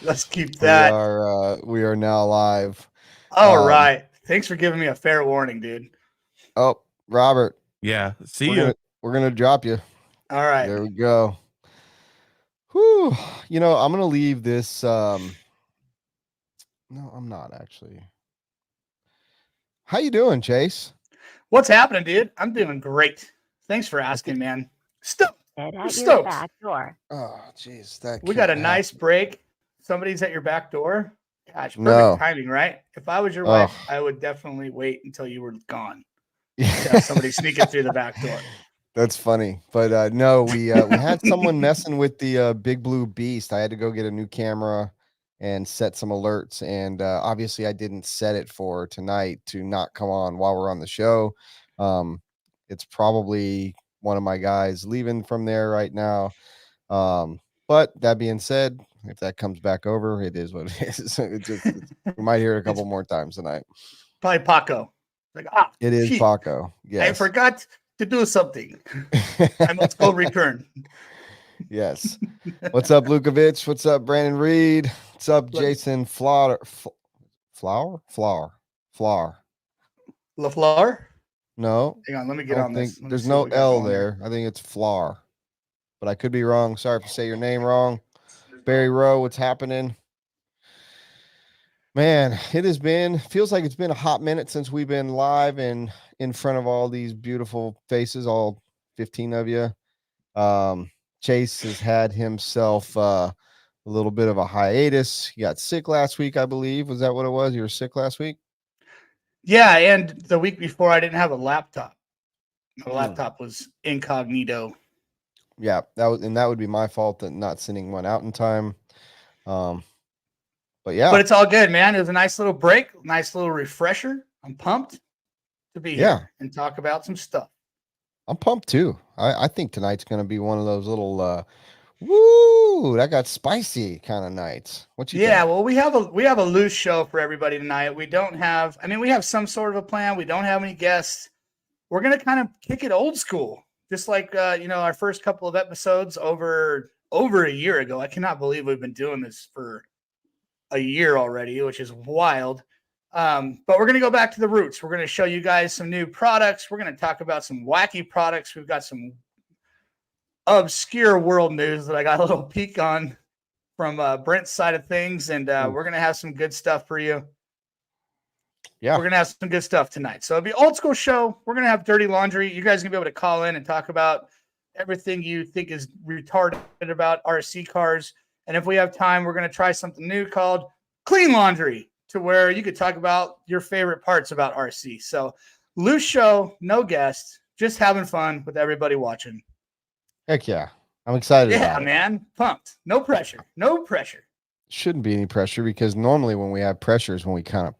Let's keep that. We are now live. All right. Thanks for giving me a fair warning, dude. Oh, Robert, Yeah. See we're you. gonna drop you. All right. There we go. Whew. I'm gonna leave this. No, I'm not actually. How you doing, Chase? What's happening, dude? I'm doing great. Thanks for asking, man. Stoked. Head We're at your stoked. back door. Oh, jeez, that We got can't a nice happen. break. Somebody's at your back door. Gosh, perfect No. timing, right? If I was your Oh. wife, I would definitely wait until you were gone to have Yeah. somebody sneaking through the back door. That's funny, but no, we had someone messing with the Big Blue Beast. I had to go get a new camera and set some alerts, and obviously I didn't set it for tonight to not come on while we're on the show. It's probably one of my guys leaving from there right now. But that being said, if that comes back over, it is what it is. We might hear it a couple more times tonight. Probably Paco. Like, It is shit, Paco. Yes. I forgot to do something. I must go return. Yes. What's up, Lukovic? What's up, Brandon Reed? What's up, Jason Flower? LaFleur? No. Hang on, let me get on this. There's no L there. I think it's Flower, but I could be wrong. Sorry if I say your name wrong. Barry Rowe, what's happening? Man, feels like it's been a hot minute since we've been live and in front of all these beautiful faces, all 15 of you. Chase has had himself a little bit of a hiatus. He got sick last week, I believe. Was that what it was? You were sick last week? Yeah, and the week before I didn't have a laptop. My laptop was incognito. Yeah, that would be my fault that not sending one out in time. But yeah. But it's all good, man. It was a nice little break, nice little refresher. I'm pumped to be here and talk about some stuff. I'm pumped too. I think tonight's going to be one of those little woo, that got spicy kind of nights. What you think? Yeah, well, we have a loose show for everybody tonight. We have some sort of a plan. We don't have any guests. We're going to kind of kick it old school. Just like our first couple of episodes over a year ago. I cannot believe we've been doing this for a year already, which is wild. But we're going to go back to the roots. We're going to show you guys some new products. We're going to talk about some wacky products. We've got some obscure world news that I got a little peek on from Brent's side of things, and we're going to have some good stuff for you. Yeah. We're going to have some good stuff tonight. So it'll be old school show. We're going to have dirty laundry. You guys are going to be able to call in and talk about everything you think is retarded about RC cars. And if we have time, we're going to try something new called clean laundry, to where you could talk about your favorite parts about RC. So loose show, no guests, just having fun with everybody watching. Heck yeah. I'm excited. Yeah, man. Pumped. No pressure. No pressure. Shouldn't be any pressure, because normally when we have pressure is when we kind of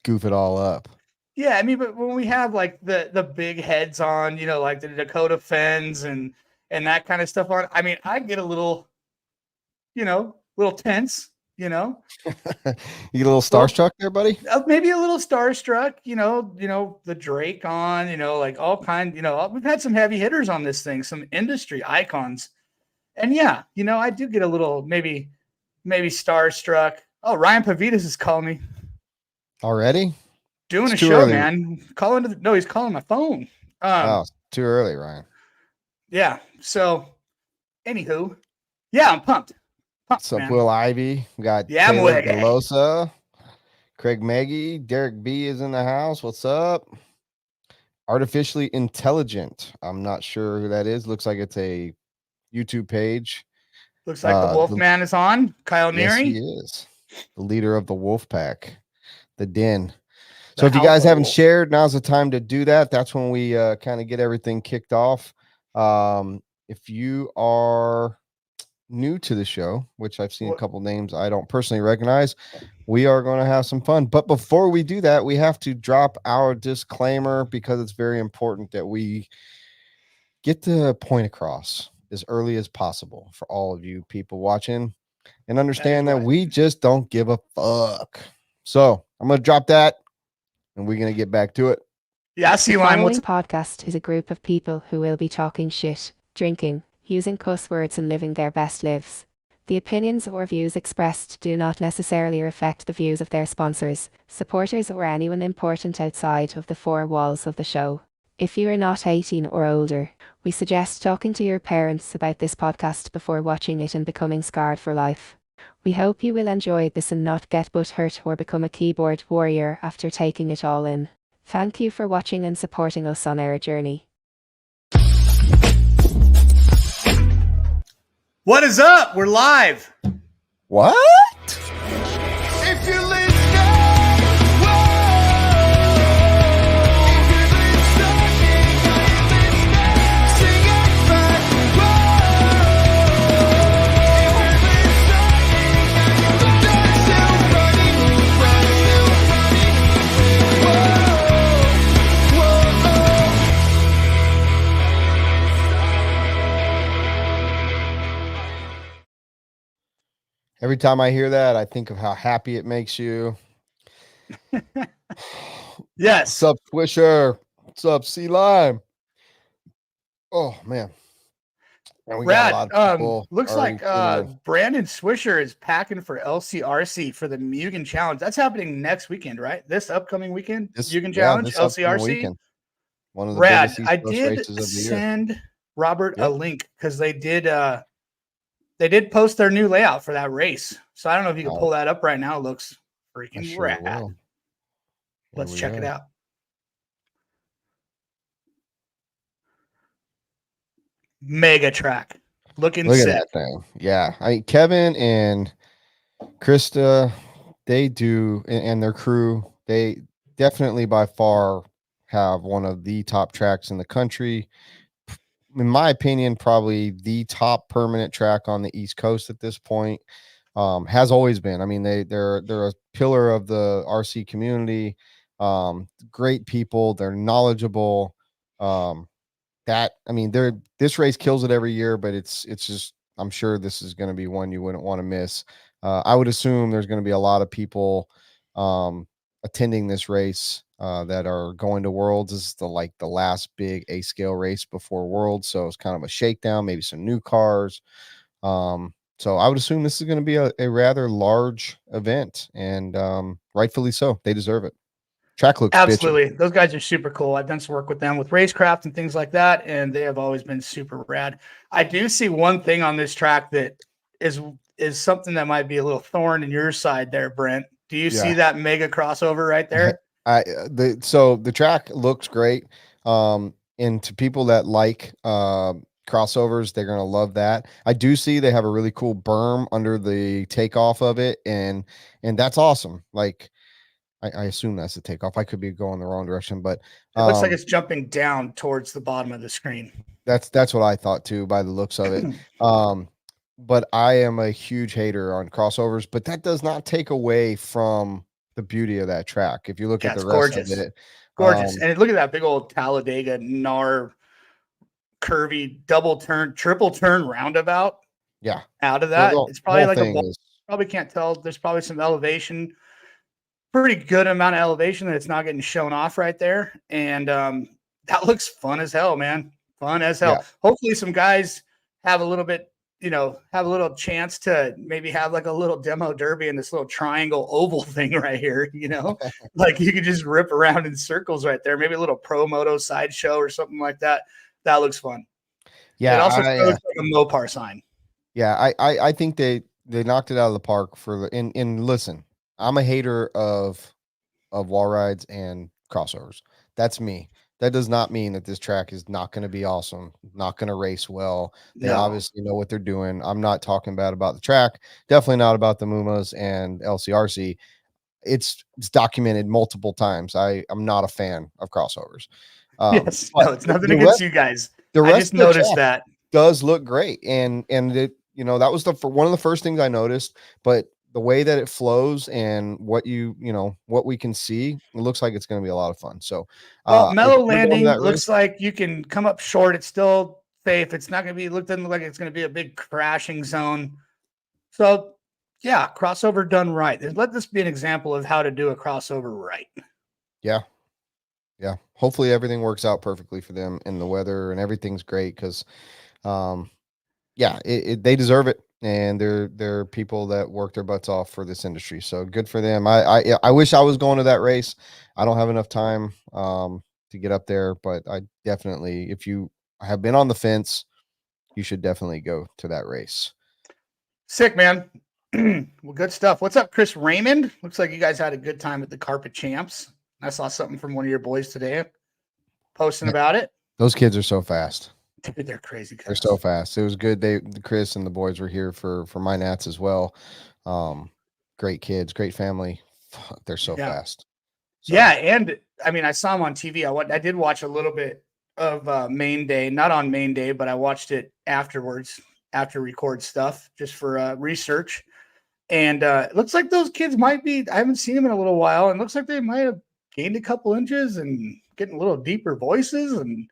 goof it all up. Yeah, I mean, but when we have like the big heads on, like the Dakota Fens and that kind of stuff on, I mean, I get a little, little tense, You get a little starstruck there, buddy? Maybe a little starstruck, the Drake on, like all kind, we've had some heavy hitters on this thing, some industry icons. And yeah, I do get a little, maybe starstruck. Oh, Ryan Pavitas is calling me. Already? Doing a show, man. He's calling my phone. Too early, Ryan. Yeah. So, anywho, yeah, I'm pumped. What's up, Will Ivy? We got Taylor Delosa, Craig Maggie, Derek B is in the house. What's up? Artificially Intelligent. I'm not sure who that is. Looks like it's a YouTube page. Looks like the Wolfman is on. Kyle Neary. Yes, he is. The leader of the Wolf Pack, the Den. So if you guys haven't shared, now's the time to do that. That's when we kind of get everything kicked off. If you are new to the show, which I've seen a couple names I don't personally recognize, we are going to have some fun. But before we do that, we have to drop our disclaimer, because it's very important that we get the point across as early as possible for all of you people watching, and understand that we just don't give a fuck. So I'm going to drop that, and we're going to get back to it. Yeah, I see. The following podcast is a group of people who will be talking shit, drinking, using cuss words, and living their best lives. The opinions or views expressed do not necessarily reflect the views of their sponsors, supporters, or anyone important outside of the four walls of the show. If you are not 18 or older, we suggest talking to your parents about this podcast before watching it and becoming scarred for life. We hope you will enjoy this and not get butthurt or become a keyboard warrior after taking it all in. Thank you for watching and supporting us on our journey. What is up? We're live. What? If you live Every time I hear that, I think of how happy it makes you. Yes. What's up, Swisher? What's up, Sea Lime? Oh, man. And we got a lot of people. Looks like tuning in. Brandon Swisher is packing for LCRC for the Mugen Challenge. That's happening next weekend, right? This upcoming weekend? Mugen Challenge, this upcoming LCRC. weekend. One of the Rad. biggest East I Coast did races of the year. send Robert a link because they did post their new layout for that race. So I don't know if you can pull that up right now. It looks freaking rad. Let's check it out. Mega track. Look Look sick. at that thing. Yeah. I mean, Kevin and Krista, they do, and their crew, they definitely by far have one of the top tracks in the country. In my opinion, probably the top permanent track on the East Coast at this point. Has always been. I mean, they're a pillar of the RC community. Great people. They're knowledgeable. This race kills it every year, but it's just, I'm sure this is going to be one you wouldn't want to miss. I would assume there's going to be a lot of people attending this race that are going to Worlds. This is the last big A scale race before Worlds, so it's kind of a shakedown, maybe some new cars. So I would assume this is going to be a rather large event, and rightfully so. They deserve it. Track looks absolutely bitchin'. Those guys are super cool. I've done some work with them with racecraft and things like that, and they have always been super rad. I do see one thing on this track that is something that might be a little thorn in your side there, Brent. Do you see that mega crossover right there? So the track looks great. And to people that like crossovers, they're gonna love that. I do see they have a really cool berm under the takeoff of it, and that's awesome. Like I assume that's the takeoff. I could be going the wrong direction, but it looks like it's jumping down towards the bottom of the screen. That's what I thought too, by the looks of it. But I am a huge hater on crossovers, but that does not take away from the beauty of that track. If you look at the rest of it, gorgeous. And look at that big old Talladega NAR curvy double turn, triple turn roundabout. Yeah, out of that, it's probably like probably can't tell. There's probably some elevation, pretty good amount of elevation that it's not getting shown off right there, and that looks fun as hell, man. Fun as hell. Yeah. Hopefully, some guys have a little bit. Have a little chance to maybe have like a little demo derby in this little triangle oval thing right here, like you could just rip around in circles right there. Maybe a little pro moto sideshow or something like that. That looks fun. Yeah. It also shows like a Mopar sign. Yeah. I think they knocked it out of the park and listen, I'm a hater of wall rides and crossovers. That's me. That does not mean that this track is not going to be awesome, not going to race well. They obviously know what they're doing. I'm not talking bad about the track. Definitely not about the Mumas and LCRC. It's documented multiple times. I'm not a fan of crossovers. Yes, no, it's nothing against you guys. I just noticed that does look great, and it that was one of the first things I noticed. But the way that it flows and what what we can see, it looks like it's going to be a lot of fun. So, mellow landing looks like you can come up short. It's still safe. It's not going to be doesn't look like it's going to be a big crashing zone. So, yeah, crossover done right. Let this be an example of how to do a crossover right. Yeah. Yeah. Hopefully everything works out perfectly for them, and the weather and everything's great because, they deserve it. and they're people that work their butts off for this industry. So good for them. I wish I was going to that race. I don't have enough time to get up there, but I definitely, if you have been on the fence, you should definitely go to that race. Sick, man. Well, good stuff. What's up, Chris Raymond? Looks like you guys had a good time at the Carpet Champs. I saw something from one of your boys today posting about it. Those kids are so fast. Dude, they're crazy. They're so fast. It was good. Chris and the boys were here for my Nats as well. Great kids, great family. They're so fast. So. Yeah, and I mean, I saw them on TV. I did watch a little bit of main day, not on main day, but I watched it afterwards, after record stuff, just for research. And it looks like those kids might be. I haven't seen them in a little while, and it looks like they might have gained a couple inches and getting a little deeper voices, and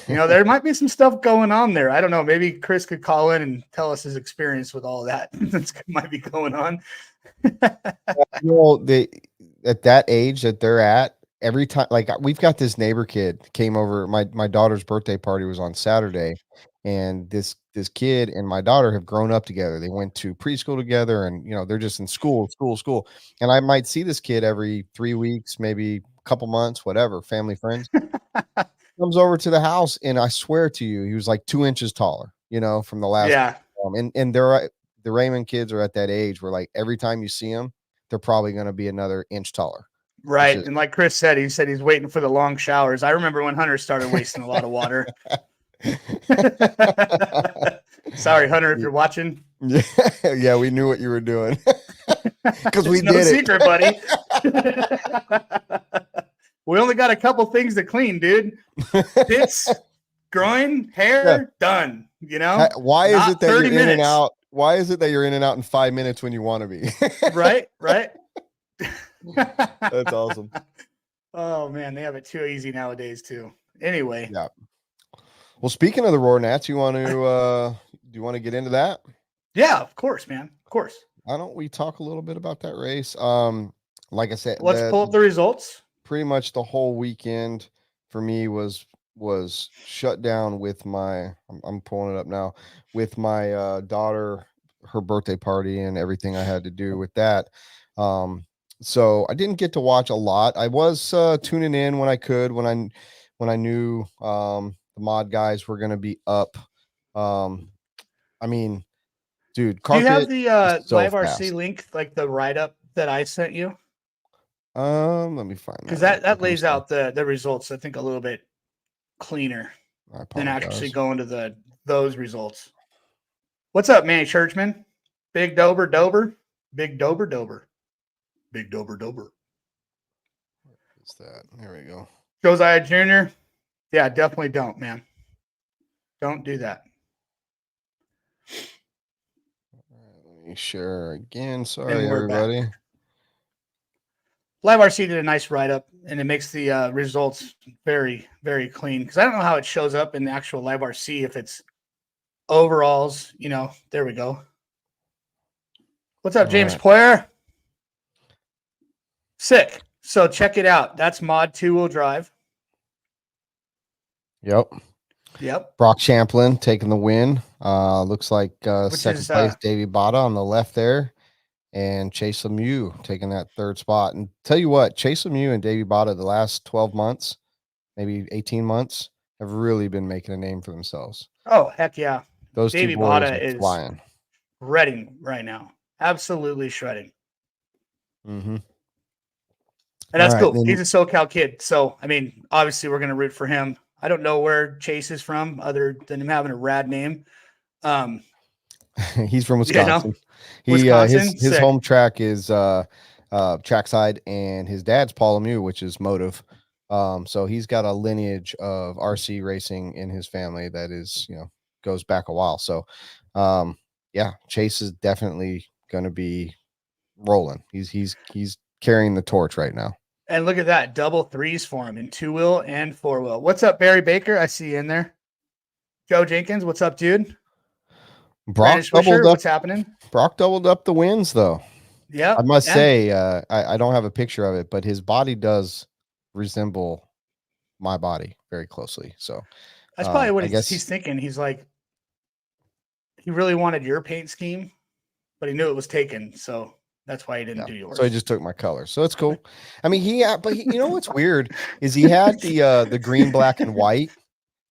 there might be some stuff going on there. I don't know. Maybe Chris could call in and tell us his experience with all of that. That might be going on. They at that age that they're at, every time, like we've got this neighbor kid came over. My daughter's birthday party was on Saturday, and this kid and my daughter have grown up together. They went to preschool together, and they're just in school. And I might see this kid every 3 weeks, maybe a couple months, whatever, family friends. Comes over to the house, and I swear to you, he was like 2 inches taller, from the last. Yeah. And the Raymond kids are at that age where, like, every time you see them, they're probably going to be another inch taller. Right. And like Chris said, he said he's waiting for the long showers. I remember when Hunter started wasting a lot of water. Sorry, Hunter, if you're watching. Yeah, we knew what you were doing. Because we did no secret, buddy. We only got a couple things to clean, dude. Tits, groin, hair, done. Why is it that you're in and out? Why is it that you're in and out in 5 minutes when you want to be? Right. That's awesome. Oh man, they have it too easy nowadays too. Anyway. Yeah. Well, speaking of the Roar Nats, do you want to get into that? Yeah, of course, man. Of course. Why don't we talk a little bit about that race? Like I said, let's pull up the results. Pretty much the whole weekend for me was shut down with I'm pulling it up now, with my daughter, her birthday party and everything I had to do with that. So I didn't get to watch a lot. I was tuning in when I could, when I knew the mod guys were going to be up. I mean, dude, do you have the so Live fast. RC link, like the write-up that I sent you? Let me find because that lays out the results, I think, a little bit cleaner than actually going to those results. What's up, Manny Churchman? Big Dober. Big Dober. Big Dober. What's that? There we go. Josiah Jr. Yeah, definitely don't, man. Don't do that. All right, let me share again. Sorry, everybody. Back. Live RC did a nice write-up, and it makes the results very, very clean. Because I don't know how it shows up in the actual Live RC, if it's overalls. There we go. What's up, James Poyer? Sick. So check it out. That's mod 2-wheel drive. Yep. Brock Champlin taking the win. Looks like second place, Davey Botta on the left there. And Chase Lemieux taking that third spot. And tell you what, Chase Lemieux and Davey Botta the last 12 months, maybe 18 months, have really been making a name for themselves. Oh, heck yeah. Those Davey two boys Botta is flying. Shredding right now. Absolutely shredding. Mm-hmm. And that's cool. He's a SoCal kid. So, I mean, obviously we're going to root for him. I don't know where Chase is from other than him having a rad name. He's from Wisconsin. His home track is trackside, and his dad's Paul Lemieux, which is Motive. So he's got a lineage of RC racing in his family that is, goes back a while. So yeah, Chase is definitely going to be rolling. He's carrying the torch right now. And look at that, double threes for him in 2-wheel and 4-wheel. What's up, Barry Baker? I see you in there. Joe Jenkins, what's up, dude? Brock doubled up. What's happening? Brock doubled up the wins, though. Yeah, I must say, I don't have a picture of it, but his body does resemble my body very closely. So that's probably what he's thinking. He's like, he really wanted your paint scheme, but he knew it was taken, so that's why he didn't do yours. So he just took my color. So it's cool. I mean, you know what's weird is he had the green, black, and white.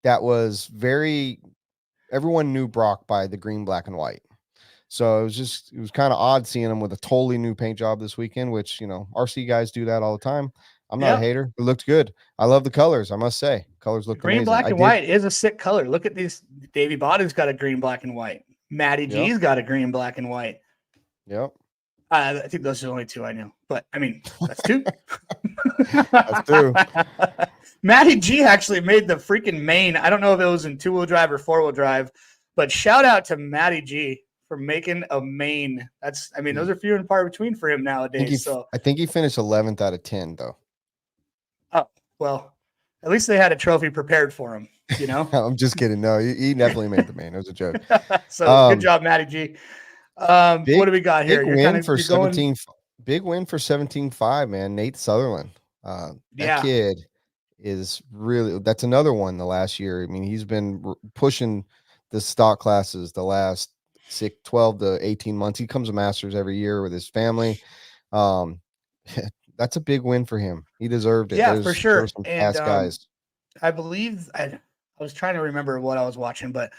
That was everyone knew Brock by the green, black, and white. So it was kind of odd seeing him with a totally new paint job this weekend, which, RC guys do that all the time. I'm not a hater. It looked good. I love the colors. I must say, colors look green, amazing. black, and white is a sick color. Look at these. Davey Body's got a green, black, and white. Matty G's got a green, black, and white. Yep. I think those are the only two I knew, but I mean, that's two. That's two. Matty G actually made the freaking main. I don't know if it was in 2-wheel drive or 4-wheel drive, but shout out to Matty G for making a main. Those are few and far between for him nowadays. I think he finished 11th out of 10 though. Oh, well, at least they had a trophy prepared for him, I'm just kidding. No, he definitely made the main. It was a joke. So good job, Matty G. What do we got here? Big win for 17. Big win for 17.5, man. Nate Sutherland. That kid is really, that's another one the last year. I mean, he's been pushing the stock classes the last 12 to 18 months. He comes to Masters every year with his family. That's a big win for him. He deserved it. Yeah, for sure. Some past guys. I believe I was trying to remember what I was watching, but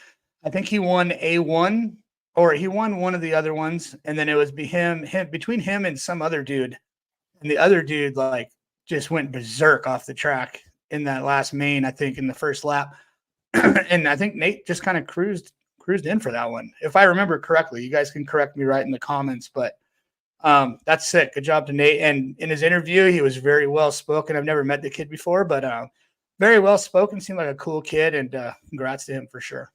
I think he won A1 or he won one of the other ones. And then it was between him and some other dude. And the other dude just went berserk off the track in that last main, I think in the first lap. And I think Nate just kind of cruised in for that one. If I remember correctly, you guys can correct me right in the comments, but that's sick. Good job to Nate. And in his interview, he was very well spoken. I've never met the kid before, but very well spoken. Seemed like a cool kid, and congrats to him for sure.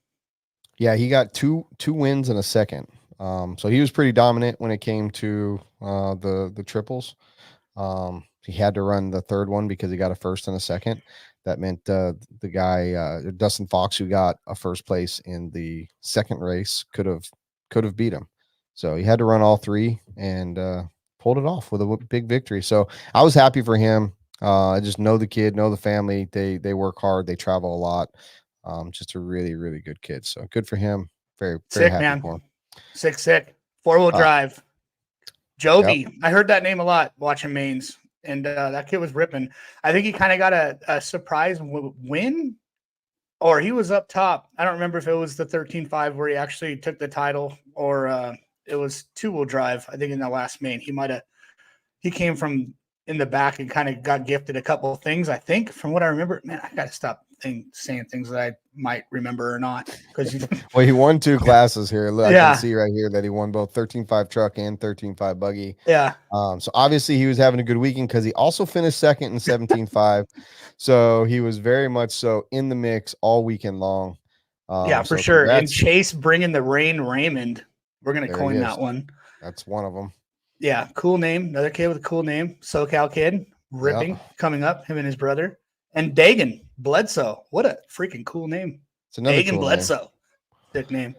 Yeah, he got two wins in a second. So he was pretty dominant when it came to the triples. He had to run the third one because he got a first and a second. That meant the guy Dustin Fox, who got a first place in the second race, could have beat him. So he had to run all three and pulled it off with a big victory. So I was happy for him. I just know the kid, know the family. They work hard. They travel a lot. Just a really, really good kid. So good for him. Very, very sick, happy man. for him. Sick. 4-wheel drive. Jovi. Yep. I heard that name a lot watching mains, and that kid was ripping. I think he kind of got a surprise win, or he was up top. I don't remember if it was the 13.5 where he actually took the title, or it was 2-wheel drive. I think in the last main, he came from in the back and kind of got gifted a couple of things. I think from what I remember, man, I got to stop saying things that I might remember or not. Because well, he won 2 classes here. Look, I can see right here that he won both 13.5 truck and 13.5 buggy. Yeah. So obviously he was having a good weekend because he also finished second in 17.5. So he was very much so in the mix all weekend long. Yeah, for sure. Congrats. And Chase bringing the rain Raymond. We're going to coin that one. That's one of them. Yeah, cool name. Another kid with a cool name. SoCal kid, ripping, coming up, him and his brother. And Dagan Bledsoe. What a freaking cool name. It's another Dagan Bledsoe. Sick name.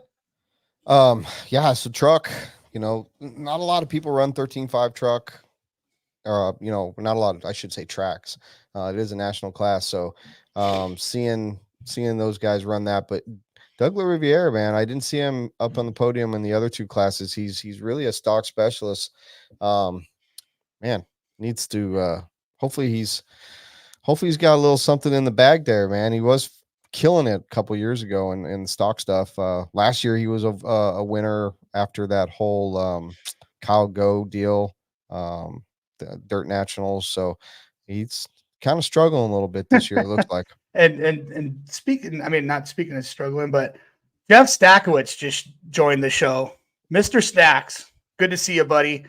Yeah, so truck, not a lot of people run 13.5 truck. Not a lot of, I should say, tracks. It is a national class. So seeing those guys run that, but Doug Riviera, man, I didn't see him up on the podium in the other 2 classes. He's really a stock specialist. Man, needs to hopefully he's got a little something in the bag there, man. He was killing it a couple years ago in stock stuff. Last year he was a winner after that whole Kyle Go deal, the Dirt Nationals. So he's kind of struggling a little bit this year, it looks like. And speaking, not speaking of struggling, but Jeff Stackowitz just joined the show. Mr. Stacks, good to see you, buddy.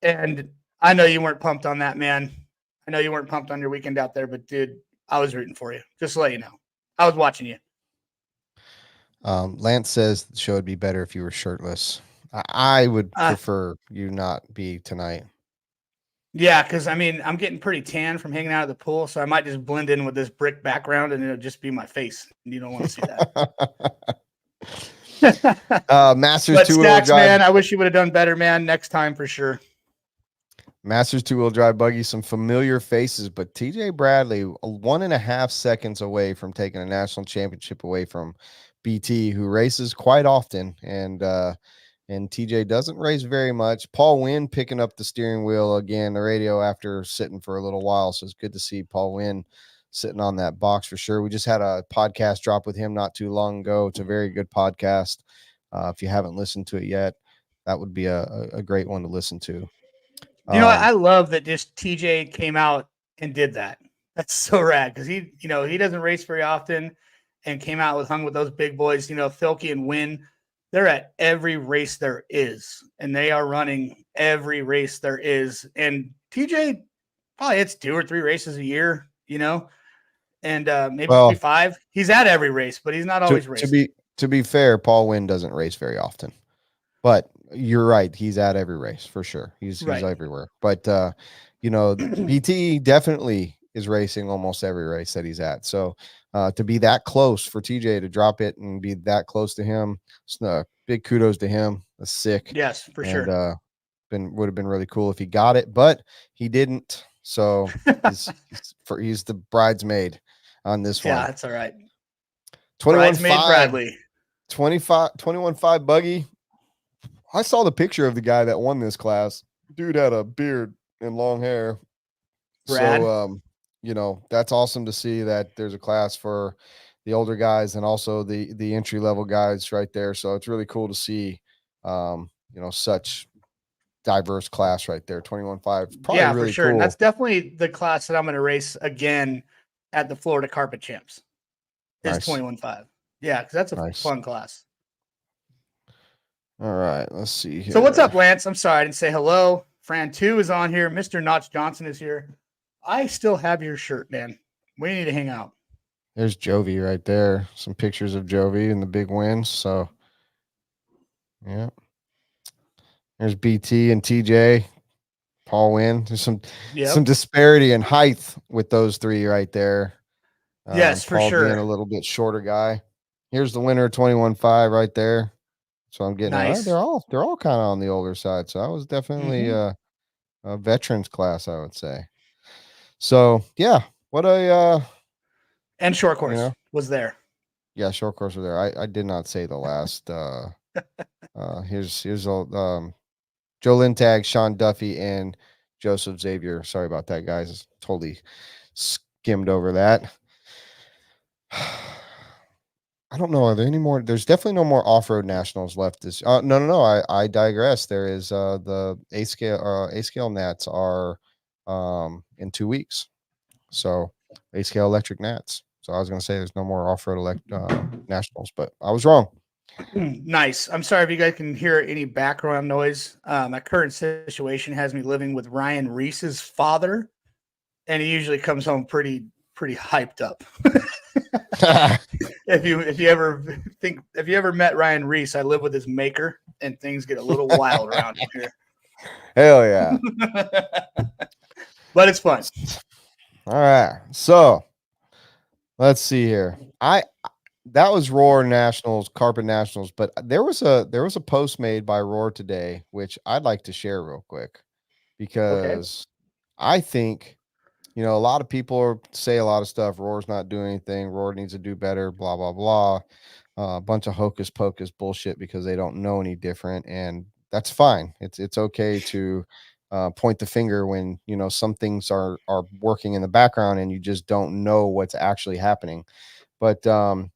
And I know you weren't pumped on that, man. I know you weren't pumped on your weekend out there, but dude, I was rooting for you. Just to let you know. I was watching you. Lance says the show would be better if you were shirtless. I would prefer you not be tonight. Yeah, because I'm getting pretty tan from hanging out at the pool, so I might just blend in with this brick background and it'll just be my face. And you don't want to see that. Masters 2-wheel drive. Man, I wish you would have done better, man. Next time for sure. Masters 2-wheel drive buggy, some familiar faces, but TJ Bradley 1.5 seconds away from taking a national championship away from BT, who races quite often, and TJ doesn't race very much. Paul Wynn picking up the steering wheel again, the radio, after sitting for a little while. So it's good to see Paul Wynn sitting on that box for sure. We just had a podcast drop with him not too long ago. It's a very good podcast. If you haven't listened to it yet, that would be a great one to listen to. I love that just TJ came out and did that. That's so rad, because he doesn't race very often, and came out hung with those big boys. Filkey and Wynn, they're at every race there is, and they are running every race there is. And TJ probably hits 2 or 3 races a year, and maybe 5. He's at every race, but he's not always racing. To be fair, Paul Wynn doesn't race very often, but you're right. He's at every race for sure. He's everywhere. But BT definitely is racing almost every race that he's at. So to be that close for TJ to drop it and be that close to him, big kudos to him. That's sick. Yes, for sure. Would have been really cool if he got it, but he didn't. So he's the bridesmaid on this one. Yeah, that's all right. 21.5 Bradley. 21.5 buggy. I saw the picture of the guy that won this class. Dude had a beard and long hair. Brad. So, that's awesome to see that there's a class for the older guys and also the entry level guys right there. So it's really cool to see, such diverse class right there. 21.5. Probably really for sure. cool. And that's definitely the class that I'm going to race again at the Florida Carpet Champs. Is 21.5. Yeah, because that's a fun class. All right, let's see here. So what's up, Lance? I'm sorry I didn't say hello. Fran 2 is on here. Mr. Notch Johnson is here. I still have your shirt, man. We need to hang out. There's Jovi right there. Some pictures of Jovi and the big wins. So, yeah. There's BT and TJ. Paul Wynn. There's some disparity in height with those three right there. Yes, for Paul sure. Being a little bit shorter guy. Here's the winner, 21.5 right there. So I'm getting nice. They're all kind of on the older side. So I was definitely a veterans class, I would say. So yeah, what a and short course was there. Yeah, short course was there. I did not say the last. Here's Joe Lintag, Sean Duffy, and Joseph Xavier. Sorry about that, guys. Totally skimmed over that. I don't know. Are there any more? There's definitely no more off-road nationals left. No. I digress. There is the A scale Nats are in 2 weeks. So A scale electric Nats. So I was going to say there's no more off-road nationals, but I was wrong. Nice. I'm sorry if you guys can hear any background noise. My current situation has me living with Ryan Reese's father, and he usually comes home pretty hyped up. If you ever met Ryan Reese, I live with his maker, and things get a little wild around here. Hell yeah. But it's fun. All right. So let's see here. That was Roar Nationals, Carpet Nationals, but there was a post made by Roar today, which I'd like to share real quick, because I think, a lot of people say a lot of stuff. Roar's not doing anything. Roar needs to do better, blah, blah, blah. A bunch of hocus pocus bullshit because they don't know any different. And that's fine. It's okay to point the finger when, some things are working in the background and you just don't know what's actually happening. But, a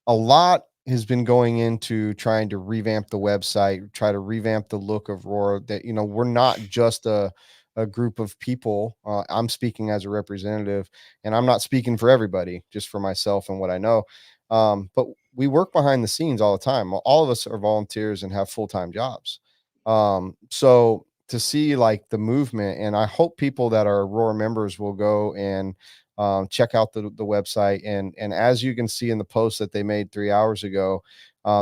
lot has been going into trying to revamp the website, try to revamp the look of Roar, that, we're not just a group of people. I'm speaking as a representative, and I'm not speaking for everybody, just for myself and what I know. But we work behind the scenes all the time. All of us are volunteers and have full-time jobs. So to see like the movement, and I hope people that are Roar members will go and check out the website. And as you can see in the post that they made 3 hours ago,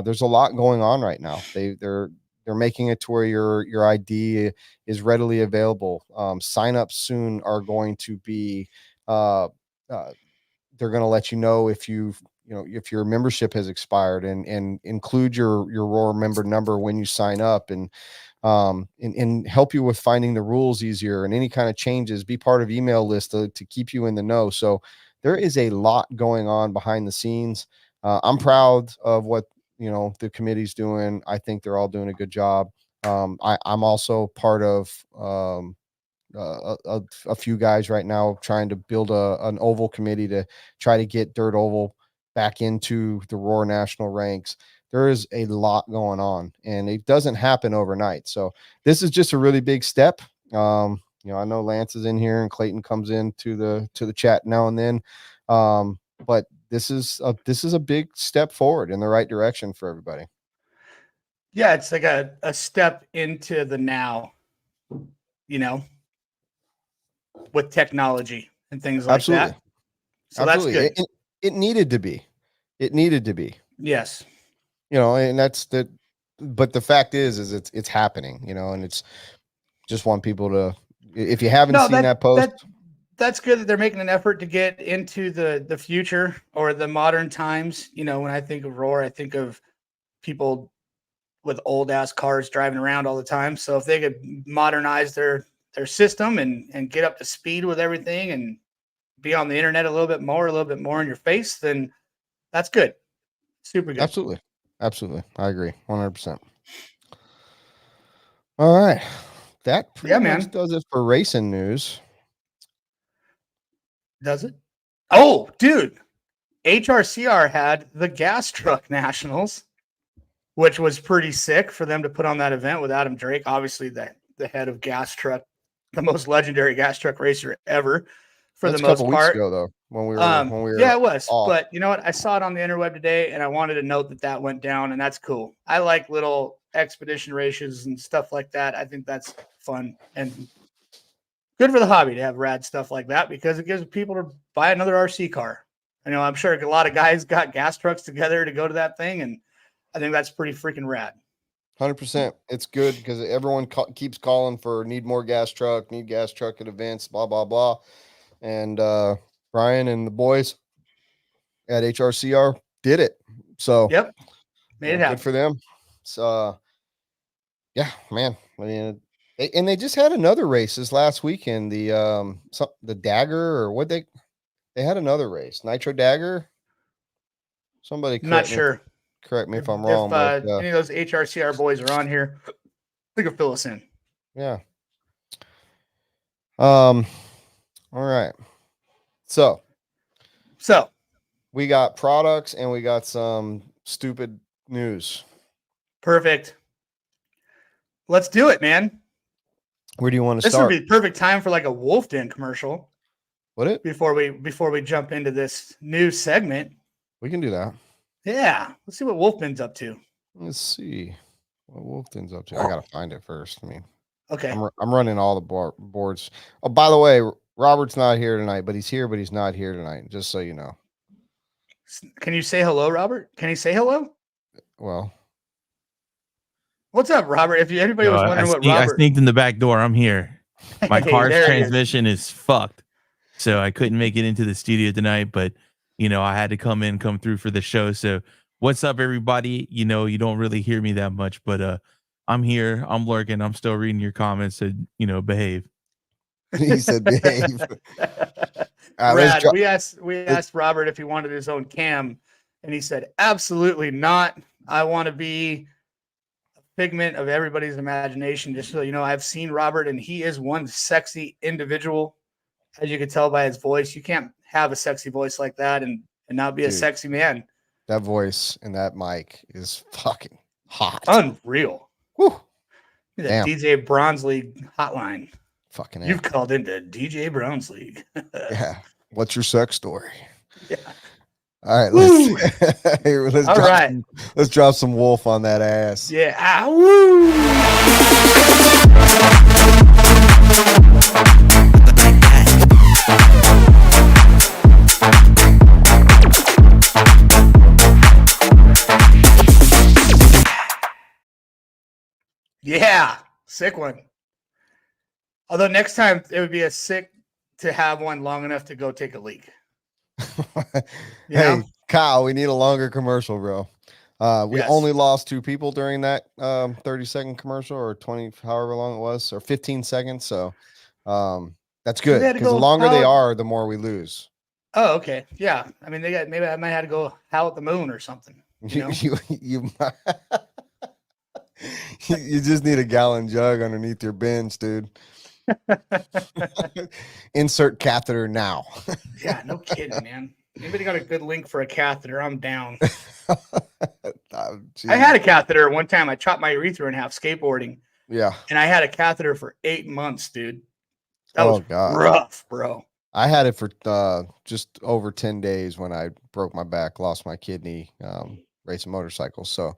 there's a lot going on right now. They're making it to where your ID is readily available. Sign-ups soon are going to be, they're going to let you know if if your membership has expired, and include your Roar member number when you sign up, and help you with finding the rules easier, and any kind of changes, be part of email list to keep you in the know. So there is a lot going on behind the scenes. I'm proud of what, the committee's doing. I think they're all doing a good job. I'm also part of a few guys right now trying to build an oval committee to try to get dirt oval back into the Roar national ranks. There is a lot going on, and it doesn't happen overnight. So this is just a really big step. I know Lance is in here and Clayton comes into the chat now and then. But this is a big step forward in the right direction for everybody. Yeah, it's like a step into the now, with technology and things like Absolutely. that. So Absolutely. that's good. It needed to be. It needed to be. Yes. And that's but the fact is it's happening, and it's just want people to, if you haven't seen that post. That's good that they're making an effort to get into the future or the modern times. When I think of Roar, I think of people with old ass cars driving around all the time. So if they could modernize their system and get up to speed with everything and be on the internet a little bit more in your face, then that's good. Super good. Absolutely. I agree. 100%. All right. That pretty much does it for racing news. Does it? Oh, dude. HRCR had the gas truck nationals, which was pretty sick for them to put on that event with Adam Drake, obviously the head of gas truck, the most legendary gas truck racer ever. That's the most part. A couple weeks ago, though, when we were yeah, it was. Off. But you know what? I saw it on the interweb today, and I wanted to note that went down, and that's cool. I like little expedition races and stuff like that. I think that's fun and good for the hobby to have rad stuff like that because it gives people to buy another RC car. I'm sure a lot of guys got gas trucks together to go to that thing, and I think that's pretty freaking rad. 100%. It's good because everyone keeps calling for need gas truck at events, blah, blah, blah. And Brian and the boys at HRCR did it. So yep, made it happen. Good for them. So yeah, man. I mean, and they just had another race this last weekend. The Dagger or what they had another race, Nitro Dagger. Somebody correct me if I'm wrong. If any of those HRCR boys are on here, they can fill us in. Yeah. All right. So we got products and we got some stupid news. Perfect. Let's do it, man. Where do you want to start? This would be the perfect time for like a Wolf Den commercial. Would it? Before we jump into this new segment. We can do that. Yeah. Let's see what Wolfman's up to. Let's see what Wolfman's up to. I gotta find it first. Okay. I'm running all the boards. Oh, by the way, Robert's not here tonight, but he's here, but he's not here tonight. Just so you know. Can you say hello, Robert? Can he say hello? Well, what's up, Robert? If anybody was wondering what Robert, I sneaked in the back door. I'm here. My car's transmission is fucked, so I couldn't make it into the studio tonight. But I had to come through for the show. So what's up, everybody? You don't really hear me that much, but I'm here. I'm lurking. I'm still reading your comments. So behave. He said behave. Brad, we asked Robert if he wanted his own cam, and he said absolutely not. I want to be a figment of everybody's imagination. Just so you know, I've seen Robert, and he is one sexy individual. As you can tell by his voice, you can't have a sexy voice like that and not be a sexy man. That voice and that mic is fucking hot. Unreal. Whew. That DJ Bronze League hotline. Fucking You've called into DJ Bronze League. Yeah. What's your sex story? Yeah. All right. Let's drop some Wolf on that ass. Yeah. Woo. Yeah, sick one. Although next time it would be a sick to have one long enough to go take a leak. Hey, Kyle, we need a longer commercial, bro. We only lost 2 people during that 30-second commercial, or 20, however long it was, or 15 seconds. So that's good because the longer they are, the more we lose. Oh, okay. Yeah. I mean, maybe I might have to go howl at the moon or something. You know? You you just need a gallon jug underneath your bench, dude. Insert catheter now. Yeah, no kidding, man. Anybody got a good link for a catheter? I'm down. Oh, I had a catheter one time. I chopped my urethra in half skateboarding, yeah. and I had a catheter for 8 months, dude. That Oh was god. rough, bro. I had it for just over 10 days when I broke my back, lost my kidney, racing motorcycles. So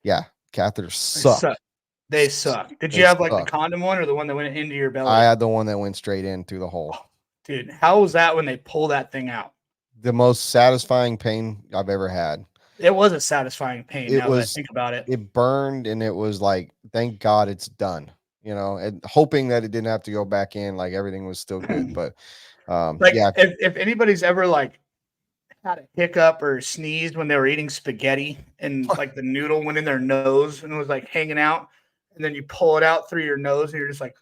yeah, catheters suck. They suck. Did They you have like the suck. condom one or the one that went into your belly? I had the one that went straight in through the hole. Dude, how was that when they pull that thing out? The most satisfying pain I've ever had. It was a satisfying pain. Now that I think about it. It burned, and it was like, thank God it's done. You know, and hoping that it didn't have to go back in, like everything was still good. But like, yeah, if anybody's ever like had a hiccup or sneezed when they were eating spaghetti and like the noodle went in their nose and it was like hanging out, and then you pull it out through your nose and you're just like,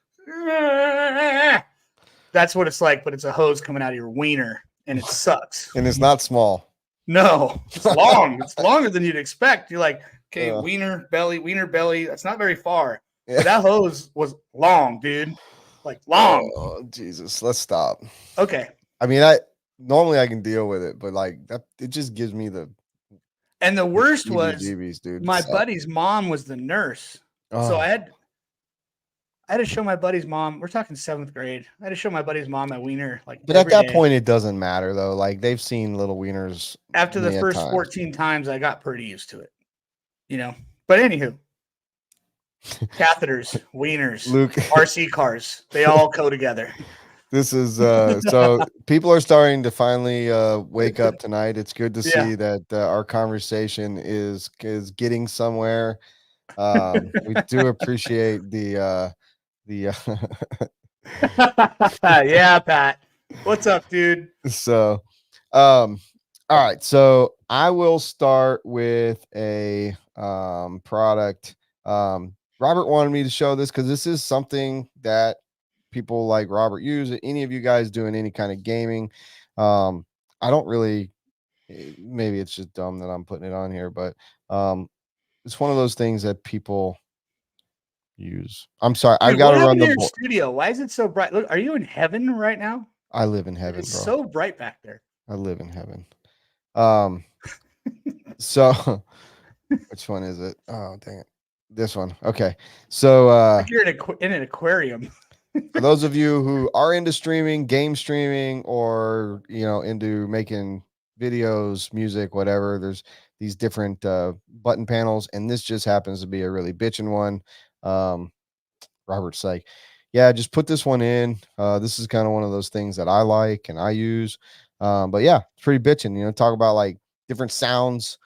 that's what it's like, but it's a hose coming out of your wiener and it sucks. and it's not small. No, it's long. It's longer than you'd expect. You're like, okay, wiener belly. That's not very far. Yeah. But that hose was long, dude. Like long. Oh, Jesus, let's stop. Okay. I mean, I normally can deal with it, but like that, it just gives me the. And the worst was, dude. my buddy's mom was the nurse, so I had to show my buddy's mom. We're talking 7th grade. I had to show my buddy's mom my wiener. Like, but at that point, it doesn't matter though. Like they've seen little wieners. After the first 14 times, I got pretty used to it. You know. But anywho, catheters, wieners, Luke, RC cars—they all go together. This is so people are starting to finally wake up tonight. It's good to see that our conversation is getting somewhere. We do appreciate the yeah, Pat. What's up, dude? So all right, so I will start with a product. Robert wanted me to show this because this is something that people like Robert use. Any of you guys doing any kind of gaming? I don't really, maybe it's just dumb that I'm putting it on here, but it's one of those things that people use. I'm sorry, I've got to run the studio. Why is it so bright? Look, are you in heaven right now? I live in heaven, it's bro. So bright back there. I live in heaven. So which one is it? Oh, dang it. This one. Okay. So like you're in an aquarium. For those of you who are into streaming, game streaming, or into making videos, music, whatever, there's these different button panels, and this just happens to be a really bitchin' one. Robert's like, yeah, just put this one in. This is kind of one of those things that I like and I use. But yeah, it's pretty bitchin'. Talk about like different sounds,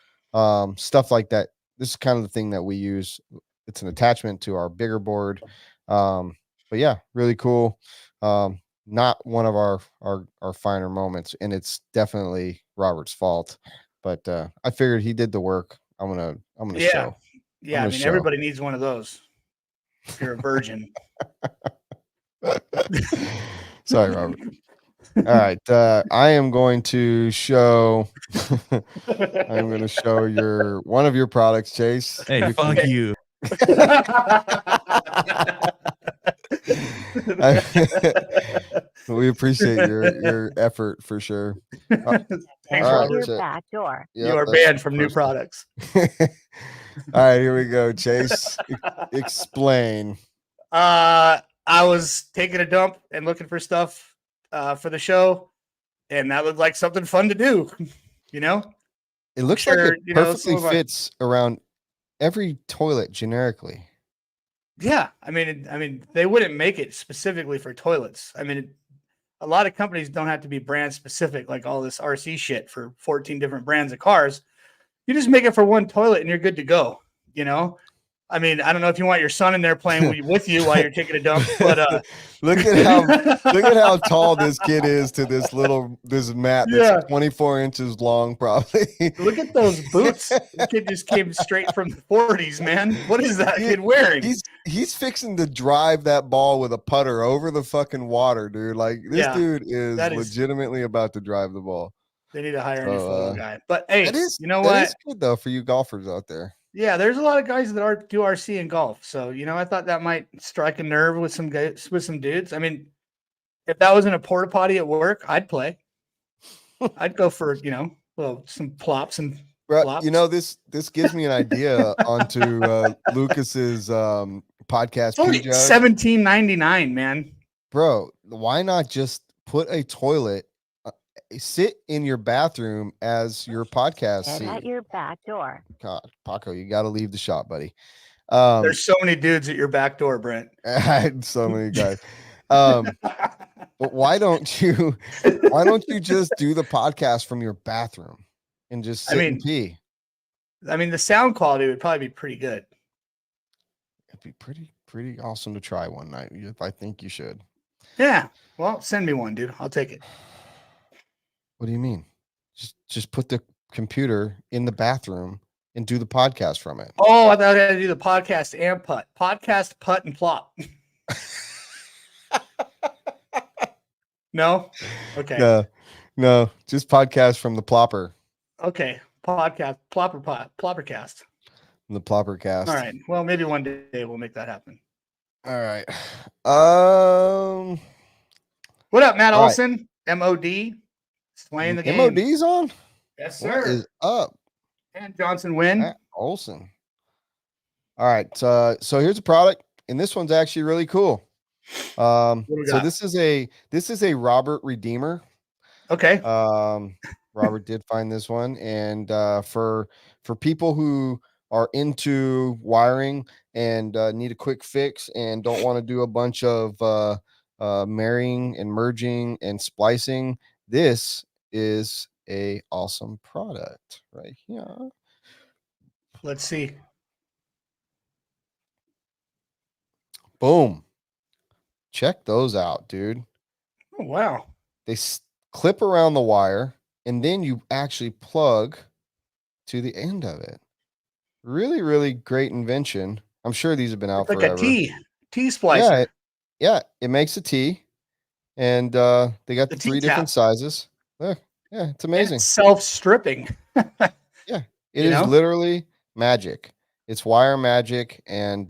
stuff like that. This is kind of the thing that we use. It's an attachment to our bigger board. But yeah, really cool. Not one of our finer moments, and it's definitely Robert's fault. But I figured he did the work. I'm gonna show. Yeah, I mean, everybody needs one of those. If you're a virgin. Sorry, Robert. All right, I am going to show. I'm going to show one of your products, Chase. Hey, fuck you. We appreciate your effort for sure. Thanks, Robert. Back door. Yep, you are banned from new products. All right, here we go. Chase, explain. I was taking a dump and looking for stuff for the show, and that looked like something fun to do. It looks like it perfectly fits around every toilet generically. Yeah, I mean, they wouldn't make it specifically for toilets. I mean, a lot of companies don't have to be brand specific, like all this RC shit for 14 different brands of cars. You just make it for one toilet and you're good to go. I mean, I don't know if you want your son in there playing with you while you're taking a dump, but look at how tall this kid is to this mat that's 24 inches long, probably. Look at those boots. The kid just came straight from the 40s, man. What is that kid wearing? He's fixing to drive that ball with a putter over the fucking water, dude. Like this dude is legitimately about to drive the ball. They need to hire a new photo guy. But hey, you know that what? is good though for you golfers out there. Yeah, there's a lot of guys that do RC and golf. So, I thought that might strike a nerve with some guys, with some dudes. I mean, if that was in a porta potty at work, I'd play. I'd go for, some plops and flops. This gives me an idea onto Lucas's podcast. It's only $17.99, man. Bro, why not just put a toilet sit in your bathroom as your podcast seat at your back door? God, Paco, you got to leave the shop, buddy. There's so many dudes at your back door, Brent. I had so many guys. But why don't you just do the podcast from your bathroom and just sit and pee? I mean, the sound quality would probably be pretty good. It'd be pretty awesome to try one night. I think you should. Yeah. Well, send me one, dude. I'll take it. What do you mean? Just put the computer in the bathroom and do the podcast from it. Oh, I thought I had to do the podcast and putt. Podcast, putt, and plop. No? Okay. No, just podcast from the plopper. Okay. Podcast, ploppercast. The ploppercast. All right. Well, maybe one day we'll make that happen. All right. What up, Matt Olson? Right. MOD. Slaying the game. MOD's on? Yes, sir. What is up? And Johnson win. Matt Olson. All right. So here's a product, and this one's actually really cool. So this is a Robert Redeemer. Okay. Robert did find this one, and for people who are into wiring and need a quick fix and don't want to do a bunch of marrying and merging and splicing, this is a awesome product right here. Let's see. Boom. Check those out, dude. Oh, wow. They clip around the wire, and then you actually plug to the end of it. Really, really great invention. I'm sure these have been out forever. Like a T splicer. Yeah, it makes a T, and they got the 3 different sizes. Yeah, it's amazing. It's self-stripping. Yeah, it is literally magic. It's wire magic, and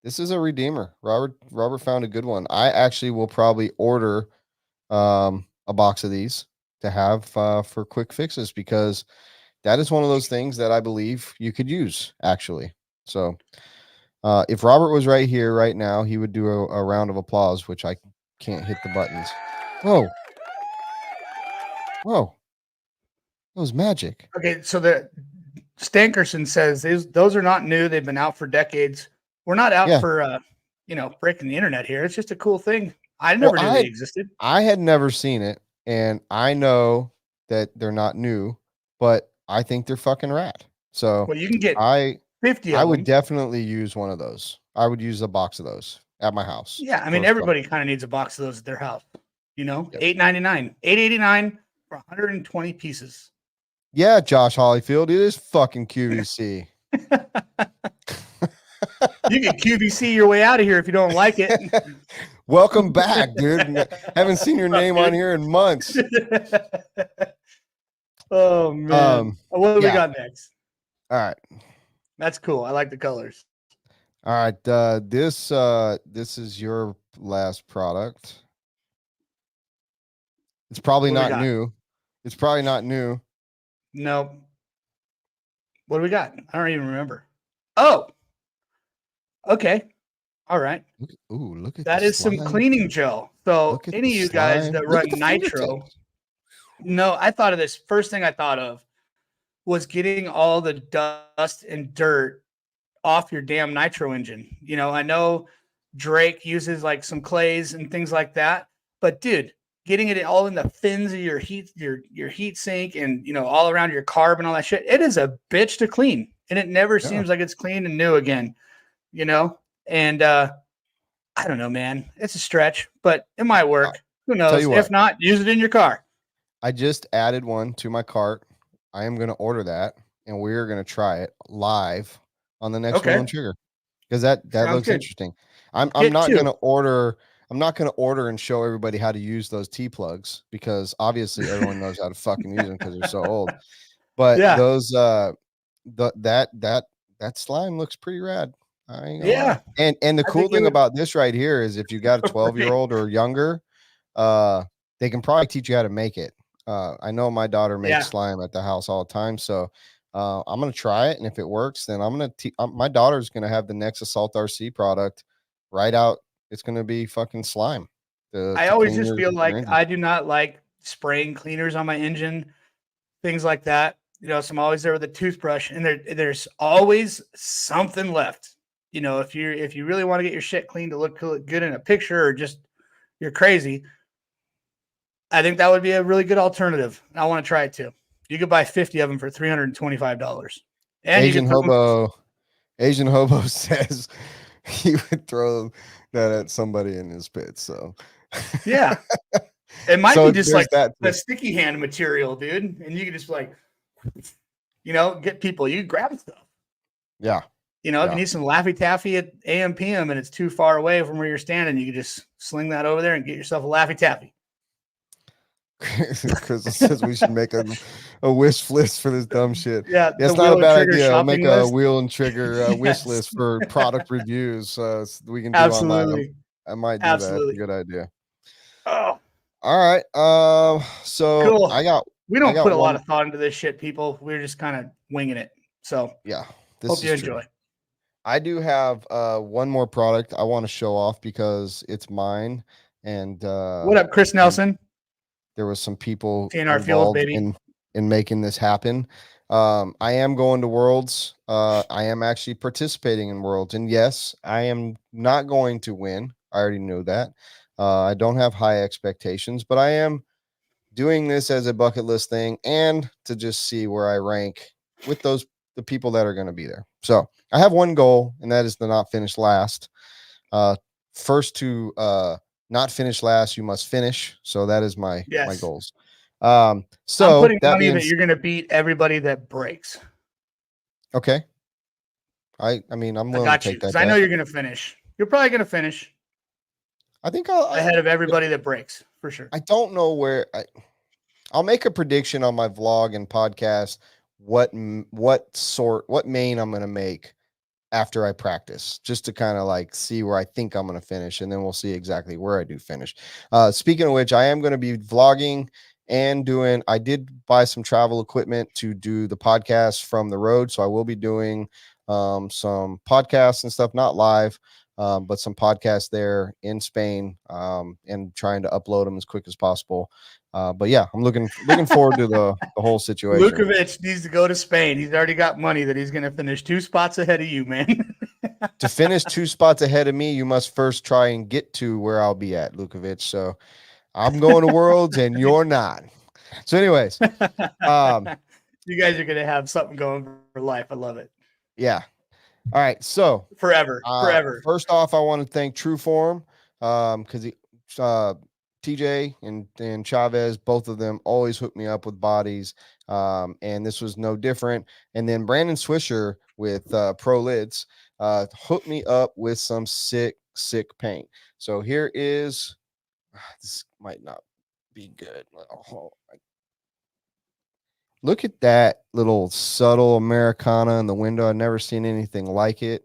this is a Redeemer. Robert found a good one. I actually will probably order a box of these to have for quick fixes, because that is one of those things that I believe you could use, actually. So if Robert was right here right now, he would do a round of applause, which I can't hit the buttons. Whoa. That was magic. Okay, so the Stankerson says those are not new. They've been out for decades. We're not out for breaking the internet here. It's just a cool thing. I never knew they existed. I had never seen it, and I know that they're not new, but I think they're fucking rad. So you can get 50 of I would them. definitely use one of those. I would use a box of those at my house. Yeah, I mean, everybody kind of needs a box of those at their house. $8.99, $8.89 for 120 pieces. Yeah, Josh Hollyfield, it is fucking QVC. You can QVC your way out of here if you don't like it. Welcome back, dude. Haven't seen your name on here in months. Oh man. What do we got next? All right. That's cool. I like the colors. All right. This is your last product. It's probably not new. It's probably not new. Nope. What do we got? I don't even remember. Oh. Okay. All right. Look at that. Is some cleaning gel. So any of you guys that run nitro. No, I thought of this. First thing I thought of was getting all the dust and dirt off your damn nitro engine. I know Drake uses like some clays and things like that, but dude, getting it all in the fins of your heat sink and all around your carb and all that shit, it is a bitch to clean, and it never seems like it's clean and new again. and I don't know, man. It's a stretch, but it might work. Who Tell knows? you what. If not, use it in your car. I just added one to my cart. I am going to order that, and we're going to try it live on the next Wheel and Trigger, because that Sounds looks good. interesting. I'm Get not two. going to order. I'm not going to order and show everybody how to use those T-plugs, because obviously everyone knows how to fucking use them because they're so old. But Yeah. those that slime looks pretty rad. I ain't gonna lie. And the cool thing about this right here is if you got a 12-year-old or younger, they can probably teach you how to make it. I know my daughter makes slime at the house all the time, so I'm gonna try it, and if it works, then I'm gonna my daughter's gonna have the next Assault RC product right out. It's gonna be fucking slime. I always just feel like I do not like spraying cleaners on my engine, things like that. So I'm always there with a toothbrush, and there's always something left. If you really want to get your shit clean to look good in a picture, or just you're crazy, I think that would be a really good alternative. I want to try it too. You could buy 50 of them for $325. And Asian Hobo says he would throw that at somebody in his pit. So yeah, it might so be just like that the sticky hand material, dude. And you can just get people. You can grab stuff. Yeah. If you need some Laffy Taffy at AM PM and it's too far away from where you're standing, you can just sling that over there and get yourself a Laffy Taffy. Crystal says we should make a wish list for this dumb shit. Yeah, it's not a bad idea. I'll make a Wheel and Trigger wish list for product reviews. So we can do online. I might do that. That's a good idea. Oh, all right. So cool. We don't put a lot of thought into this shit, people. We're just kind of winging it. So yeah, hope you enjoy. I do have one more product I want to show off because it's mine. And what up, Chris Nelson? There was some people TNR Fuels, baby, in making this happen. I am going to Worlds. I am actually participating in Worlds, and yes, I am not going to win. I already knew that. I don't have high expectations, but I am doing this as a bucket list thing and to just see where I rank with the people that are going to be there. So I have one goal, and that is to not finish last. First to not finish last, you must finish. So that is my goals. So I'm putting money that you're going to beat everybody that breaks. Okay. I mean, I'm willing to take that. I know you're going to finish. You're probably going to finish. I think ahead of everybody that breaks for sure. I don't know where I'll make a prediction on my vlog and podcast. What main I'm going to make after I practice, just to kind of see where I think I'm going to finish. And then we'll see exactly where I do finish. Speaking of which, I am going to be vlogging and I did buy some travel equipment to do the podcast from the road. So I will be doing some podcasts and stuff, not live, but some podcasts there in Spain, and trying to upload them as quick as possible. But yeah, I'm looking forward to the whole situation. Lukovic needs to go to Spain. He's already got money that he's going to finish 2 spots ahead of you, man. To finish 2 spots ahead of me, you must first try and get to where I'll be at, Lukovic. So I'm going to Worlds and you're not. So anyways, you guys are going to have something going for life. I love it. Yeah. All right. So forever. First off, I want to thank Trueform, because TJ and Chavez, both of them always hook me up with bodies. And this was no different. And then Brandon Swisher with Pro Lids hooked me up with some sick paint. So here is, this might not be good. Look at that little subtle Americana in the window. I've never seen anything like it.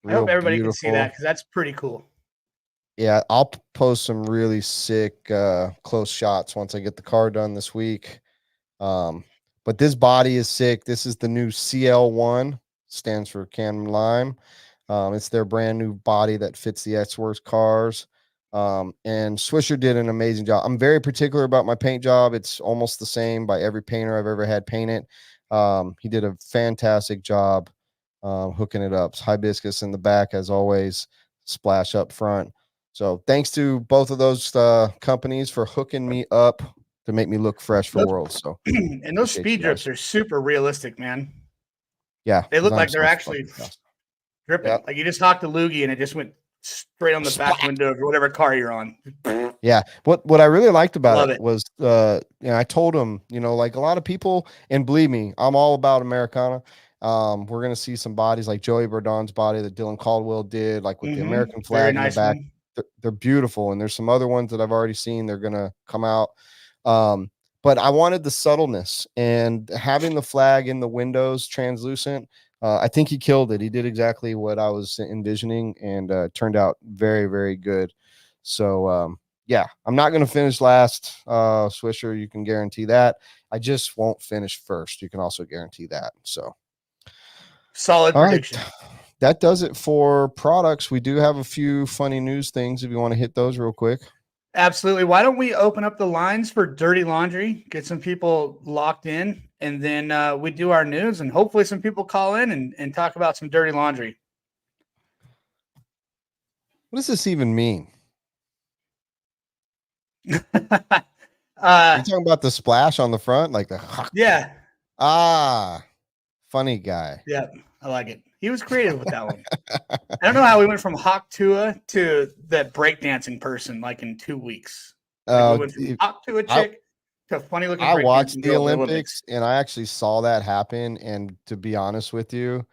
I hope everybody can see that, because that's pretty cool. Yeah, I'll post some really sick close shots once I get the car done this week. But this body is sick. This is the new CL1, stands for Cannon Lime. It's their brand new body that fits the X-Works cars. And Swisher did an amazing job. I'm very particular about my paint job. It's almost the same by every painter I've ever had paint it. He did a fantastic job hooking it up. Hibiscus in the back, as always, splash up front. So thanks to both of those companies for hooking me up to make me look fresh for Worlds. So and those speed drips are super realistic, man. Yeah, they look like they're actually dripping. Yep. Like you just hocked a loogie and it just went straight on the back window of whatever car you're on. Yeah. What I really liked about Love it it. was, I told him, like a lot of people, and believe me, I'm all about Americana. We're gonna see some bodies like Joey Bourdon's body that Dylan Caldwell did, like with the American Very flag in nice the back. one. They're beautiful, and there's some other ones that I've already seen. They're gonna come out. But I wanted the subtleness and having the flag in the windows translucent. I think he killed it. He did exactly what I was envisioning, and turned out very, very good. So yeah, I'm not going to finish last, Swisher. You can guarantee that. I just won't finish first. You can also guarantee that. So Solid all prediction. right. That does it for products. We do have a few funny news things if you want to hit those real quick. Absolutely. Why don't we open up the lines for dirty laundry, get some people locked in, and then we do our news, and hopefully some people call in and talk about some dirty laundry. What does this even mean? uh, You talking about the splash on the front, like the yeah, funny guy. yeah, I like it. He was creative with that one. I don't know how we went from Hawk Tua to that breakdancing person like in 2 weeks. Like we went from Hawk Tua chick to a funny looking. I watched the Olympics and I actually saw that happen. And to be honest with you,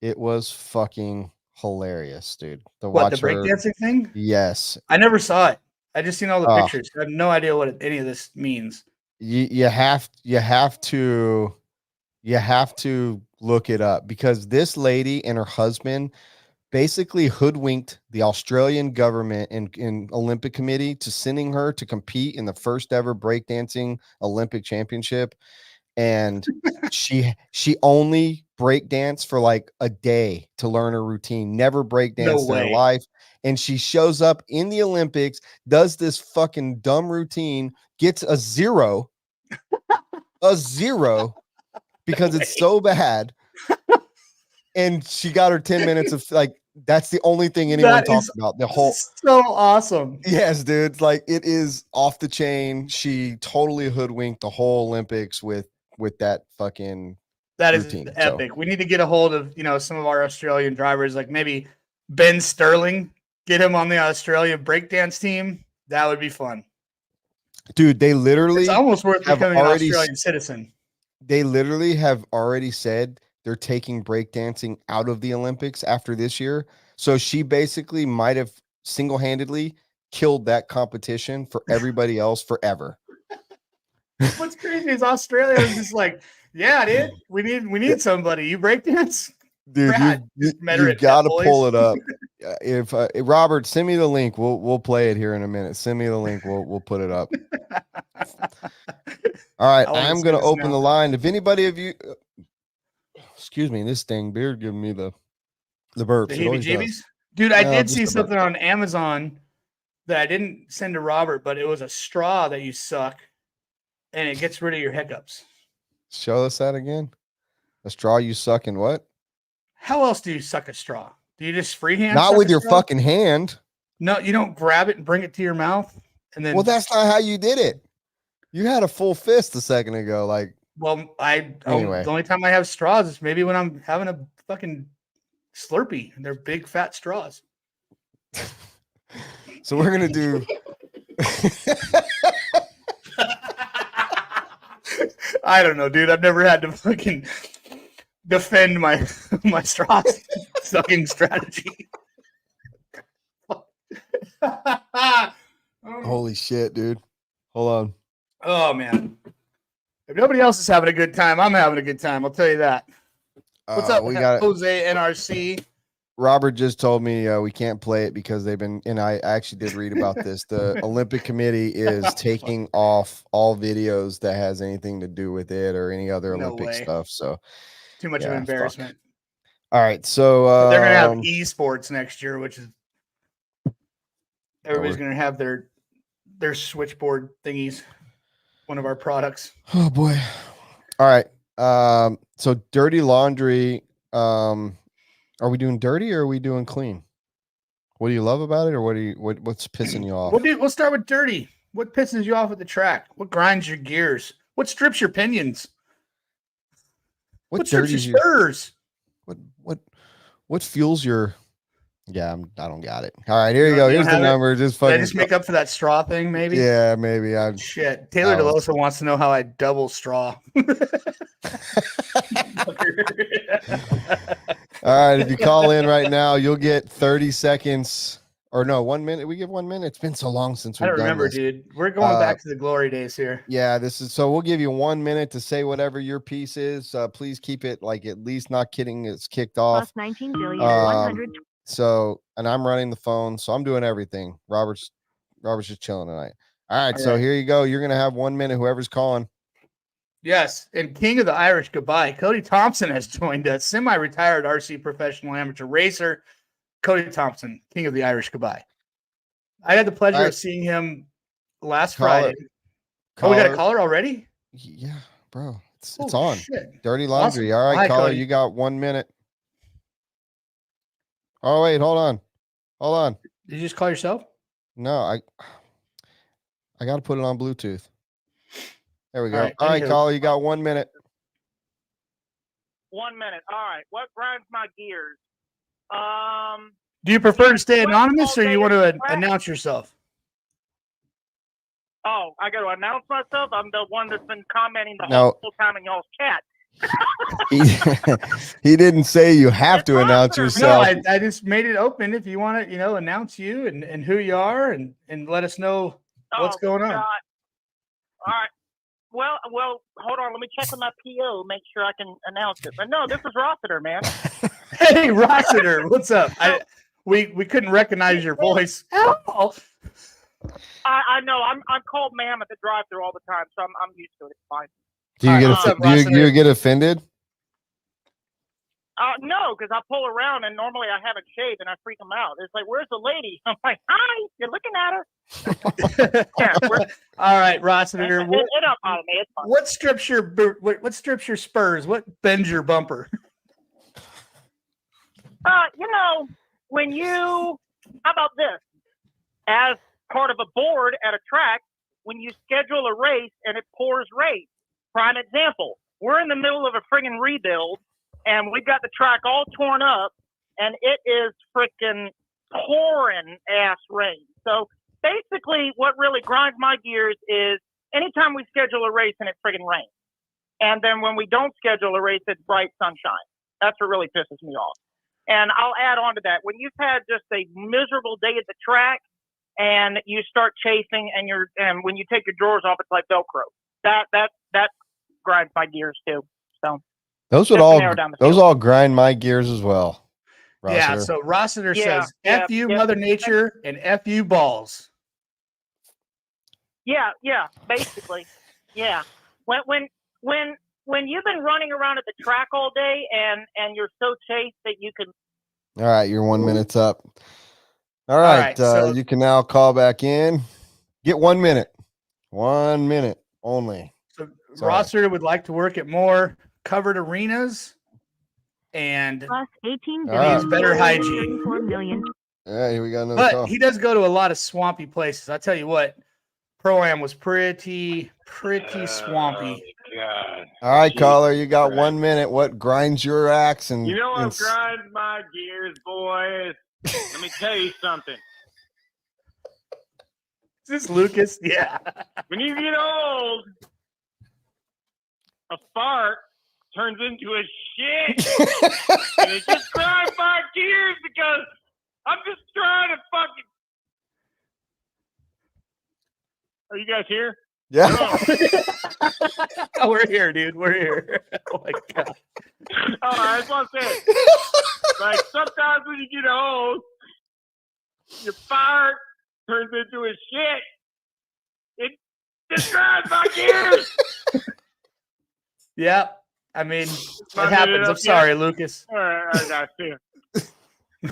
it was fucking hilarious, dude. The watch breakdancing thing? Yes. I never saw it. I just seen all the pictures. I have no idea what any of this means. You have to look it up, because this lady and her husband basically hoodwinked the Australian government and Olympic Committee to sending her to compete in the first ever breakdancing Olympic championship. And she only breakdanced for like a day to learn her routine, never breakdanced in her life. And she shows up in the Olympics, does this fucking dumb routine, gets a zero, because it's so bad. And she got her 10 minutes of like, that's the only thing anyone talks about. The whole so awesome. Yes, dude. Like, it is off the chain. She totally hoodwinked the whole Olympics with that fucking routine. Is epic. So we need to get a hold of, some of our Australian drivers, like maybe Ben Sterling, get him on the Australian breakdance team. That would be fun. Dude, they literally, it's almost worth becoming an Australian citizen. They literally have already said they're taking breakdancing out of the Olympics after this year. So she basically might have single-handedly killed that competition for everybody else forever. What's crazy is Australia was just like, yeah, dude, we need somebody. You breakdance? Dude, you got to pull it up. If Robert, send me the link. We'll play it here in a minute. Send me the link. We'll put it up. All right, I'm going to open the line. If anybody of you, excuse me, this dang beard giving me the burps. The heebie-jeebies? Dude, I did see something on Amazon that I didn't send to Robert, but it was a straw that you suck, and it gets rid of your hiccups. Show us that again. A straw you suck in what? How else do you suck a straw? Do you just freehand? Not with your fucking hand. No, you don't grab it and bring it to your mouth, and then. Well, that's not how you did it. You had a full fist a second ago. Like, well, anyway. The only time I have straws is maybe when I'm having a fucking Slurpee, and they're big fat straws. So we're gonna do. I don't know, dude. I've never had to fucking defend my straw sucking strategy. Holy shit, dude. Hold on. Oh man. If nobody else is having a good time, I'm having a good time. I'll tell you that. What's up? We got Jose NRC. Robert just told me we can't play it because they've been, and I actually did read about this. The Olympic Committee is taking off all videos that has anything to do with it or any other Olympic stuff. So too much of an embarrassment. Fuck. All right, so they're gonna have esports next year, which is everybody's gonna have their switchboard thingies. One of our products. Oh boy. All right. So dirty laundry. Are we doing dirty or are we doing clean? What do you love about it, or what's pissing you off? We'll start with dirty. What pisses you off at the track? What grinds your gears? What strips your pinions? What strips your spurs? What fuels your? Yeah, I don't got it. All right, here you You go. don't Here's the have it? number. Just Did I fucking. just make up for that straw thing, maybe? Yeah, maybe. Shit. Taylor I was- DeLosa wants to know how I double straw. All right, if you call in right now, you'll get 30 seconds. Or no, 1 minute. We give 1 minute. It's been so long since I we've don't done remember, this. dude. We're going back to the glory days here. Yeah, this is so we'll give you 1 minute to say whatever your piece is. Please keep it like at least not kidding. It's kicked off. Plus 19 billion 100. So, and I'm running the phone, so I'm doing everything. Robert's just chilling tonight. All right, so here you go. You're gonna have 1 minute. Whoever's calling. Yes, and King of the Irish Goodbye, Cody Thompson has joined us. Semi-retired RC professional amateur racer, Cody Thompson, King of the Irish Goodbye. I had the pleasure of seeing him last Friday. Oh, we got a caller already? Yeah, bro. It's on. Shit. Dirty laundry. Awesome. All right, Hi, caller, Cody. you got 1 minute. Oh, wait, hold on. Hold on. Did you just call yourself? No, I got to put it on Bluetooth. There we go. right, All right, anywho. caller, you got 1 minute. 1 minute. All right. What grinds my gears? Do you prefer to stay anonymous or you want to announce yourself? Oh, I got to announce myself. I'm the one that's been commenting the No. whole time in y'all's chat. He didn't say you have to announce No, yourself. I just made it open if you want to, announce you and who you are and let us know what's going on. God. All right. Well, hold on. Let me check with my PO, make sure I can announce it. But no, this is Rossiter, man. Hey, Rossiter, what's up? We couldn't recognize your voice. Oh. I know. I'm called ma'am at the drive-thru all the time, so I'm used to it. It's fine. Do you What's up, do you Rossiter? get offended? No, because I pull around and normally I haven't shaved and I freak them out. It's like, where's the lady? I'm like, hi, you're looking at her. Yeah, all right, Rossiter. it don't bother me. It's fine. What strips your spurs? What bends your bumper? When how about this? As part of a board at a track, when you schedule a race and it pours rain. Prime example, we're in the middle of a friggin' rebuild and we've got the track all torn up and it is freaking pouring ass rain. So basically what really grinds my gears is anytime we schedule a race and it friggin' rains. And then when we don't schedule a race, it's bright sunshine. That's what really pisses me off. And I'll add on to that. When you've had just a miserable day at the track and you start chasing and when you take your drawers off, it's like Velcro. That grinds my gears too. So Those all grind my gears as well. Rossiter. Yeah, so Rossiter says F you, Mother Nature, and F you balls. Yeah, basically. Yeah. When you've been running around at the track all day and you're so chased that you can. All right, your 1 minute's up. All right, so you can now call back in. Get 1 minute. 1 minute only. So Rossiter would like to work at more covered arenas and Plus 18 billion. Better hygiene. 34 million. Yeah, here we got another but call. he does go to a lot of swampy places. I tell you what, Pro-Am was pretty swampy. God. All right, caller, you got 1 minute. What grinds your axe? And You know what grinds my gears, boys? Let me tell you something. Is this Lucas? Yeah. When you get old, a fart turns into a shit. And it just grinds my gears because I'm just trying to fucking. Are you guys here? Yeah. Oh, we're here, dude. We're here. Oh my god. I just want to say, like sometimes when you get old, your fart turns into a shit. It just grinds my gears. Yeah. I mean, it Fucking happens. it I'm up, sorry, Lucas. All right, I got you.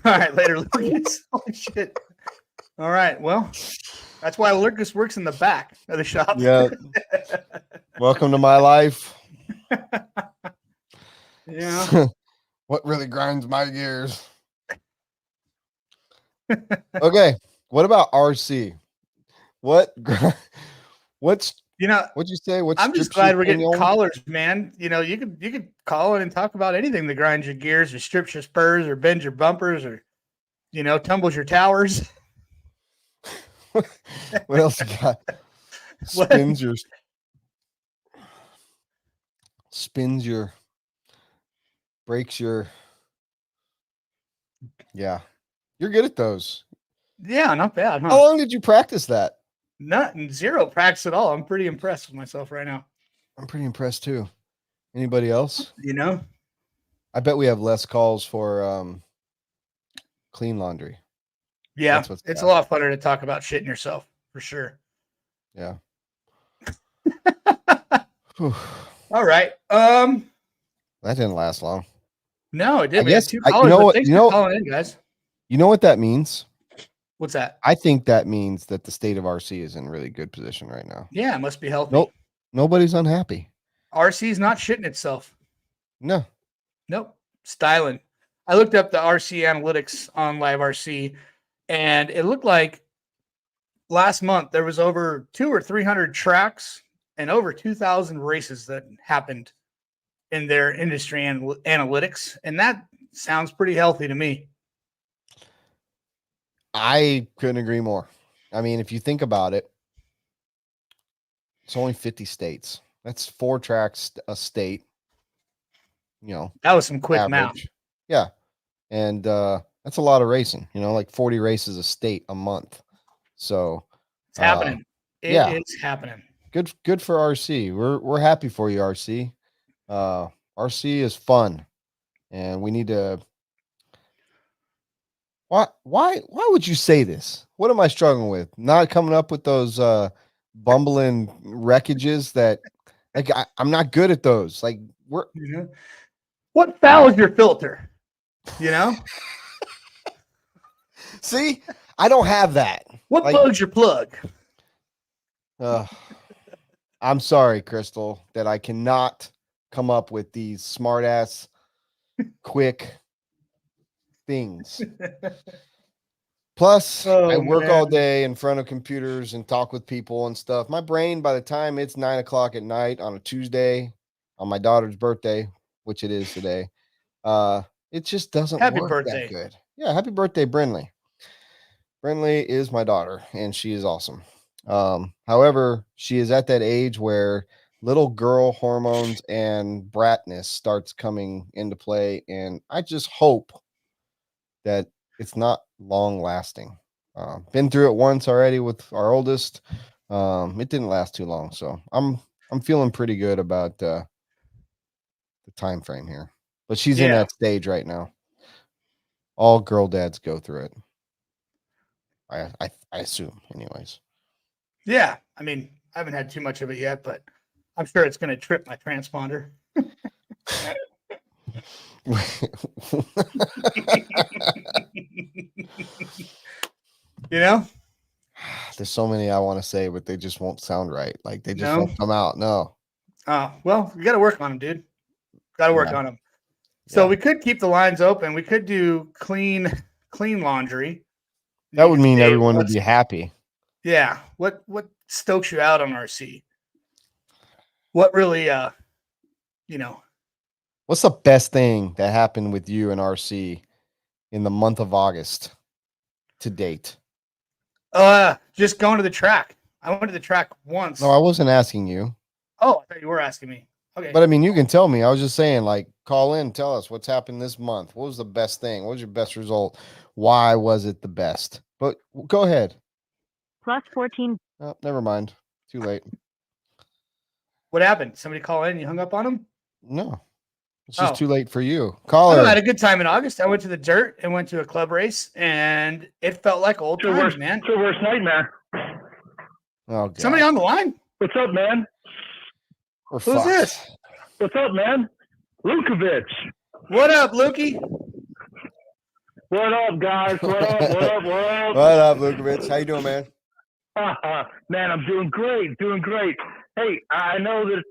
All right, later, Lucas. Holy shit. All right. Well, that's why Lucas works in the back of the shop. Yeah. Welcome to my life. Yeah. What really grinds my gears? Okay. What about RC? What's You know, What'd you say? What I'm just strips glad your we're getting pinole? callers, man. You know, you could call in and talk about anything that grinds your gears, or strips your spurs, or bends your bumpers, or tumbles your towers. What else you got? What? Spins your, breaks your. Yeah, you're good at those. Yeah, not bad, huh? How long did you practice that? Zero practice at all. I'm pretty impressed with myself right now. I'm pretty impressed too. Anybody else? I bet we have less calls for clean laundry. Yeah, it's a lot funner to talk about shitting yourself for sure. Yeah. All right. That didn't last long. No, it did. I guess two callers, thanks for calling in, guys. You know what that means? What's that? I think that means that the state of RC is in really good position right now. Yeah, it must be healthy. Nobody's unhappy. RC's not shitting itself. No. Nope. Styling. I looked up the RC analytics on Live RC, and it looked like last month there was over 200 or 300 tracks and over 2,000 races that happened in their industry and analytics, and that sounds pretty healthy to me. I couldn't agree more. I mean, if you think about it, it's only 50 states. That's 4 tracks a state. That was some quick math. Yeah. And that's a lot of racing, like 40 races a state a month. So it's happening. It is happening. Good for RC. We're happy for you, RC. RC is fun, and we need to. Why would you say this? What am I struggling with? Not coming up with those bumbling wreckages that I'm not good at those. Like what fouls your filter? See, I don't have that. What plugs your plug? I'm sorry, Crystal, that I cannot come up with these smart ass quick things. Plus, I work all day in front of computers and talk with people and stuff. My brain, by the time it's 9 o'clock at night on a Tuesday, on my daughter's birthday, which it is today, it just doesn't work that good. Yeah, happy birthday, Brinley. Brinley is my daughter, and she is awesome. However, she is at that age where little girl hormones and bratness starts coming into play, and I just hope that it's not long lasting. Been through it once already with our oldest. It didn't last too long, so I'm feeling pretty good about the time frame here. But she's in that stage right now. All girl dads go through it. I assume, anyways. Yeah, I mean, I haven't had too much of it yet, but I'm sure it's going to trip my transponder. There's so many I want to say, but they just won't sound right. Like they just won't come out. No. Well, we got to work on them, dude. Got to work on them. So we could keep the lines open. We could do clean laundry. That would mean everyone would be happy. Yeah. What stokes you out on RC? What really, What's the best thing that happened with you and RC in the month of August to date? Just going to the track. I went to the track once. No, I wasn't asking you. Oh, I thought you were asking me. Okay. But I mean, you can tell me. I was just saying, like, call in, tell us what's happened this month. What was the best thing? What was your best result? Why was it the best? But go ahead. Plus 14. Oh, never mind. Too late. What happened? Somebody call in and you hung up on them? No. It's just too late for you. Call her. I had a good time in August. I went to the dirt and went to a club race, and it felt like old times, man. It's your worst nightmare. Oh, God. Somebody on the line? What's up, man? Who's this? What's up, man? Lukovic. What up, Lukey? What up, guys? What up? What up? What up? What up, Lukovic? How you doing, man? Man, I'm doing great. Doing great. Hey, I know that,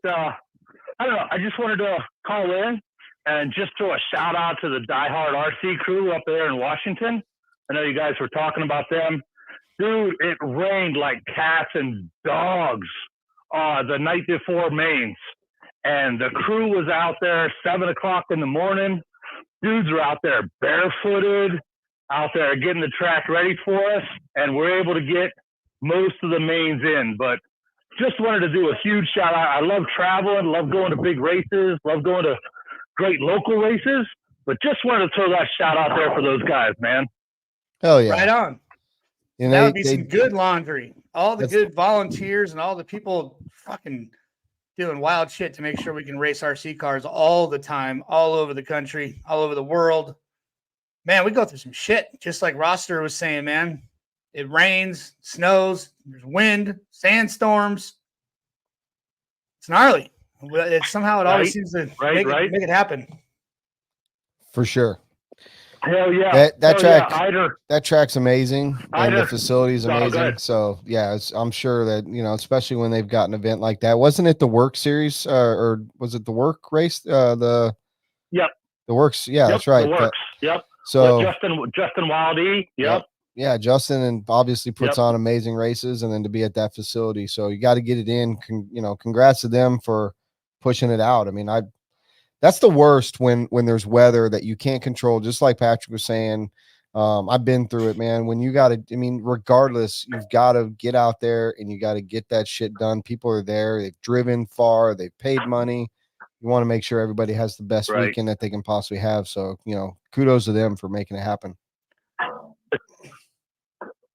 I don't know. I just wanted to call in and just throw a shout out to the diehard RC crew up there in Washington. I know you guys were talking about them. Dude, it rained like cats and dogs the night before mains, and the crew was out there 7 o'clock in the morning. Dudes are out there barefooted, out there getting the track ready for us, and we're able to get most of the mains in. But just wanted to do a huge shout out. I love traveling, love going to big races, love going to great local races, but just wanted to throw that shout out there for those guys, man. Hell yeah. Right on. And That would be some good laundry. All the That's- good volunteers and all the people fucking doing wild shit to make sure we can race RC cars all the time, all over the country, all over the world. Man, we go through some shit. Just like Roster was saying, man. It rains, snows, there's wind, sandstorms. It's gnarly. Somehow it always seems to make it happen. For sure. Hell yeah. That track, yeah. that track's amazing, and the facility's Oh, amazing. good. So yeah, I'm sure that, especially when they've got an event like that. Wasn't it the Work Series, or was it the Work race? The Works. Yeah, that's right. The Works. Yep. So Justin Wildy. Yep. Yeah, Justin, and obviously puts on amazing races, and then to be at that facility. So you got to get it in. Congrats to them for pushing it out. I mean, that's the worst when there's weather that you can't control, just like Patrick was saying. I've been through it, man. When you got to, regardless, you've got to get out there and you got to get that shit done. People are there. They've driven far. They've paid money. You want to make sure everybody has the best weekend that they can possibly have. So, kudos to them for making it happen.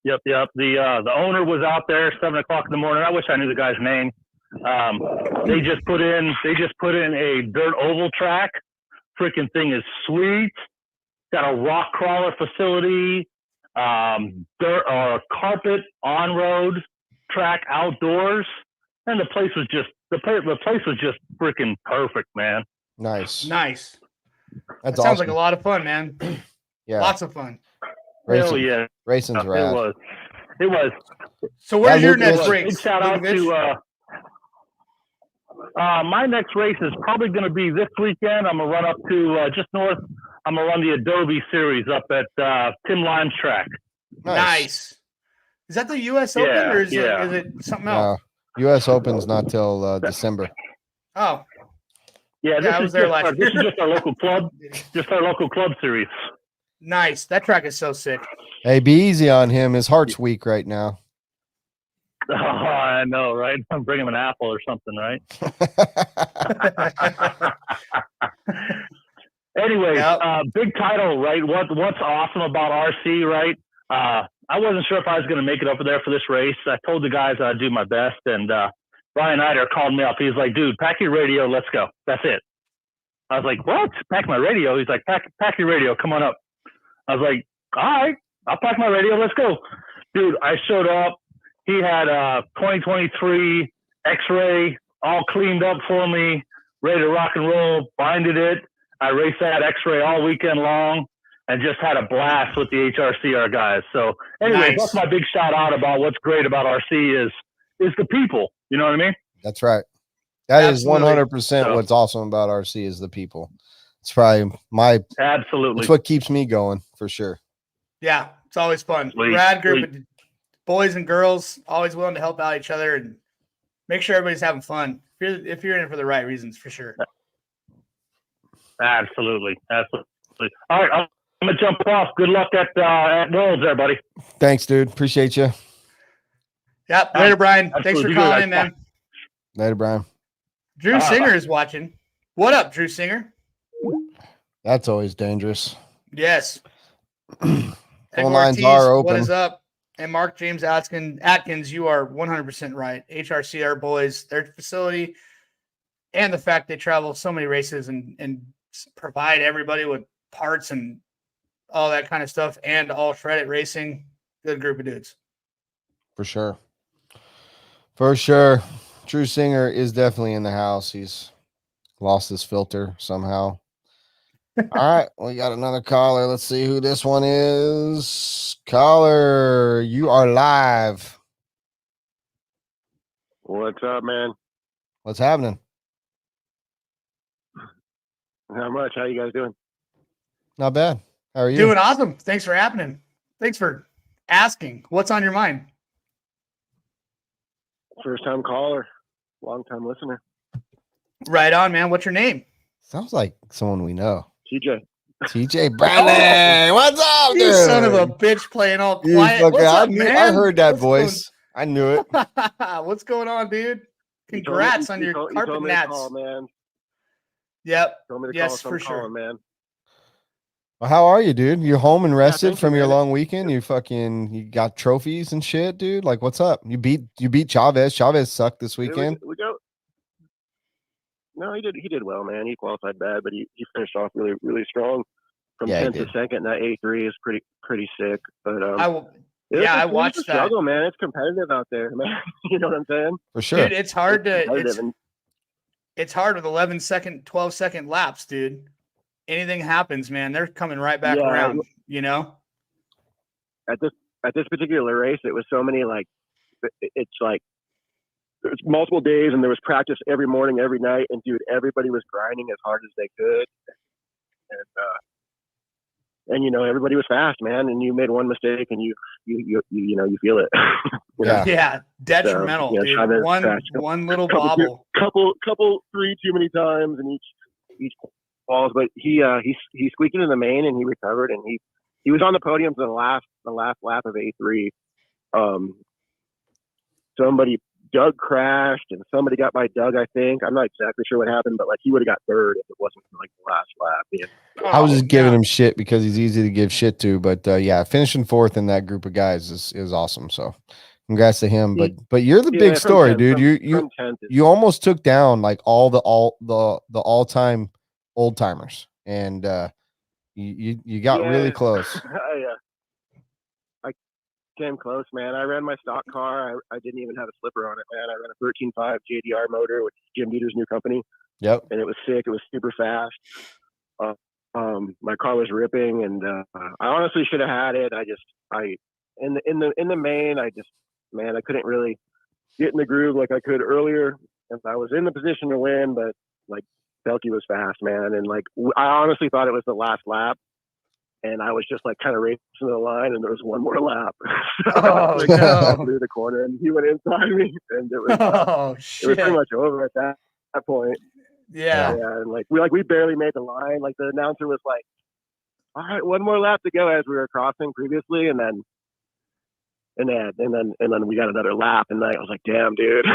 Yep. The owner was out there 7 o'clock in the morning. I wish I knew the guy's name. They just put in a dirt oval track. Freaking thing is sweet. Got a rock crawler facility, dirt or carpet on road track outdoors, and the place was just freaking perfect, man. Nice. That That's sounds like a lot of fun, man. Yeah, lots of fun. Hell yeah, racing's rad. It was. So where's your next race? Big shout out to my next race is probably going to be this weekend. I'm gonna run up to just north. I'm gonna run the Adobe Series up at Tim Lime's track. Nice. Is that the U.S. Open or is it something else? U.S. Open's not till December. Oh. Yeah, I was there last year. This is just our local club. Just our local club series. Nice. That track is so sick. Hey, be easy on him. His heart's weak right now. Oh, I know, right? I'm bringing him an apple or something, right? Anyways, big title, right? What's awesome about RC, right? I wasn't sure if I was going to make it over there for this race. I told the guys I'd do my best, and Brian Eider called me up. He's like, dude, pack your radio. Let's go. That's it. I was like, what? Pack my radio? He's like, pack your radio. Come on up. I was like, all right, I'll pack my radio. Let's go. Dude, I showed up. He had 2023 X-Ray all cleaned up for me, ready to rock and roll, binded it. I raced that X-Ray all weekend long and just had a blast with the HRCR guys. So anyway, That's my big shout out about what's great about RC is the people. You know what I mean? That's right. That is 100% what's awesome about RC is the people. It's probably absolutely. It's what keeps me going for sure. Yeah, it's always fun. Rad group of boys and girls, always willing to help out each other and make sure everybody's having fun. If you're in it for the right reasons, for sure. Absolutely. All right, I'm gonna jump off. Good luck at Worlds, there, buddy. Thanks, dude. Appreciate you. Yep. Later, Brian. Thanks for calling in, man. Later, Brian. Drew Singer is watching. What up, Drew Singer? That's always dangerous. Yes. Phone lines are open. What is up? And Mark James Atkins, you are 100% right. HRCR boys, their facility, and the fact they travel so many races and provide everybody with parts and all that kind of stuff, and all shredded racing. Good group of dudes. For sure. For sure. Drew Singer is definitely in the house. He's lost his filter somehow. All right, we got another caller. Let's see who this one is. Caller, you are live. What's up, man? What's happening? Not much. How you guys doing? Not bad. How are you? Doing awesome. Thanks for happening. Thanks for asking. What's on your mind? First time caller. Long-time listener. Right on, man. What's your name? Sounds like someone we know. TJ. TJ Brandon, what's up, You dude? son of a bitch playing all You quiet. fucking- What's up, I man? heard that What's voice. I knew it. What's going on, dude? You told me- Congrats on you your told- you carpet told me to nats. call, man. Yep. Told me to Yes, call, so for I'm sure. calling, man. Well, how are you, dude? You home and rested thank you, from your man. long weekend? You got trophies and shit, dude? Like, what's up? You beat Chavez. Chavez sucked this weekend. We go. No, he did well, man. He qualified bad, but he finished off really, really strong. From Yeah, he 10th to did. second, that A3 is pretty sick. But I watched that. Struggle, man. It's competitive out there, man. You know what I'm saying? For sure. Dude, it's hard competitive, to and it's hard with 11-second, 12-second laps, dude. Anything happens, man. They're coming right back Yeah, around, you know? at this particular race, it was so many it's like there's multiple days, and there was practice every morning, every night, and dude, everybody was grinding as hard as they could, and you know, everybody was fast, man. And you made one mistake, and you feel it. You know? Yeah, detrimental, So, dude. Chavez One crashed little bobble. couple three too many times in each balls, but he squeaked into the main, and he recovered, and he was on the podium for the last lap of A3. Doug crashed, and somebody got by Doug, I think. I'm not exactly sure what happened, but like he would have got third if it wasn't for like the last lap. Yeah. I was just giving him shit because he's easy to give shit to, but yeah, finishing fourth in that group of guys is awesome. So congrats to him. But you're the big story, 10, dude. from 10 to You almost took down like all the all-time old timers, and you got really close. I came close, man. I ran my stock car. I didn't even have a slipper on it, man. I ran a 13.5 JDR motor, which is Jim Dieter's new company. Yep. And it was sick. It was super fast. My car was ripping, and I honestly should have had it. In the main, I couldn't really get in the groove like I could earlier. And I was in the position to win, but like Belky was fast, man. And like I honestly thought it was the last lap. And I was just like kind of racing the line, and there was one more lap. Oh, no. Through the corner, and he went inside me, and it was shit. It was pretty much over at that point. Yeah. And like we barely made the line. Like the announcer was like, "All right, one more lap to go," as we were crossing previously, and then we got another lap, and I was like, "Damn, dude!"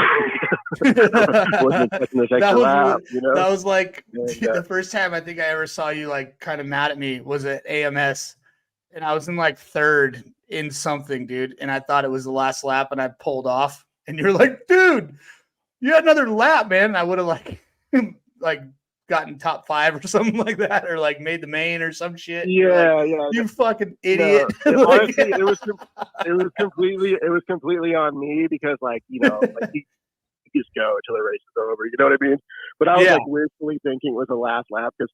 Wasn't expecting this extra lap, you know. That was like And, the first time I think I ever saw you like kind of mad at me was at AMS, and I was in like third in something, dude, and I thought it was the last lap, and I pulled off, and you're like, "Dude, you had another lap, man." And I would have like gotten top 5 or something like that, or like made the main or some shit. Yeah, You fucking idiot. No, honestly, it was completely on me because, like, you know, like you just go until the race is over. You know what I mean? But I was like weirdly thinking it was the last lap because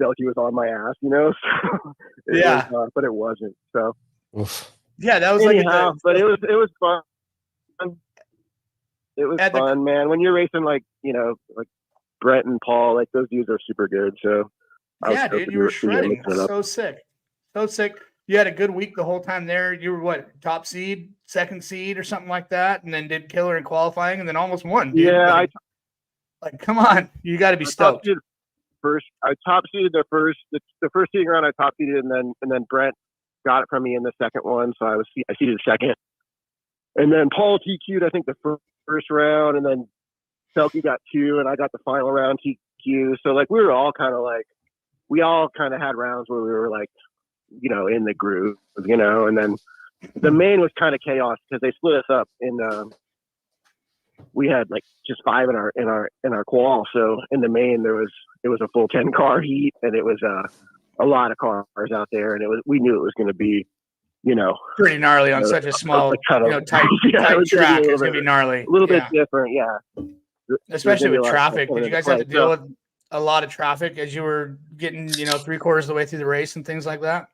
Belky was on my ass, you know. So but it wasn't. So yeah, that was anyhow, but it was fun. It was fun, man. When you're racing, like, you know, like Brent and Paul, like those dudes are super good. So yeah, dude, you were shredding. So sick. You had a good week the whole time there. You were what, top seed, second seed, or something like that, and then did killer in qualifying, and then almost won. Dude. Yeah, like come on, you got to be stoked. I top seeded the first seeding round. I top seeded, and then Brent got it from me in the second one, so I seeded second, and then Paul TQ'd I think the first round, and then Belky got 2, and I got the final round TQ. So like we all kind of had rounds where we were like, you know, in the groove, you know, and then the main was kind of chaos because they split us up in we had like just 5 in our qual. So in the main it was a full 10 car heat, and it was a lot of cars out there, and we knew it was going to be, you know, pretty gnarly on such a small, tight track. It's going to be gnarly. A little bit different, yeah. Especially with traffic. Did you guys have to deal with a lot of traffic as you were getting, you know, 3/4 of the way through the race and things like that?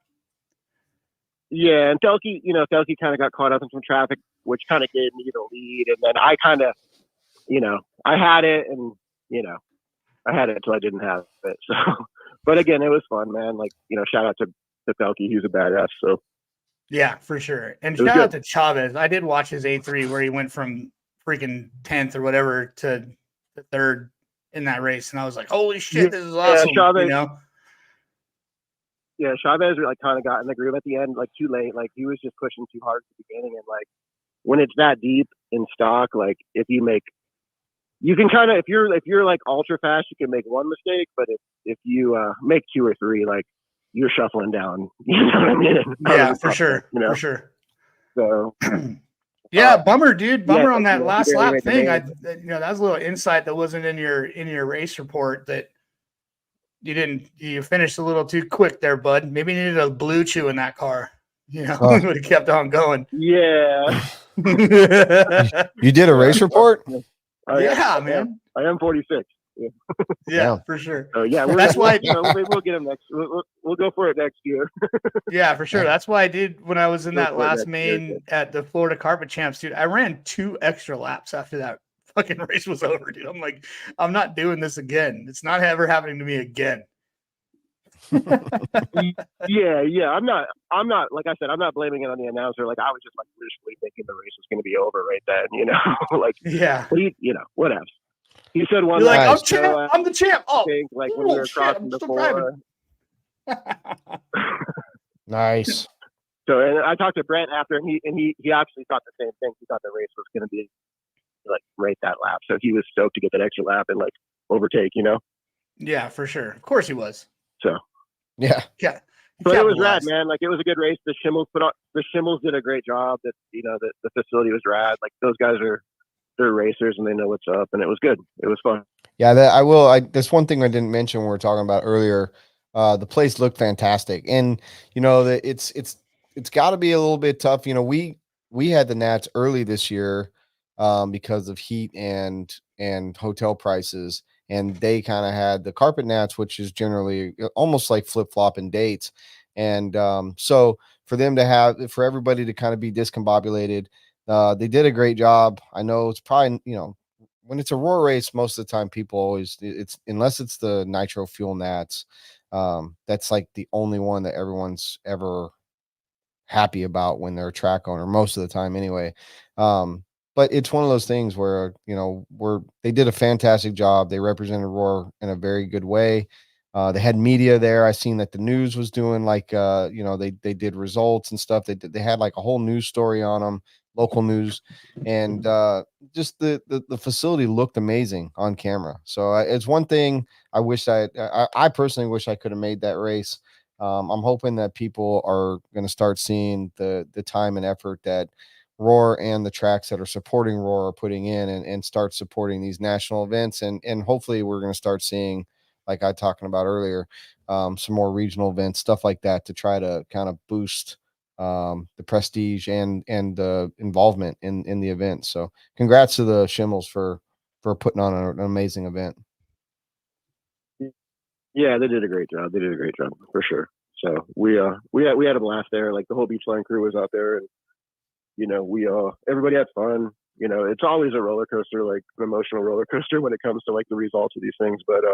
Yeah, and Belky kind of got caught up in some traffic, which kind of gave me the lead. And then I kind of, you know, I had it, and, you know, I had it until I didn't have it. So, but again, it was fun, man. Like, you know, shout out to Belky. He was a badass. So, yeah, for sure. And shout out to Chavez. I did watch his A3 where he went from freaking 10th or whatever to third in that race, and I was like, "Holy shit, this is awesome!" Chavez, you know? Yeah, Chavez like kind of got in the groove at the end, like too late. Like he was just pushing too hard at the beginning, and like when it's that deep in stock, like if you can kind of if you're like ultra fast, you can make one mistake, but if you make two or three, like you're shuffling down. You know what I mean? Yeah, for sure. You know? For sure. So yeah, bummer, dude. Bummer on that you last barely lap made the thing. main. That was a little insight that wasn't in your race report, that you finished a little too quick there, bud. Maybe you needed a blue chew in that car. You know, would have kept on going. Yeah. You did a race report? Yeah, man. I am 46. Yeah, for sure. So yeah, that's why maybe we'll get him next. We'll go for it next year. Yeah, for sure. That's why I did when I was in that last main at the Florida Carpet Champs, dude. I ran 2 extra laps after that fucking race was over, dude. I'm like, I'm not doing this again. It's not ever happening to me again. Yeah. I'm not. Like I said, I'm not blaming it on the announcer. Like I was just like wishfully thinking the race was going to be over right then. You know, like yeah. But whatever. He said one. You're like, night, I'm the champ. Oh, think, like when we were crossing the floor. Nice. So, and I talked to Brent after, and he actually thought the same thing. He thought the race was going to be like right that lap. So he was stoked to get that extra lap and like overtake. You know. Yeah, for sure. Of course he was. So. Yeah. But it was rad, man. Like it was a good race. The Schimmels did a great job. That the facility was rad. Like those guys they're racers and they know what's up, and it was good. It was fun. Yeah, that's one thing I didn't mention when we were talking about earlier. The place looked fantastic, and it's got to be a little bit tough. We had the Nats early this year because of heat and hotel prices, and they kind of had the Carpet Nats, which is generally almost like flip-flopping dates. And so for everybody to kind of be discombobulated, they did a great job. I know it's probably, when it's a Roar race, most of the time people always, unless it's the Nitro Fuel Nats, that's like the only one that everyone's ever happy about when they're a track owner, most of the time anyway. But it's one of those things where, they did a fantastic job. They represented Roar in a very good way. They had media there. I seen that the news was doing like, they did results and stuff. They had like a whole news story on them, local news, and just the facility looked amazing on camera. So it's one thing I wish I personally wish I could have made that race. I'm hoping that people are going to start seeing the time and effort that Roar and the tracks that are supporting Roar are putting in, and start supporting these national events. And hopefully we're going to start seeing, like I talking about earlier, some more regional events, stuff like that, to try to kind of boost the prestige and the involvement in the event. So congrats to the Schimmels for putting on an amazing event. Yeah, they did a great job. They did a great job for sure. So we had a blast there. Like the whole Beachline crew was out there, and everybody had fun. It's always a roller coaster, like an emotional roller coaster when it comes to like the results of these things. But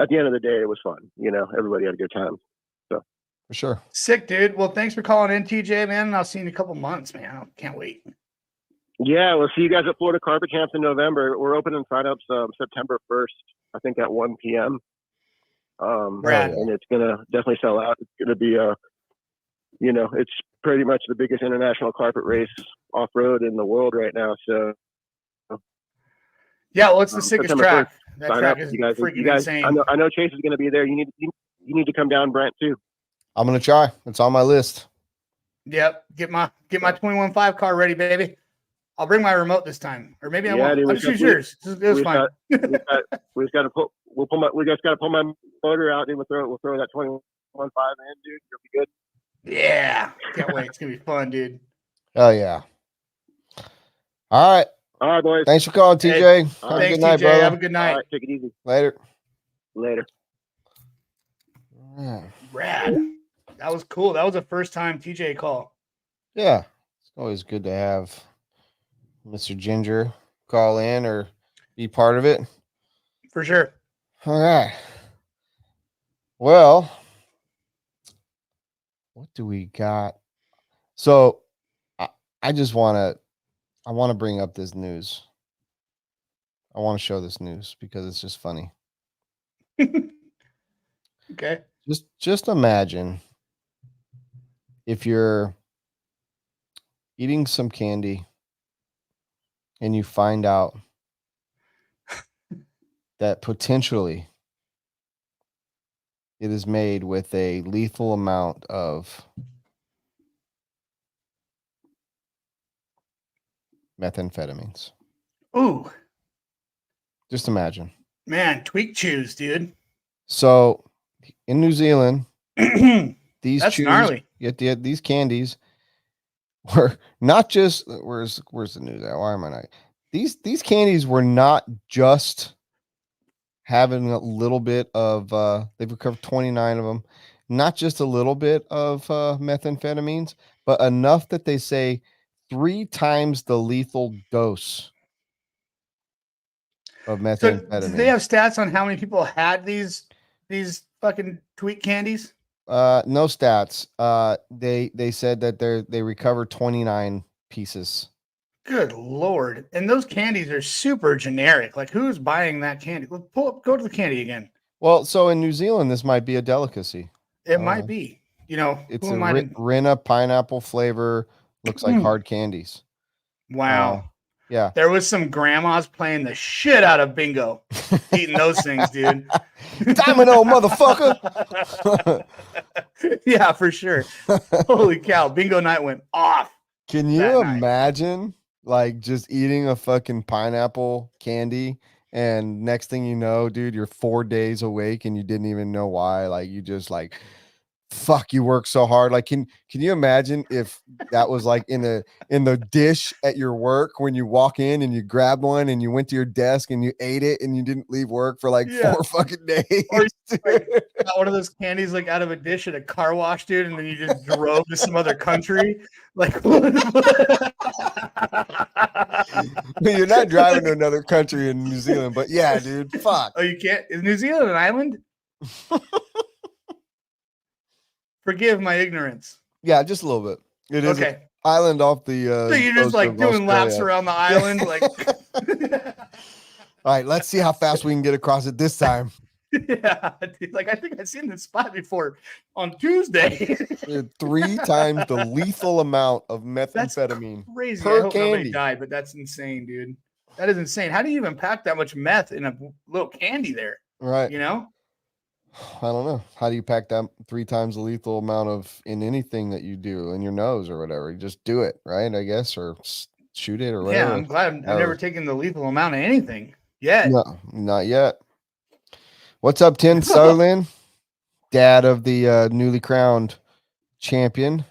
at the end of the day, it was fun. Everybody had a good time. So for sure. Sick, dude. Well, thanks for calling in, TJ, man. And I'll see you in a couple months, man. I can't wait. Yeah, we'll see you guys at Florida Carpet Champs in November. We're opening signups September 1st, I think at 1 p.m. And it's gonna definitely sell out. It's gonna be it's pretty much the biggest international carpet race off road in the world right now. So yeah, well, it's the sickest September track. That track is freaking insane. I know Chase is gonna be there. You need to come down, Brent, too. I'm gonna try. It's on my list. Yep. Get my 21.5 car ready, baby. I'll bring my remote this time, or maybe I won't. I'll just use yours. It was fine. We just got to pull my motor out, and we'll throw that 21.5 in, dude. You'll be good. Yeah, can't wait. It's gonna be fun, dude. Oh yeah. All right, boys. Thanks for calling, TJ. Hey, Have a good night, TJ. brother. Have a good night. All right, take it easy. Later. Rad. That was cool. That was the first time TJ call. Yeah, it's always good to have Mr. Ginger call in or be part of it. For sure. All right. Well, what do we got? So I just want to bring up this news. I want to show this news because it's just funny. Okay. Just imagine if you're eating some candy and you find out that potentially it is made with a lethal amount of methamphetamines. Ooh, Just imagine. man, tweak chews, dude. So in New Zealand, these That's chews, gnarly. these candies were not just where's the news at? Why am I not? These candies were not just having a little bit of they've recovered 29 of them, not just a little bit of methamphetamines, but enough that they say 3 times the lethal dose of So methamphetamine. do they have stats on how many people had these fucking tweak candies? No stats. They said that they recovered 29 pieces. Good Lord. And those candies are super generic. Like, who's buying that candy? Let's go to the candy again. Well, so in New Zealand, this might be a delicacy. It might be. You know, It's who a am I to- Rina pineapple flavor. Looks like hard candies. Wow. Yeah. There was some grandmas playing the shit out of bingo, eating those things, dude. Domino, motherfucker. Yeah, for sure. Holy cow. Bingo night went off. Can you imagine like just eating a fucking pineapple candy and next thing you know, dude, you're 4 days awake and you didn't even know why? Like you just like fuck, you work so hard. Like can you imagine if that was like in the dish at your work when you walk in and you grabbed one and you went to your desk and you ate it and you didn't leave work for like 4 fucking days. Or like, got one of those candies like out of a dish at a car wash, dude, and then you just drove to some other country. Like you're not driving to another country in New Zealand, but yeah, dude, fuck. Oh, you can't? Is New Zealand an island? Forgive my ignorance. Yeah, just a little bit. It is okay. Island off the so you're just like doing laps around the island, like all right, let's see how fast we can get across it this time. Yeah, dude, like I think I've seen this spot before on Tuesday. 3 times the lethal amount of methamphetamine. That's crazy. Per I hope candy. nobody died, but that's insane, dude. That is insane. How do you even pack that much meth in a little candy there? Right. You know? I don't know. How do you pack that 3 times the lethal amount of in anything that you do in your nose or whatever? You just do it, right? I guess, or shoot it or whatever. Yeah, I'm glad I've never taken the lethal amount of anything yet. No, not yet. What's up, Tim Sutherland, dad of the newly crowned champion,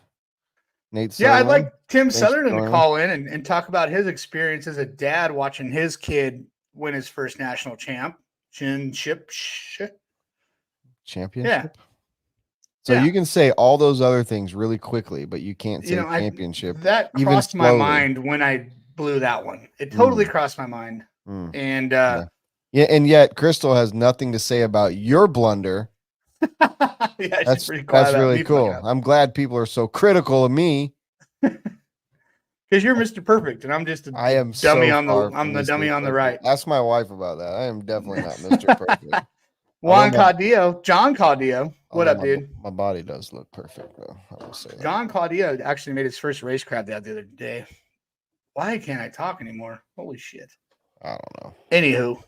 Nate Sutherland? Yeah, I'd like Tim Sutherland to call in and talk about his experience as a dad watching his kid win his first national championship. Yeah. So you can say all those other things really quickly, but you can't say championship. That crossed my mind when I blew that one. It totally crossed my mind. And yeah, and yet Crystal has nothing to say about your blunder. Yeah, that's really cool. I'm glad people are so critical of me. Because you're Mr. Perfect, and I'm just a dummy I'm the dummy on the right. Ask my wife about that. I am definitely not Mr. Perfect. John Caudillo. What up, dude? My body does look perfect, though. I will say that. John Caudillo actually made his first racecraft the other day. Why can't I talk anymore? Holy shit. I don't know. Anywho,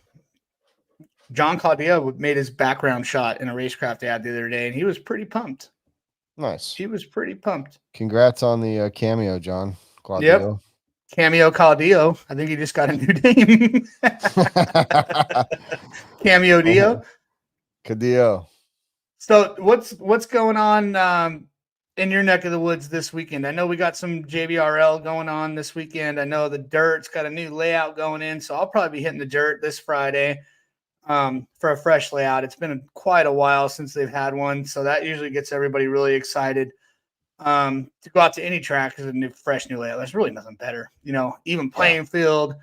John Caudillo made his background shot in a racecraft ad the other day, and he was pretty pumped. Nice. He was pretty pumped. Congrats on the cameo, John Caudillo. Yep. Cameo Caudillo. I think he just got a new name. Cameo Dio. Caudillo. So what's going on in your neck of the woods this weekend? I know we got some JBRL going on this weekend. I know the dirt's got a new layout going in, so I'll probably be hitting the dirt this Friday for a fresh layout. It's been quite a while since they've had one, so that usually gets everybody really excited to go out to any track as a fresh new layout. There's really nothing better, even playing field,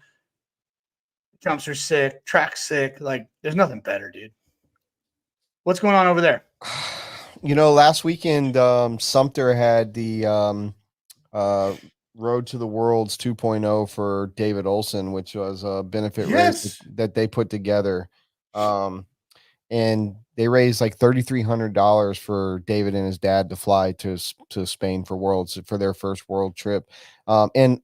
jumps are sick, track's sick. Like there's nothing better, dude. What's going on over there? Last weekend, Sumter had the Road to the Worlds 2.0 for David Olson, which was a benefit race Yes. that they put together. And they raised like $3,300 for David and his dad to fly to Spain for Worlds for their first world trip. And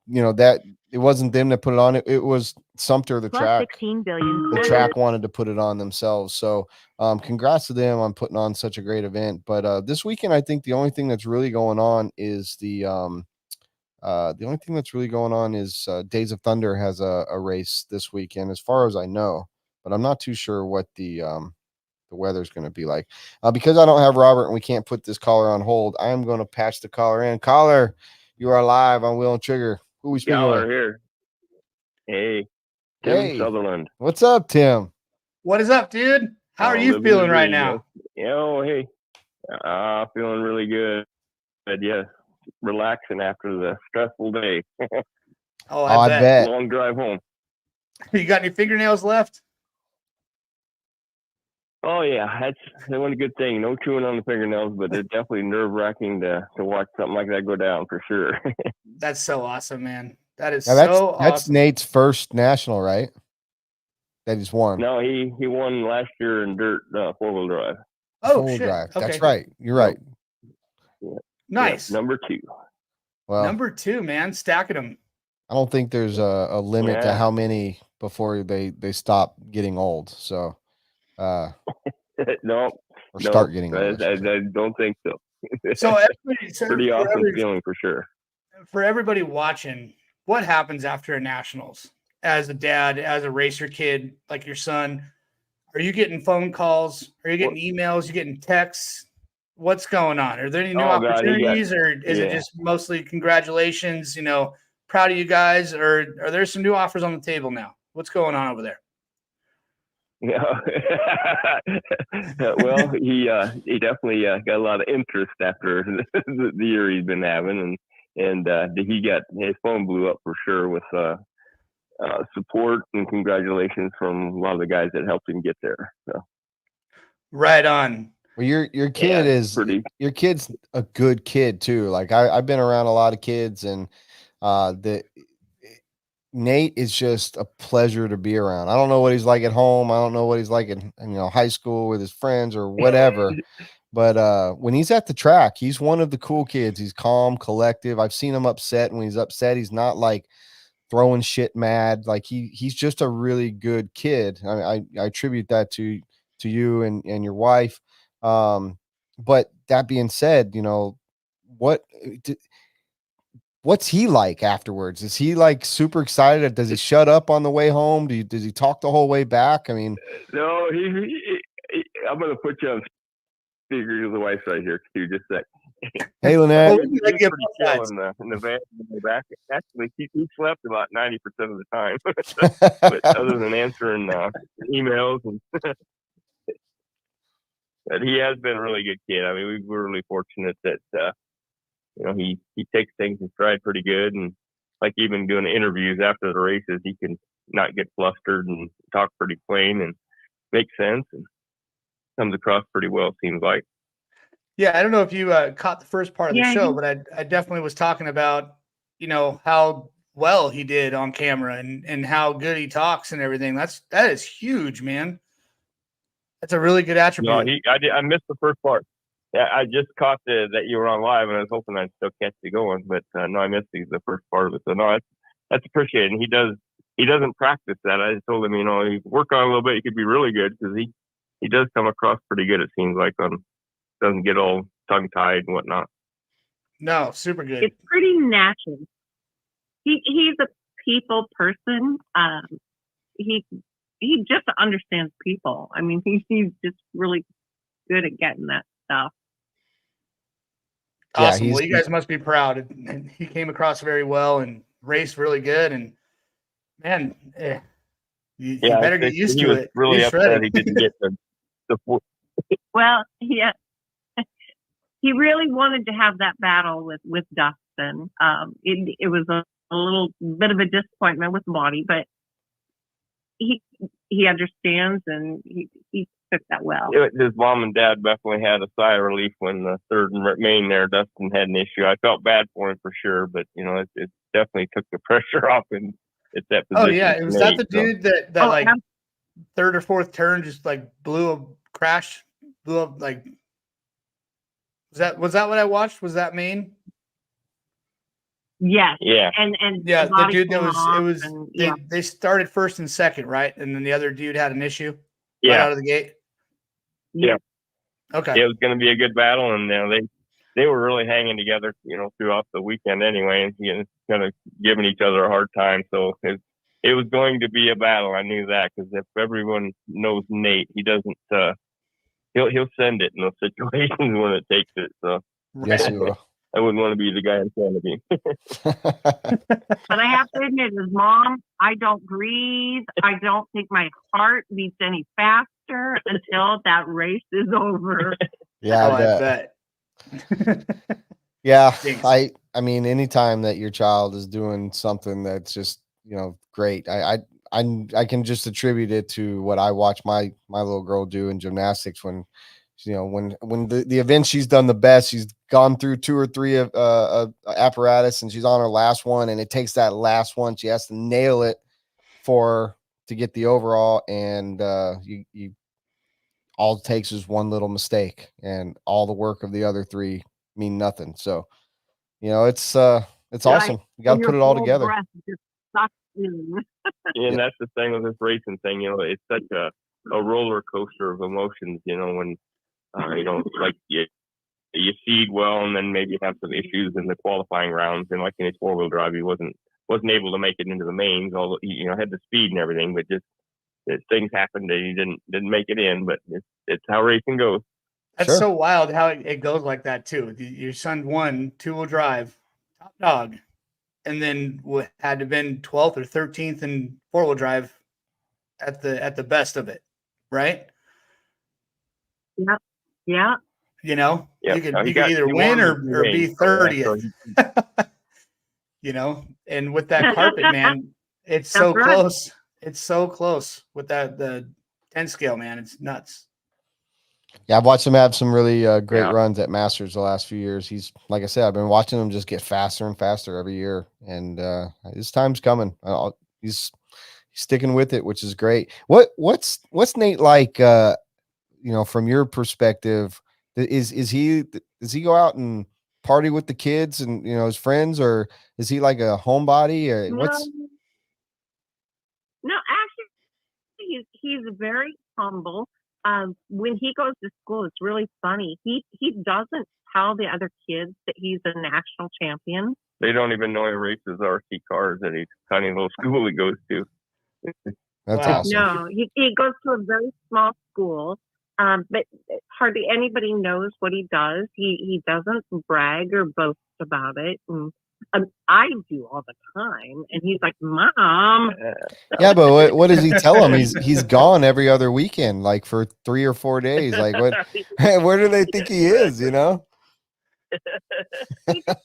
you know that it wasn't them that put it on. It was Sumter, the Plus track. 16 billion. The track wanted to put it on themselves. So congrats to them on putting on such a great event. But this weekend, I think the only thing that's really going on is Days of Thunder has a race this weekend, as far as I know, but I'm not too sure what the weather's going to be like. Because I don't have Robert and we can't put this caller on hold, I am going to patch the caller in. Caller, you are live on Wheel and Trigger. Who we speaking with? here. Hey, Tim Hey. Sutherland. What's up, Tim? What is up, dude? How are you living the feeling right dream, now? Hey, feeling really good. Yeah, relaxing after the stressful day. Oh, I bet. Long drive home. You got any fingernails left? Oh yeah, that's one good thing. No chewing on the fingernails, but it's definitely nerve wracking to watch something like that go down for sure. That's so awesome, man. That is Now, that's that's awesome. Nate's first national, right? That he's won. No, he won last year in dirt 4-wheel drive. Oh, Full shit. drive. Okay. That's right. You're right. Nice. Yeah, number 2. Well, Number 2, man. Stacking them. I don't think there's a limit to Yeah. how many before they stop getting old. So, No, or start getting old. I don't think so. So everybody, Pretty awesome feeling for sure. For everybody watching, what happens after a nationals? As a dad, as a racer kid, like your son, are you getting phone calls? Are you getting emails? You getting texts? What's going on? Are there any new opportunities, or is it just mostly congratulations? You know, proud of you guys, or are there some new offers on the table now? What's going on over there? Yeah. Well, he definitely got a lot of interest after the year he's been having, and he got his phone blew up for sure with support and congratulations from a lot of the guys that helped him get there. So. Right on. Well, your kid your kid's a good kid too. Like I've been around a lot of kids, and Nate is just a pleasure to be around. I don't know what he's like at home. I don't know what he's like in high school with his friends or whatever. But when he's at the track, he's one of the cool kids. He's calm, collective. I've seen him upset. When he's upset, he's not like throwing shit mad. Like he's just a really good kid. I attribute that to you and your wife. But that being said, what's he like afterwards? Is he like super excited? Does he shut up on the way home? Does he talk the whole way back? I mean, no, I'm going to put you on speaker because the wife's right here too. Just a sec. Hey, Lynette. He's pretty chill in the van in the back. Actually, he slept about 90% of the time, but other than answering emails, but he has been a really good kid. I mean, we're really fortunate that he takes things in stride pretty good, and like even doing interviews after the races, he can not get flustered and talk pretty plain and make sense and comes across pretty well. Seems like. Yeah, I don't know if you caught the first part of the show, but I definitely was talking about, how well he did on camera and how good he talks and everything. That is huge, man. That's a really good attribute. No, I missed the first part. Yeah, I just caught that you were on live, and I was hoping I'd still catch you going, but no, I missed the first part of it. So no, that's appreciated. And he doesn't practice that. I just told him, he work on it a little bit. He could be really good because he does come across pretty good. It seems like doesn't get all tongue tied and whatnot. No, super good. It's pretty natural. He's a people person. He just understands people. I mean, he's just really good at getting that stuff. Awesome. Well, you guys must be proud. And he came across very well and raced really good. And man, you better get used to it. Really upset he didn't get the. Well, yeah, he really wanted to have that battle with Dustin. It was a little bit of a disappointment with Monty, but he understands, and took that well. His mom and dad definitely had a sigh of relief when the third main there, Dustin, had an issue. I felt bad for him for sure, but it definitely took the pressure off him at that position. Oh yeah, was that the dude that like third or fourth turn just like blew up like? Was that what I watched? Was that main? Yes. Yeah. And yeah, the dude that was and, they started first and second, right? And then the other dude had an issue Yeah. right out of the gate. Yeah. Okay. It was going to be a good battle, and they were really hanging together, throughout the weekend anyway, and kind of giving each other a hard time. So it was going to be a battle. I knew that, because if everyone knows Nate, he doesn't. He'll send it in those situations when it takes it. So yes, he will. I wouldn't want to be the guy in front of me. But I have to admit, as mom, I don't breathe. I don't think my heart beats any faster until that race is over. Yeah, I bet. Yeah, Thanks. I mean, anytime that your child is doing something that's just great, I can just attribute it to what I watch my little girl do in gymnastics when the event she's done the best. She's gone through 2 or 3 of apparatus, and she's on her last one, and it takes that last one. She has to nail it to get the overall, and you all it takes is one little mistake, and all the work of the other 3 mean nothing. So it's awesome. You got to put it all together. And that's the thing with this racing thing. It's such a roller coaster of emotions. When like you seed well, and then maybe have some issues in the qualifying rounds. And like in his 4-wheel drive, he wasn't able to make it into the mains, although he had the speed and everything. But just things happened that he didn't make it in. But it's how racing goes. That's so wild how it goes like that too. Your son won 2-wheel drive, top dog, and then had to been 12th or 13th in 4-wheel drive at the best of it, right? Yep. Yeah. You could either win or be 30th. And with that carpet, man, it's so close. It's so close with the 10 scale, man. It's nuts. Yeah, I've watched him have some really great runs at Masters the last few years. He's, like I said, I've been watching him just get faster and faster every year, and his time's coming. He's sticking with it, which is great. What's Nate like? From your perspective, does he go out and party with the kids and his friends, or is he like a homebody, or what's? No, actually, he's very humble. When he goes to school, it's really funny. He doesn't tell the other kids that he's a national champion. They don't even know he races RC cars at his tiny little school he goes to. That's awesome. No, he goes to a very small school, but hardly anybody knows what he does. He doesn't brag or boast about it. And I do all the time, and he's like, "Mom." Yeah, but what does he tell him? He's gone every other weekend, like for 3 or 4 days. Like, what? Where do they think he is? He just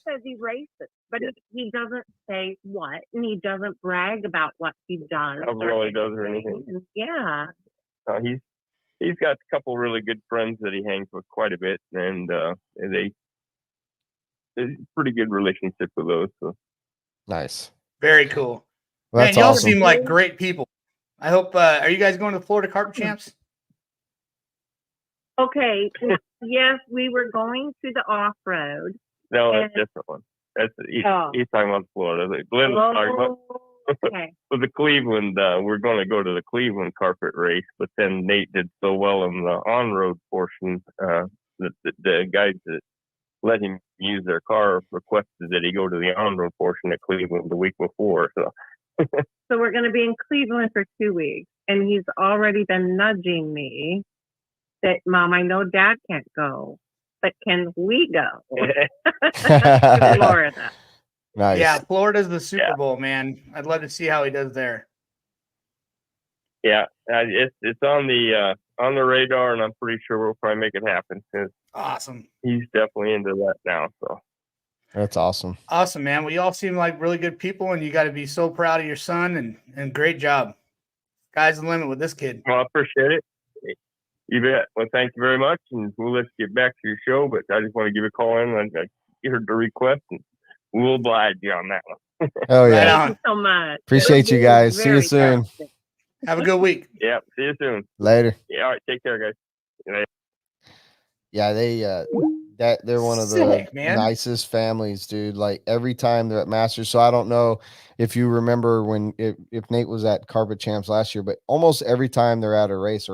says he races, but he doesn't say what, and he doesn't brag about what he does. How well he does or anything. Yeah. He's got a couple really good friends that he hangs with quite a bit, and it's a pretty good relationship with those. So. Nice. Very cool. Well, man, y'all awesome. seem like great people. I hope, are you guys going to the Florida Carpet Champs? Okay. Yes, we were going to the off-road. No, that's a different one. He's talking about Florida. Glenn's talking about okay. with the Cleveland. We're going to go to the Cleveland carpet race, but then Nate did so well in the on-road portion that the guys that let him use their car requested that he go to the on-road portion at Cleveland the week before. So we're going to be in Cleveland for 2 weeks, and he's already been nudging me that, Mom, I know Dad can't go, but can we go to Florida? Nice. Yeah, Florida's the Super Bowl, man. I'd love to see how he does there. Yeah, it's on the radar, and I'm pretty sure we'll probably make it happen. Awesome. He's definitely into that now. So that's awesome. Awesome, man. Well, you all seem like really good people, and you got to be so proud of your son. And great job. Sky's the limit with this kid. Well, I appreciate it. You bet. Well, thank you very much, and we'll let you get back to your show. But I just want to give a call in. I heard the request, and we'll oblige you on that one. Oh Right yeah. on. Thank you so much. Appreciate you guys. See you Very soon. fantastic. Have a good week. Yeah. See you soon. Later. Yeah. All right. Take care, guys. Later. Yeah, they're one of the Sick, man. nicest families, dude. Like every time they're at Masters. So I don't know if you remember if Nate was at Carpet Champs last year, but almost every time they're at a race,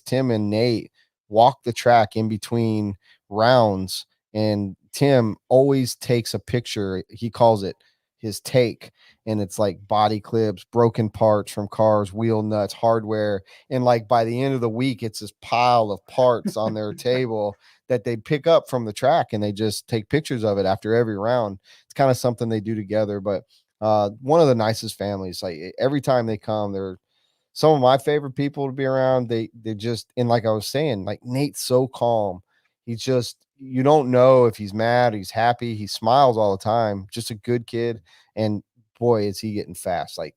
Tim and Nate walk the track in between rounds, and Tim always takes a picture. He calls it his take, and it's like body clips, broken parts from cars, wheel nuts, hardware. And like by the end of the week, it's this pile of parts on their table that they pick up from the track, and they just take pictures of it after every round. It's kind of something they do together, but one of the nicest families. Like every time they come, they're some of my favorite people to be around. They just, and like I was saying, like Nate's so calm. He's just, you don't know if he's mad, he's happy, he smiles all the time. Just a good kid. And boy, is he getting fast. Like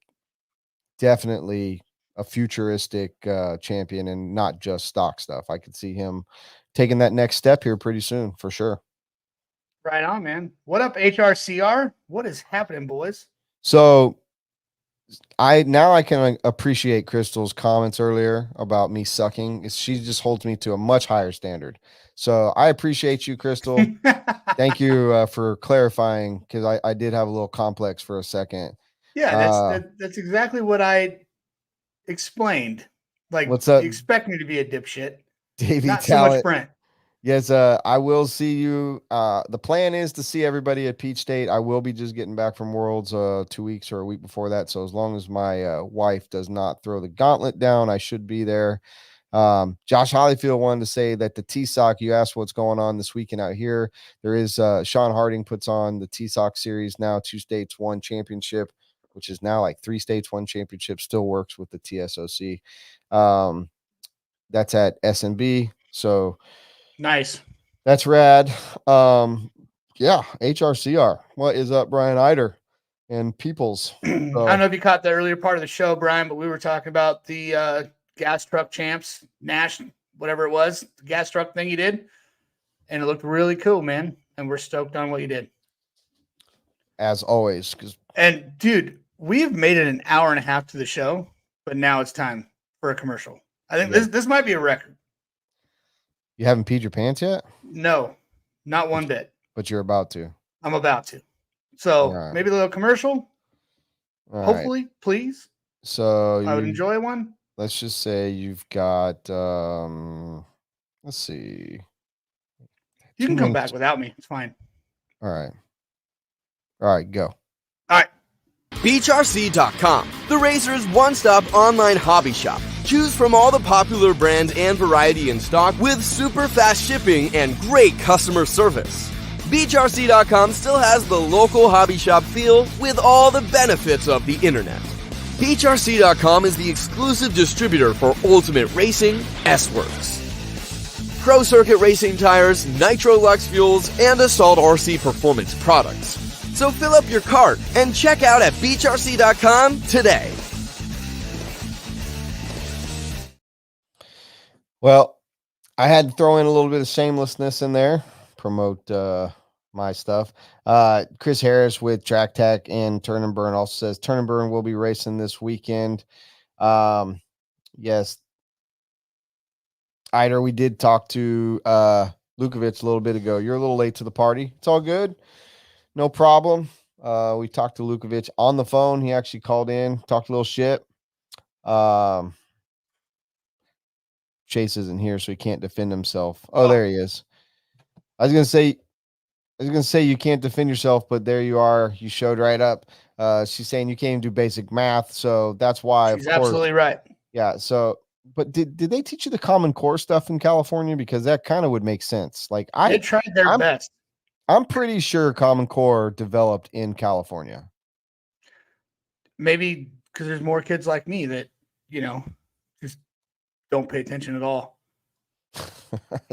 definitely a futuristic champion, and not just stock stuff. I could see him taking that next step here pretty soon for sure. Right on, man. What up, HRCR? What is happening, boys? So I can appreciate Crystal's comments earlier about me sucking. She just holds me to a much higher standard. So I appreciate you, Crystal. Thank you for clarifying, because I did have a little complex for a second. Yeah, that's exactly what I explained. Like, what's up? You expect me to be a dipshit. Davey Not Talent. so much Brent. Yes, I will see you. The plan is to see everybody at Peach State. I will be just getting back from Worlds 2 weeks or a week before that. So as long as my wife does not throw the gauntlet down, I should be there. Josh Hollyfield wanted to say that the TSOC, you asked what's going on this weekend out here. There is Sean Harding puts on the TSOC series now, 2 states, 1 championship, which is now like 3 states, 1 championship, still works with the TSOC. That's at SMB. So nice. That's rad. Yeah, HRCR. What is up, Brian Eider and Peoples? I don't know if you caught the earlier part of the show, Brian, but we were talking about the gas truck champs, Nash, whatever it was, the gas truck thing you did. And it looked really cool, man. And we're stoked on what you did. As always. And dude, we've made it an hour and a half to the show, but now it's time for a commercial. I think this might be a record. You haven't peed your pants yet? No, not one bit. But you're about to. I'm about to. So right. Maybe a little commercial. All hopefully, right. Please. So I would enjoy one. Let's just say you've got let's see. You can come back without me. It's fine. All right, go. All right. BeachRC.com, the racer's one-stop online hobby shop. Choose from all the popular brands and variety in stock with super fast shipping and great customer service. BeachRC.com still has the local hobby shop feel with all the benefits of the internet. BeachRC.com is the exclusive distributor for Ultimate Racing, S-Works, Pro Circuit Racing tires, Nitro Lux fuels, and Assault RC performance products. So fill up your cart and check out at BeachRC.com today. Well, I had to throw in a little bit of shamelessness in there, promote my stuff. Chris Harris with Track Tech and Turn and Burn also says Turn and Burn will be racing this weekend. Yes. Eider, we did talk to Lukovic a little bit ago. You're a little late to the party. It's all good. No problem. We talked to Lukovic on the phone. He actually called in, talked a little shit. Chase isn't here, so he can't defend himself. Oh, there he is. I was gonna say you can't defend yourself, but there you are. You showed right up. She's saying you can't even do basic math, so that's why. She's absolutely right. Yeah. So, but did they teach you the Common Core stuff in California? Because that kind of would make sense. Like they tried their best. I'm pretty sure Common Core developed in California. Maybe because there's more kids like me that, just don't pay attention at all.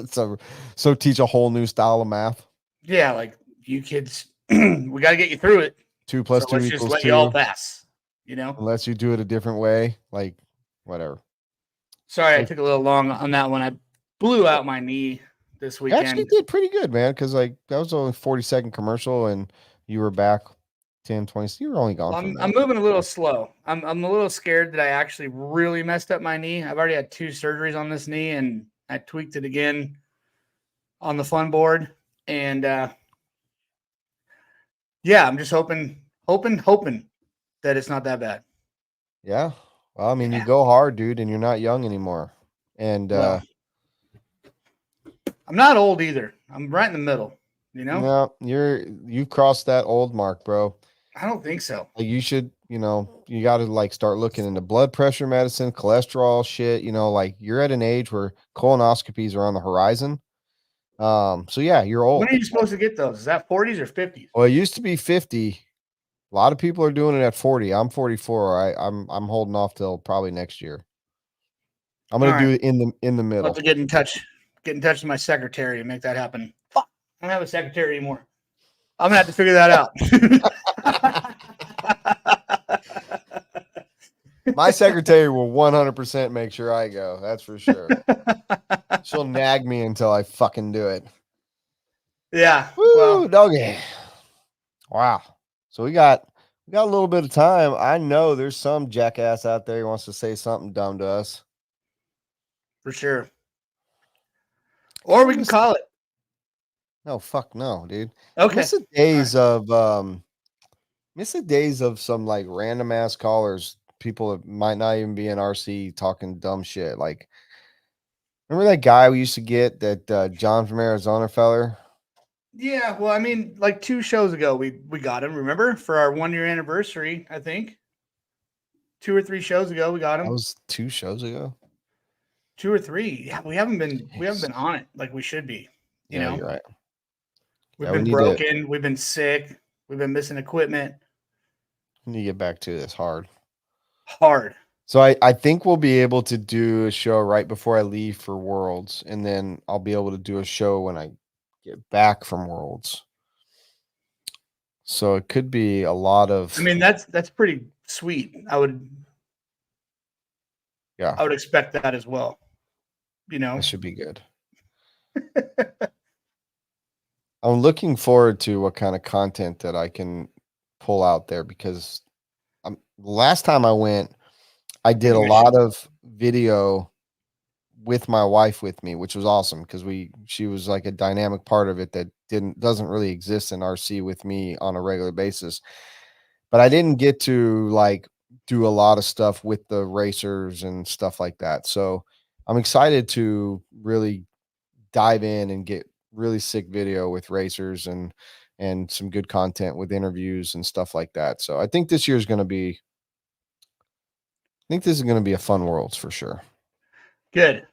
So teach a whole new style of math. Yeah, like you kids, we got to get you through it. 2 plus 2 let's equals just let 2. you all pass. Unless you do it a different way, like whatever. Sorry, I took a little long on that one. I blew out my knee this You weekend. actually did pretty good, man, because like that was only 40-second commercial and you were back 10, 20. So you were only gone Well, for a I'm minute. moving a little slow. I'm a little scared that I actually really messed up my knee. I've already had 2 surgeries on this knee, and I tweaked it again on the fun board. And yeah, I'm just hoping that it's not that bad. Yeah. Well, I mean, you go hard, dude, and you're not young anymore. And Well, I'm not old either. I'm right in the middle, you know? no, you've crossed that old mark, bro. I don't think so. Like you should, you got to like start looking into blood pressure medicine, cholesterol shit, like you're at an age where colonoscopies are on the horizon. So yeah, you're old. When are you supposed to get those? Is that 40s or 50s? Well, it used to be 50. A lot of people are doing it at 40. I'm 44. I'm holding off till probably next year. I'm gonna do it in the I'll middle. have to get in touch with my secretary and make that happen. Fuck, I don't have a secretary anymore. I'm gonna have to figure that out. My secretary will 100% make sure I go. That's for sure. She'll nag me until I fucking do it. Yeah. Woo, Well, doggy. Wow. So we got a little bit of time. I know there's some jackass out there who wants to say something dumb to us. for sure. Or we can call it. No, fuck no, dude. Okay. Miss the days of some like random ass callers, people that might not even be in RC talking dumb shit. Like, remember that guy we used to get, that John from Arizona feller? Yeah, well, I mean, like 2 shows ago, we got him. Remember, for our 1-year anniversary, I think 2 or 3 shows ago, we got him. That was 2 shows ago. 2 or 3. Yeah, we haven't been on it like we should be. You know, you're right. We've Yeah, been broken. We've been sick. We've been missing equipment. We need to get back to this hard. So I think we'll be able to do a show right before I leave for Worlds, and then I'll be able to do a show when I get back from Worlds. So it could be a lot of. I mean, that's pretty sweet. I would expect that as well. That should be good. I'm looking forward to what kind of content that I can pull out there, because last time I went, I did a lot of video with my wife with me, which was awesome because she was like a dynamic part of it that doesn't really exist in RC with me on a regular basis. But I didn't get to like do a lot of stuff with the racers and stuff like that. So I'm excited to really dive in and get really sick video with racers and some good content with interviews and stuff like that. So I think this is going to be a fun Worlds for sure. Good.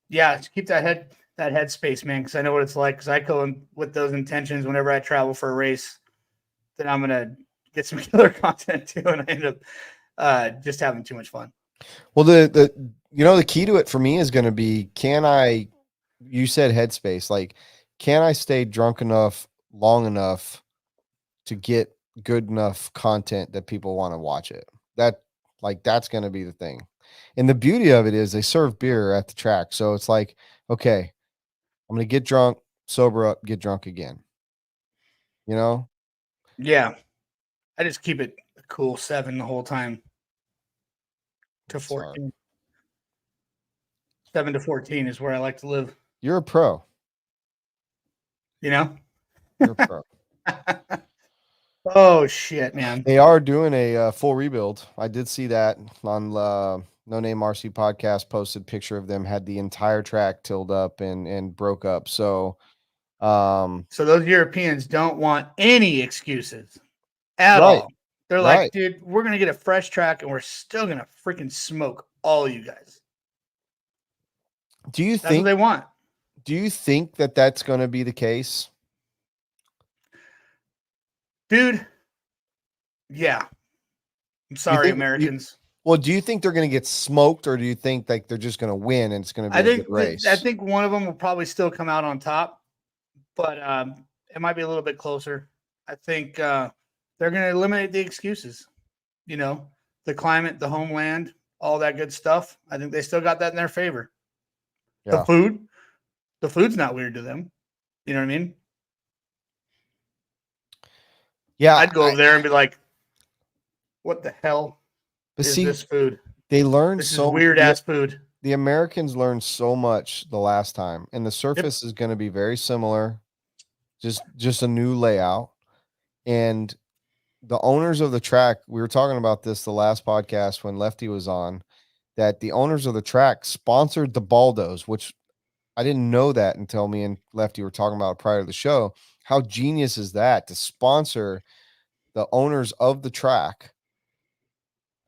Yeah, keep that headspace, man, because I know what it's like. Because I go in with those intentions whenever I travel for a race, then I'm gonna get some killer content too, and I end up just having too much fun. Well, the key to it for me is going to be, you said headspace, like, can I stay drunk enough long enough to get good enough content that people want to watch it? That's going to be the thing. And the beauty of it is they serve beer at the track. So it's like, okay, I'm going to get drunk, sober up, get drunk again. Yeah. I just keep it a cool 7 the whole time to 14. 7 to 14 is where I like to live. You're a pro. You're a pro. Oh, shit, man. They are doing a full rebuild. I did see that on No Name RC podcast, posted a picture of them, had the entire track tilled up and broke up. So those Europeans don't want any excuses at all. They're like, dude, we're going to get a fresh track and we're still going to freaking smoke all you guys. That's what they want. Do you think that that's going to be the case? Dude, yeah. I'm sorry, Americans. Do you think they're going to get smoked, or do you think like they're just going to win and it's going to be a good race? I think one of them will probably still come out on top, but it might be a little bit closer. I think they're going to eliminate the excuses. The climate, the homeland, all that good stuff. I think they still got that in their favor. Yeah. The food's not weird to them. You know what I mean? Yeah. I'd go over there and be like, what the hell But is see, this food? they learned This is so weird ass food. The Americans learned so much the last time, and the surface is going to be very similar, just a new layout. And the owners of the track, we were talking about this the last podcast when Lefty was on, that the owners of the track sponsored the Baldos, which I didn't know that until me and Lefty were talking about it prior to the show. How genius is that to sponsor the owners of the track?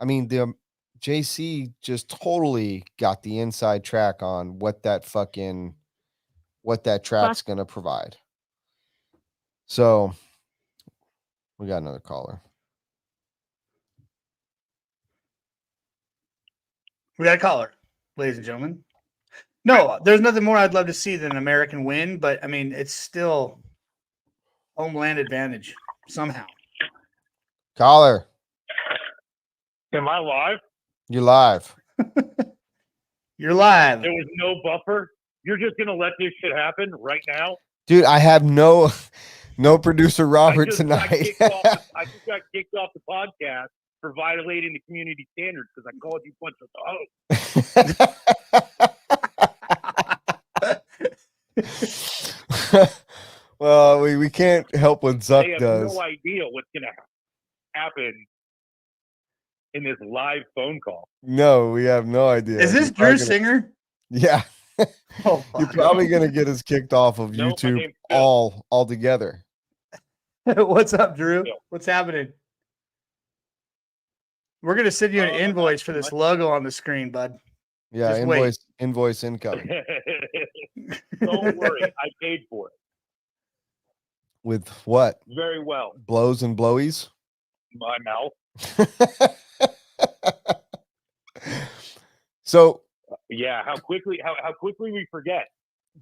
I mean, the JC just totally got the inside track on what that track's going to provide. So we got another caller. We got a caller, ladies and gentlemen. No, there's nothing more I'd love to see than an American win, but I mean, it's still homeland advantage somehow. Caller. Am I live? You're live. You're live. There was no buffer. You're just gonna let this shit happen right now, Dude, I have no producer Robert I just tonight. I just got kicked off the podcast for violating the community standards because I called you a bunch of hoes. Well, we can't help what Zuck They have does. no idea what's gonna happen in this live phone call. No, we have no idea. Is this Drew Singer? Yeah. Oh, You're probably gonna get us kicked off of No, my YouTube name's Bill. all together. What's up, Drew? Bill. What's happening? We're gonna send you an invoice for this logo on the screen, bud. Yeah, Just wait. invoice income Don't worry, I paid for it with what? very well. Blows and blowies. My mouth. So Yeah, how quickly we forget.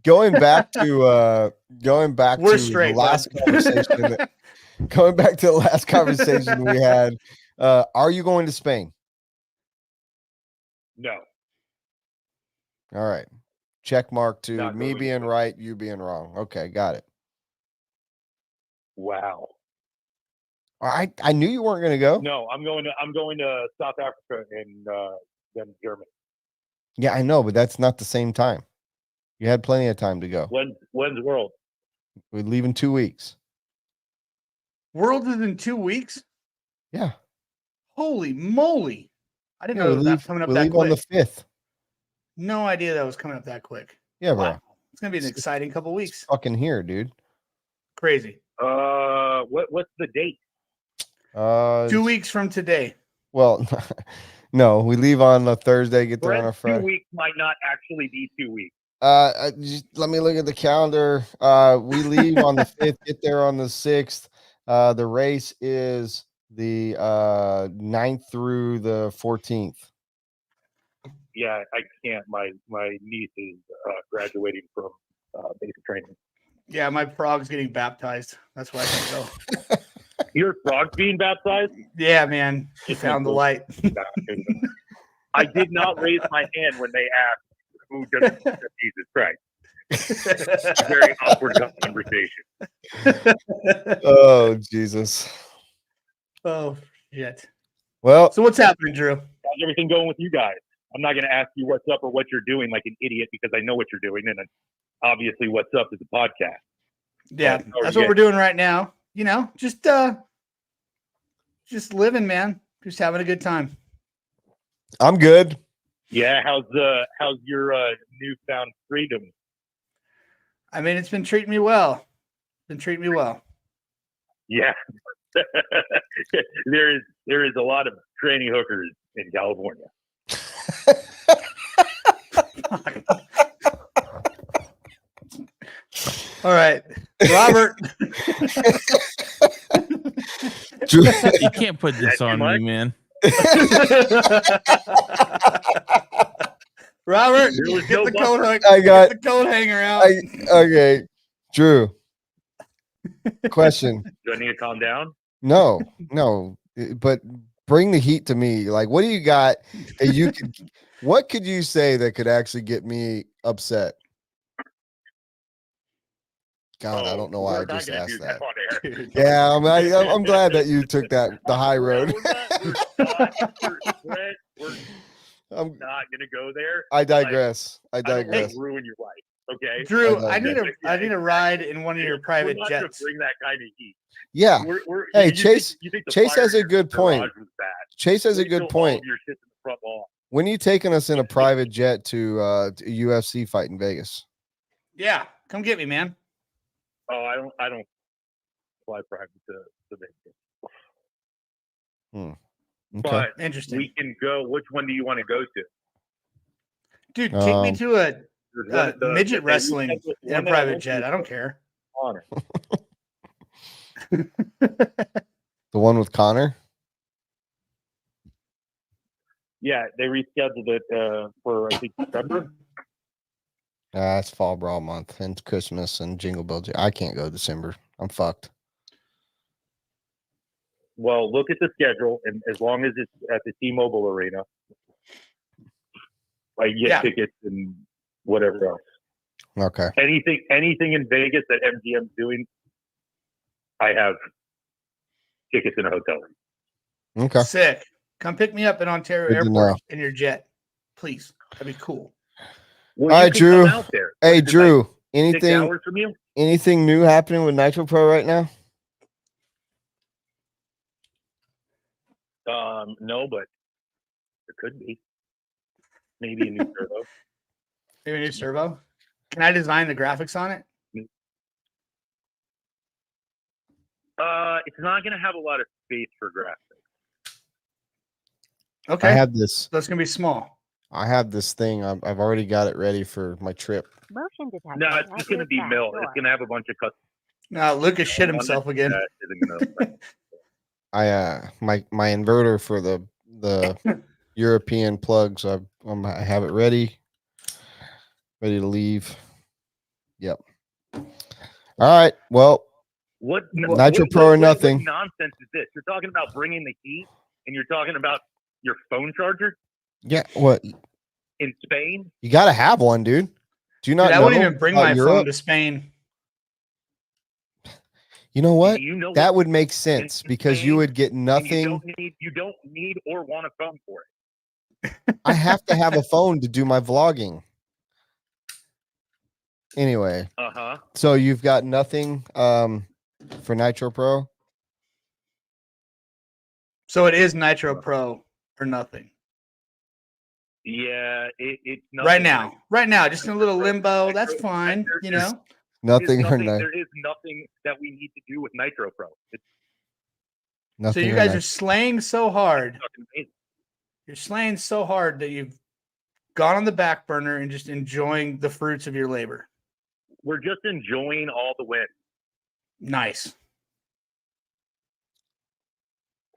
going back to We're the straight, last bud. conversation going back to the last conversation we had, are you going to Spain? No. All right. Check mark to Not me going being to. right, you being wrong. Okay, got it. Wow. All right. I knew you weren't going to go. No, I'm going to South Africa and then Germany. Yeah, I know, but that's not the same time. You had plenty of time to go. When's World? We leave in 2 weeks. World is in 2 weeks. Yeah. Holy moly! I didn't Yeah, know we that was leave, coming up we that leave quick. on the 5th. No idea that was coming up that quick. Yeah, bro. Wow. It's gonna be an exciting couple weeks. Fucking here, dude. Crazy. What's the date? 2 weeks from today. Well, no, we leave on a Thursday, get there on a Brent, 2 Friday. weeks might not actually be 2 weeks. Just let me look at the calendar. We leave on the 5th, get there on the 6th. The race is the 9th through the 14th. Yeah, I can't. My niece is graduating from basic training. Yeah, my frog's getting baptized. That's why I can't go. Your frog's being baptized? Yeah, man. He found the light. I did not raise my hand when they asked who doesn't accept Jesus Christ. Very awkward conversation. Oh, Jesus. Oh, shit. Well, So what's happening, Drew? How's everything going with you guys? I'm not going to ask you what's up or what you're doing like an idiot because I know what you're doing, and obviously what's up is a podcast. Yeah, How are that's you what we're guys? doing right now. You know, just living, man. Just having a good time. I'm good. Yeah, how's your newfound freedom? I mean, it's been treating me well. Yeah, there is a lot of tranny hookers in California. All right, Robert. You can't put this on me, man. Robert, There was get no the buffer. coat. I got- Get the coat hanger out. Okay, Drew. Question. Do I need to calm down? No, but Bring the heat to me. Like, what do you got that you could? What could you say that could actually get me upset? God, I don't know why I just asked that. Yeah, I'm glad that you took the high road. I'm not gonna go there. I digress. I don't wanna digress. ruin your life. Okay, Drew, I I need a ride in one of your private we're not gonna jets. bring that kind of heat. Yeah. Hey, Chase. You think the Chase fire has a in good the point. garage was bad. Chase has a Wait till good all point. of your shit's in the front lawn. When are you taking us in a private jet to a UFC fight in Vegas? Yeah, come get me, man. Oh, I don't fly private to Vegas. Okay. But Interesting. we can go. Which one do you want to go to? Dude, take me to a There's one at the- midget they wrestling rescheduled in a one that I private went to jet. I don't care. Honor. The one with Connor? Yeah, they rescheduled it for I think December. It's fall brawl month and Christmas and Jingle Bell. I can't go December. I'm fucked. Well, look at the schedule, and as long as it's at the T-Mobile Arena, I get tickets and whatever else. Okay. Anything in Vegas that MGM's doing, I have tickets in a hotel room. Okay. Sick. Come pick me up at Ontario Good to know. Airport in your jet, please. That'd be cool. Well, all you right, can Drew. come out there. Hey, It's Drew. like 6 hours from you? Anything new happening with Nitro Pro right now? No, but there could be. Maybe a new turbo. Maybe a new servo. Can I design the graphics on it? It's not going to have a lot of space for graphics. Okay. I have this. So it's gonna be small. I have this thing. I've already got it ready for my trip. Motion detector. No, it's just going to be mill. It's going to have a bunch of custom. No, Lucas shit himself again. My inverter for the European plugs. I have it ready to leave. Yep. All right. Well, Nitro Pro or nothing. What nonsense is this? You're talking about bringing the heat, and you're talking about your phone charger. Yeah. What? In Spain? You got to have one, dude. Do you not? I know wouldn't even bring about my Europe? phone to Spain. You know what? You know that would make sense because you would get nothing. You don't need or want a phone for it. I have to have a phone to do my vlogging. Anyway. So you've got nothing for Nitro Pro? So it is Nitro Pro or nothing. Yeah, it's nothing right now, just in a little limbo. That's fine, you know. Nothing or nothing. There is nothing that we need to do with Nitro Pro. So you guys are slaying so hard. You're slaying so hard that you've gone on the back burner and just enjoying the fruits of your labor. We're just enjoying all the wins. Nice.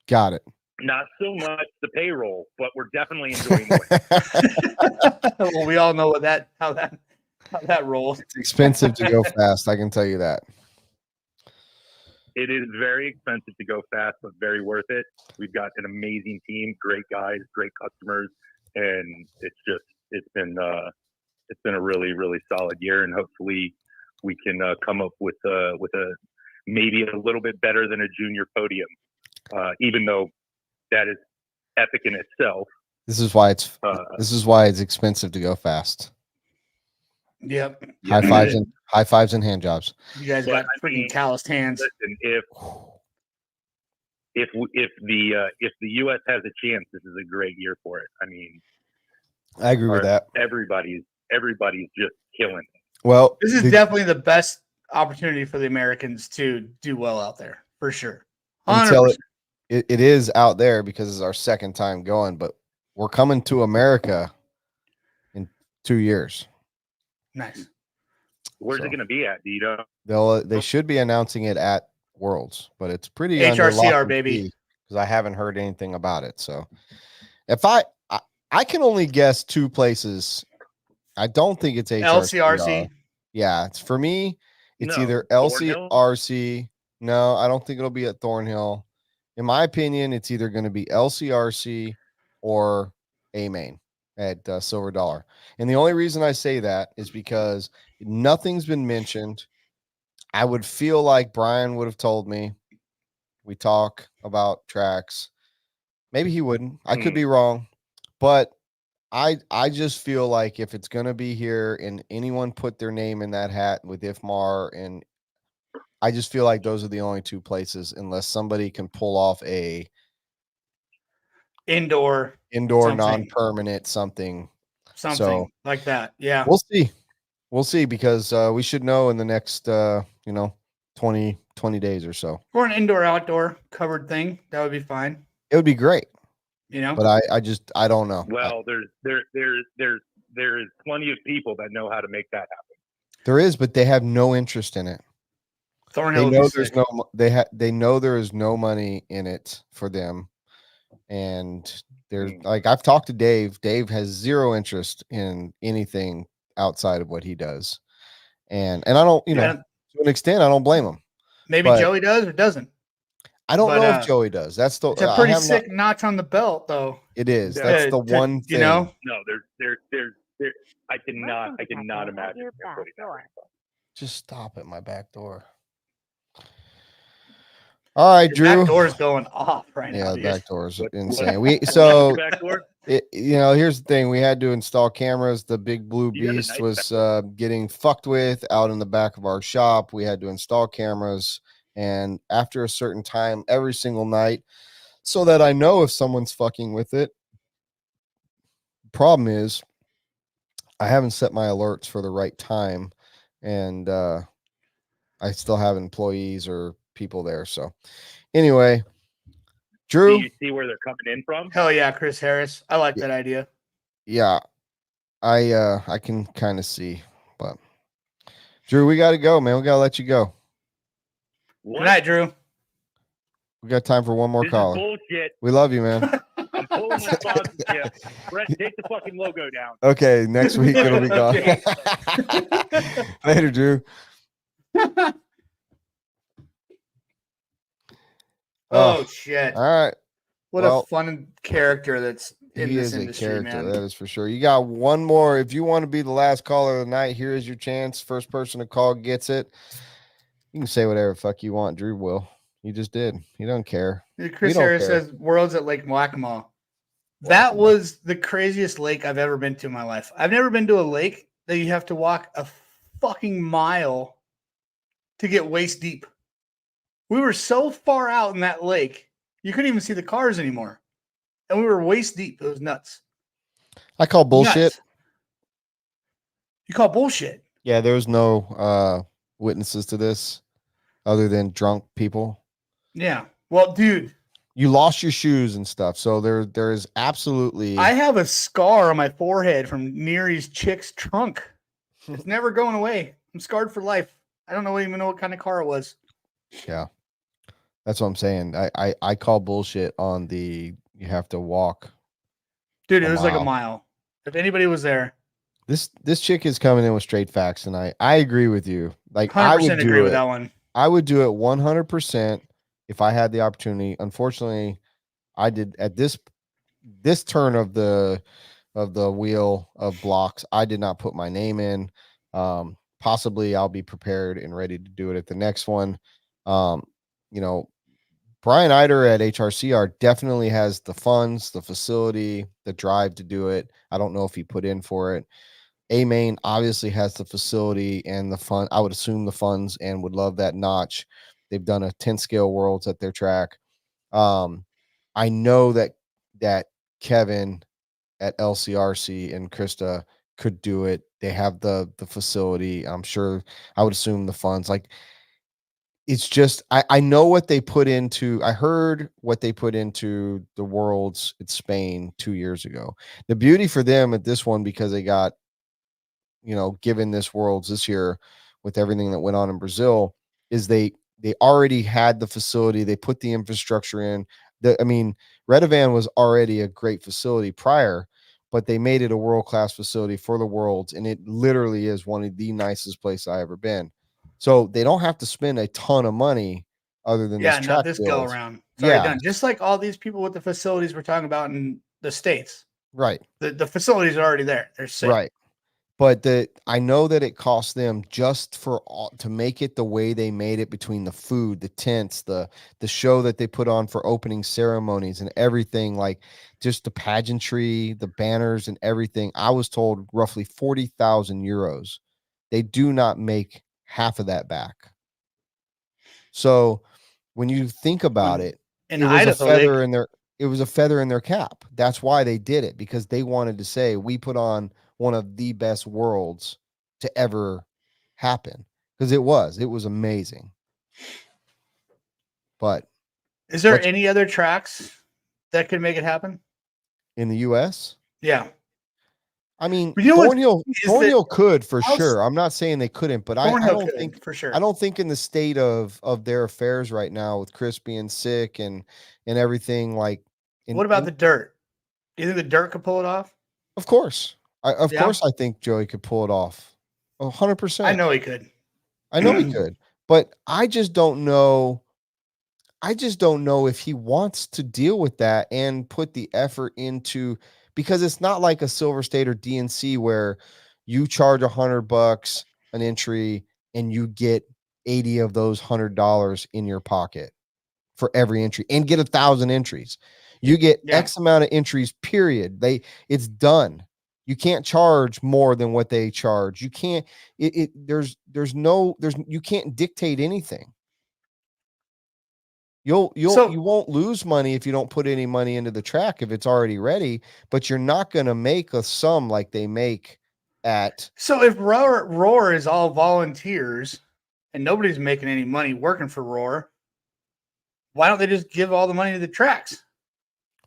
Got it. Not so much the payroll, but we're definitely enjoying the wins. Well, we all know how that rolls. It's expensive to go fast. I can tell you that. It is very expensive to go fast, but very worth it. We've got an amazing team, great guys, great customers, and it's been a really, really solid year. And hopefully, we can come up with a maybe a little bit better than a junior podium, even though that is epic in itself. This is why it's expensive to go fast. Yep. High fives and hand jobs. You guys got freaking calloused hands. Listen, if the U.S. has a chance, this is a great year for it. I mean, I agree with that. Everybody's just killing it. Well, this is definitely the best opportunity for the Americans to do well out there, for sure. 100%. Until it is out there because it's our second time going, but we're coming to America in 2 years. Nice. Where's it going to be at? Do you know? They should be announcing it at Worlds, but it's pretty HRCR, baby, because I haven't heard anything about it. So if I can only guess two places. I don't think it's LCRC. Yeah, it's for me. It's No, either Thornhill? LCRC. No, I don't think it'll be at Thornhill. in my opinion, it's either going to be LCRC or A Main at Silver Dollar. And the only reason I say that is because nothing's been mentioned. I would feel like Brian would have told me. We talk about tracks. Maybe he wouldn't. I could be wrong, but I just feel like if it's gonna be here and anyone put their name in that hat with Ifmar, and I just feel like those are the only two places, unless somebody can pull off a indoor something. non-permanent something so, like that. Yeah, we'll see because we should know in the next 20 days or so, or an indoor outdoor covered thing. That would be fine. It would be great, but I don't know. Well, there's plenty of people that know how to make that happen. There is, but they have no interest in it. Thornhill, they know there is no money in it for them, and there's like I've talked to Dave. Dave has zero interest in anything outside of what he does, and I don't, to an extent, I don't blame him. Maybe Joey does or doesn't. I don't know if Joey does. That's the it's a pretty sick notch on the belt, though. It is. That's the one thing. No, there's I cannot imagine. Just stop at my back door. All right, Drew. Back door's going off right now. Yeah, the back door's insane. Here's the thing. We had to install cameras. The big blue beast was getting fucked with out in the back of our shop. We had to install cameras. And after a certain time, every single night, so that I know if someone's fucking with it. Problem is, I haven't set my alerts for the right time, and I still have employees or people there. So, anyway, Drew, do you see where they're coming in from? Hell yeah, Chris Harris. I like that idea. Yeah, I can kind of see, but Drew, we got to go, man. We got to let you go. Good night, Drew. We got time for one more caller. Bullshit. We love you, man. I'm pulling my sponsorship. Brent, take the fucking logo down. Okay, next week it'll be gone. Later, Drew. Oh shit! All right. What a fun character that's in this industry, character, man. that is for sure. You got one more. If you want to be the last caller of the night, here is your chance. First person to call gets it. You can say whatever the fuck you want. Drew will. He just did. He don't care. Chris Harris says Worlds at Lake Waccamaw. That was the craziest lake I've ever been to in my life. I've never been to a lake that you have to walk a fucking mile to get waist deep. We were so far out in that lake, you couldn't even see the cars anymore. And we were waist deep. It was nuts. I call bullshit. Nuts. You call bullshit? Yeah, there was no witnesses to this other than drunk people. Yeah. Well, dude, you lost your shoes and stuff. So there is absolutely. I have a scar on my forehead from Neary's chick's trunk. It's never going away. I'm scarred for life. I don't even know what kind of car it was. Yeah. That's what I'm saying. I call bullshit on the you have to walk. Dude, it was like a mile. If anybody was there. This chick is coming in with straight facts, and I agree with you. Like 100% I would agree with that one. I would do it 100% if I had the opportunity. Unfortunately, I did at this turn of the wheel of blocks. I did not put my name in. Possibly I'll be prepared and ready to do it at the next one. Brian Eider at HRCR definitely has the funds, the facility, the drive to do it. I don't know if he put in for it. A-Main obviously has the facility and the fun. I would assume the funds and would love that notch. They've done a 10 scale worlds at their track. I know that Kevin at LCRC and Krista could do it. They have the facility. I'm sure I would assume the funds. Like it's just I know what they put into. I heard what they put into the worlds at Spain 2 years ago. The beauty for them at this one, because they got given this worlds this year with everything that went on in Brazil, is they already had the facility. They put the infrastructure in. Redovan was already a great facility prior, but they made it a world-class facility for the worlds, and it literally is one of the nicest places I've ever been. So they don't have to spend a ton of money other than Yeah, this not track this go build. around. It's already Yeah, done. Just like all these people with the facilities we're talking about in the States. right, The facilities are already there. They're sick. right. But I know that it cost them just for all, to make it the way they made it, between the food, the tents, the show that they put on for opening ceremonies and everything, like just the pageantry, the banners and everything. I was told roughly 40,000 euros. They do not make half of that back. So when you think about it, In it was a Idaho, feather in their it was a feather in their cap. That's why they did it, because they wanted to say we put on one of the best worlds to ever happen, because it was amazing. But is there what's any other tracks that could make it happen? in the US? Yeah. I mean, But you know what's Thornhill funny is that Thornhill could for I'll s- sure. I'm not saying they couldn't, but I Thornhill don't could, think for sure. I don't think in the state of their affairs right now, with Chris being sick and everything, like What about the dirt? Do you think the dirt could pull it off? Of course. Of Yeah? course I think Joey could pull it off. I 100%. know he could. I know he could. But I just don't know if he wants to deal with that and put the effort into, because it's not like a Silver State or DNC where you charge $100 an entry and you get 80 of those $100 in your pocket for every entry and get 1,000 entries. You get X amount of entries, period. It's done. You can't charge more than what they charge. You can't, you can't dictate anything. You won't lose money if you don't put any money into the track if it's already ready, but you're not going to make a sum like they make at. So if Roar is all volunteers and nobody's making any money working for Roar, why don't they just give all the money to the tracks?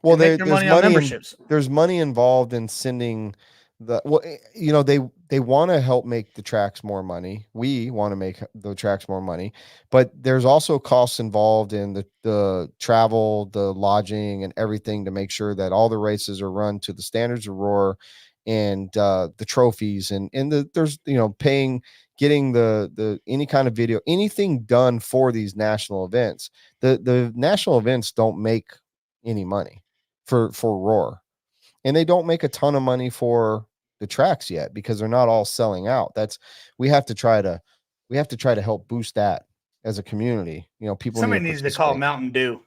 Well, make their money on memberships. There's money involved in sending they want to help make the tracks more money. We want to make the tracks more money, but there's also costs involved in the travel, the lodging, and everything to make sure that all the races are run to the standards of Roar, and the trophies and there's paying, getting the any kind of video, anything done for these national events. The national events don't make any money for Roar, and they don't make a ton of money for the tracks yet, because they're not all selling out. We have to try to help boost that as a community. People Somebody needs to call Mountain Dew.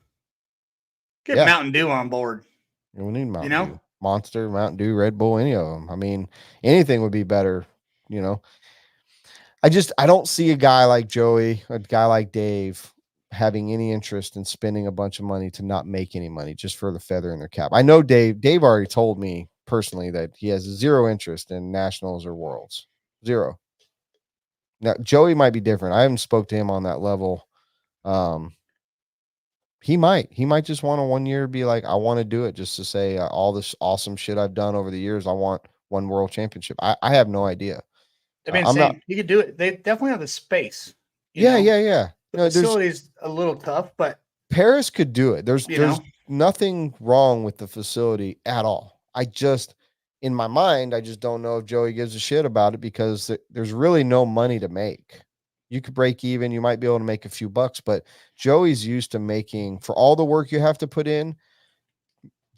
Get Mountain Dew on board. We need Mountain Dew, Monster, Mountain Dew, Red Bull, any of them. I mean, anything would be better. I don't see a guy like Joey, a guy like Dave, having any interest in spending a bunch of money to not make any money just for the feather in their cap. I know Dave already told me personally that he has zero interest in nationals or worlds. Zero. Now Joey might be different. I haven't spoke to him on that level. He might just want to one year be like, I want to do it just to say all this awesome shit I've done over the years. I want one world championship. I have no idea. I mean, he could do it. They definitely have the space. Yeah. The facility's a little tough, but Paris could do it. There's nothing wrong with the facility at all. In my mind, I just don't know if Joey gives a shit about it, because there's really no money to make. You could break even. You might be able to make a few bucks, but Joey's used to making, for all the work you have to put in,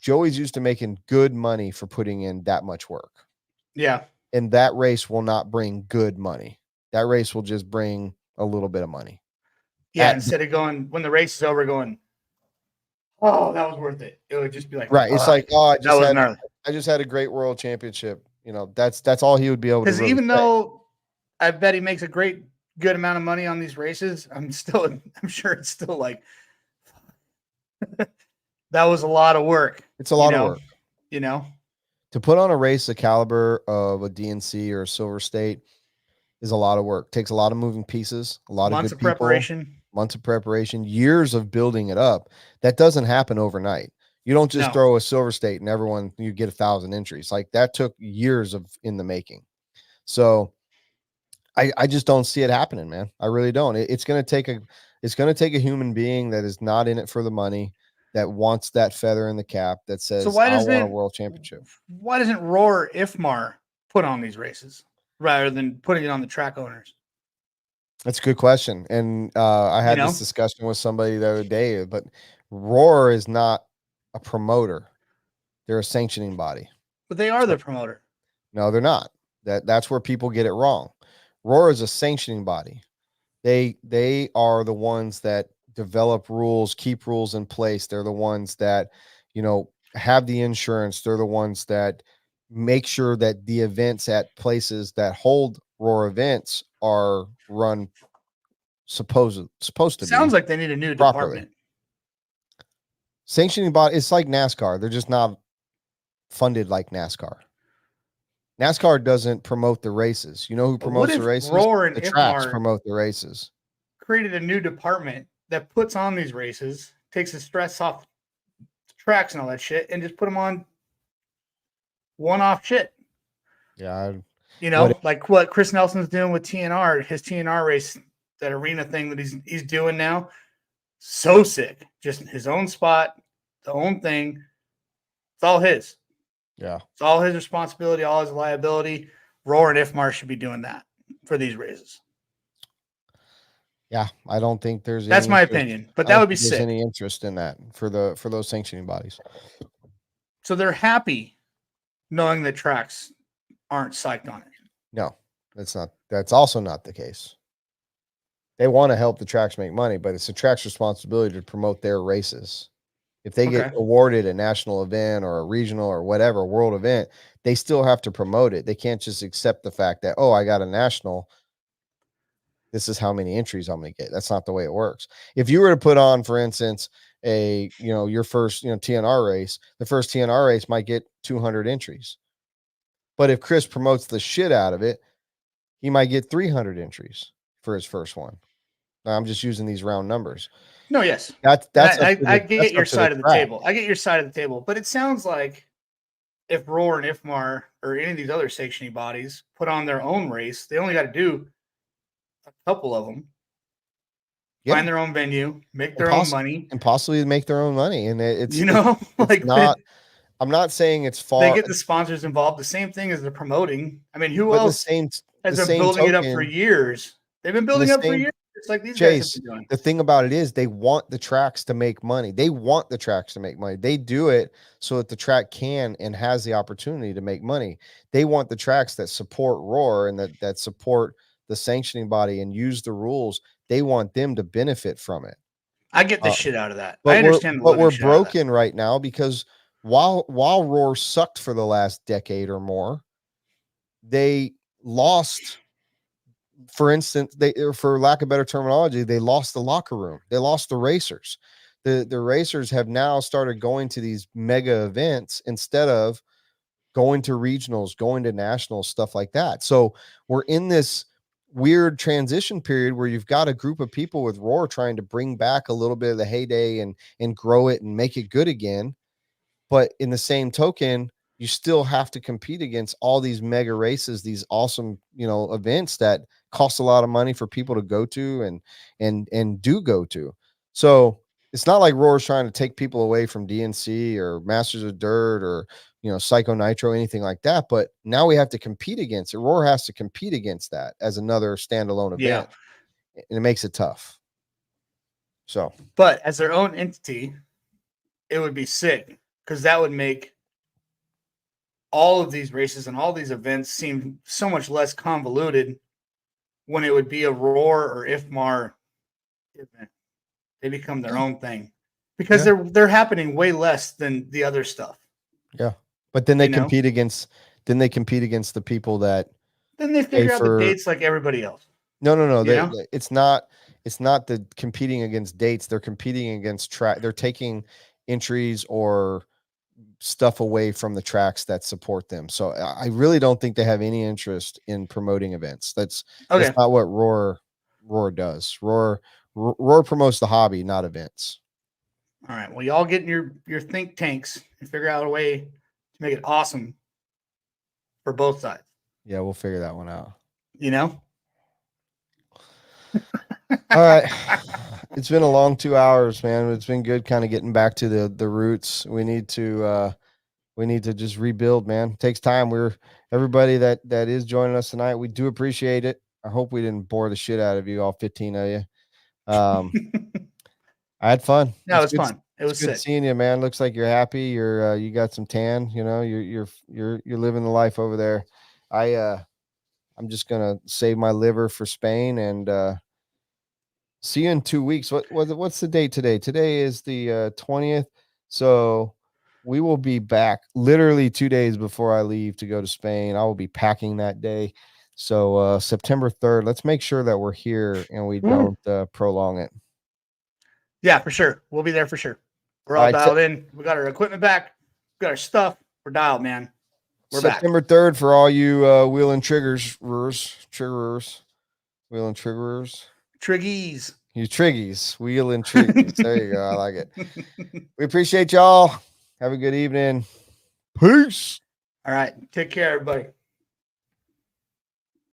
Joey's used to making good money for putting in that much work. Yeah. And that race will not bring good money. That race will just bring a little bit of money. Yeah, instead of going, when the race is over, going, oh, that was worth it. It would just be like, right. It's like, oh, I just had a great world championship. That's all he would be able to do. Because even though I bet he makes a good amount of money on these races, I'm sure it's still like, that was a lot of work. It's a lot of work. To put on a race the caliber of a DNC or a Silver State is a lot of work. Takes a lot of moving pieces, a lot months of of preparation. Months of preparation, years of building it up. That doesn't happen overnight. You don't just throw a Silver State and you get 1,000 entries. Like, that took years in the making. So I just don't see it happening, man. I really don't. It's going to take a human being that is not in it for the money, that wants that feather in the cap, that says, I want a world championship. Why doesn't Roar IFMAR put on these races rather than putting it on the track owners? That's a good question. And I had this discussion with somebody the other day, but Roar is not a promoter. They're a sanctioning body. But they are the promoter. No, they're not. That's where people get it wrong. Roar is a sanctioning body. They are the ones that develop rules, keep rules in place. They're the ones that, have the insurance. They're the ones that make sure that the events at places that hold Roar events are run supposed to be. Sounds like they need a new department. Sanctioning body, it's like NASCAR. They're just not funded like NASCAR. NASCAR doesn't promote the races. You know who promotes the races? Roar and the tracks IFMAR promote the races. Created a new department that puts on these races, takes the stress off the tracks and all that shit, and just put them on one-off shit. Yeah. Like what Chris Nelson's doing with TNR, his TNR race, that arena thing that he's doing now. So sick. Just his own spot, the own thing. It's all his. Yeah. It's all his responsibility, all his liability. Roar and IFMAR should be doing that for these races. Yeah, I don't think there's. That's my opinion, but that would be sick. There's any interest in that for those sanctioning bodies? So they're happy knowing that tracks aren't psyched on it. No, that's not. That's also not the case. They want to help the tracks make money, but it's the track's responsibility to promote their races. If they get awarded a national event or a regional or whatever world event, they still have to promote it. They can't just accept the fact that, I got a national. This is how many entries I'm going to get. That's not the way it works. If you were to put on, for instance, your first, TNR race, the first TNR race might get 200 entries. But if Chris promotes the shit out of it, he might get 300 entries for his first one. Now, I'm just using these round numbers. No, yes. I get your side of the table. I get your side of the table. But it sounds like if Roar and IFMAR or any of these other sanctioning bodies put on their own race, they only got to do a couple of them. Yeah. Find their own venue, make their own money. And possibly make their own money. And it's like not. I'm not saying it's far. They get the sponsors involved. The same thing as they're promoting. I mean, who else has been building it up for years? They've been building up for years. It's like these guys have been doing. The thing about it is they want the tracks to make money. They want the tracks to make money. They do it so that the track can and has the opportunity to make money. They want the tracks that support Roar and that support the sanctioning body and use the rules. They want them to benefit from it. I get the shit out of that. I understand. But we're broken right now because while Roar sucked for the last decade or more, they lost. For instance, for lack of better terminology, they lost the locker room. They lost the racers. The racers have now started going to these mega events instead of going to regionals, going to nationals, stuff like that. So we're in this weird transition period where you've got a group of people with Roar trying to bring back a little bit of the heyday and grow it and make it good again. But in the same token, you still have to compete against all these mega races, these awesome, events that cost a lot of money for people to go to and do go to. So it's not like Roar is trying to take people away from DNC or Masters of Dirt or, Psycho Nitro, anything like that. But now we have to compete against it. Roar has to compete against that as another standalone event. And it makes it tough. So, but as their own entity, it would be sick because that would make all of these races and all these events seem so much less convoluted when it would be a Roar or IFMAR event. They become their own thing because they're happening way less than the other stuff. Yeah. But then they compete against the people that then they figure out the dates like everybody else. No. It's not the competing against dates. They're competing against track. They're taking entries or stuff away from the tracks that support them. So I really don't think they have any interest in promoting events. That's not what Roar does. Roar promotes the hobby, not events. All right. Well, y'all get in your think tanks and figure out a way to make it awesome for both sides. Yeah, we'll figure that one out. All right. It's been a long 2 hours, man. It's been good kind of getting back to the roots. We need to just rebuild, man. It takes time. Everybody that is joining us tonight, we do appreciate it. I hope we didn't bore the shit out of you, all 15 of you. I had fun. No, it was fun. It was good sick. seeing you, man. Looks like you're happy. You got some tan. You know, you're living the life over there. I'm just gonna save my liver for Spain and see you in 2 weeks. What's the date today? Today is the 20th. So we will be back literally 2 days before I leave to go to Spain. I will be packing that day. So September 3rd. Let's make sure that we're here and we don't prolong it. Yeah, for sure. We'll be there for sure. We're all dialed in. We got our equipment back. We got our stuff. We're dialed, man. We're September back. 3rd for all you wheel and triggerers. Wheel and triggerers. Triggies. You triggies. Wheel and triggies. There you go. I like it. We appreciate y'all. Have a good evening. Peace. All right. Take care, everybody.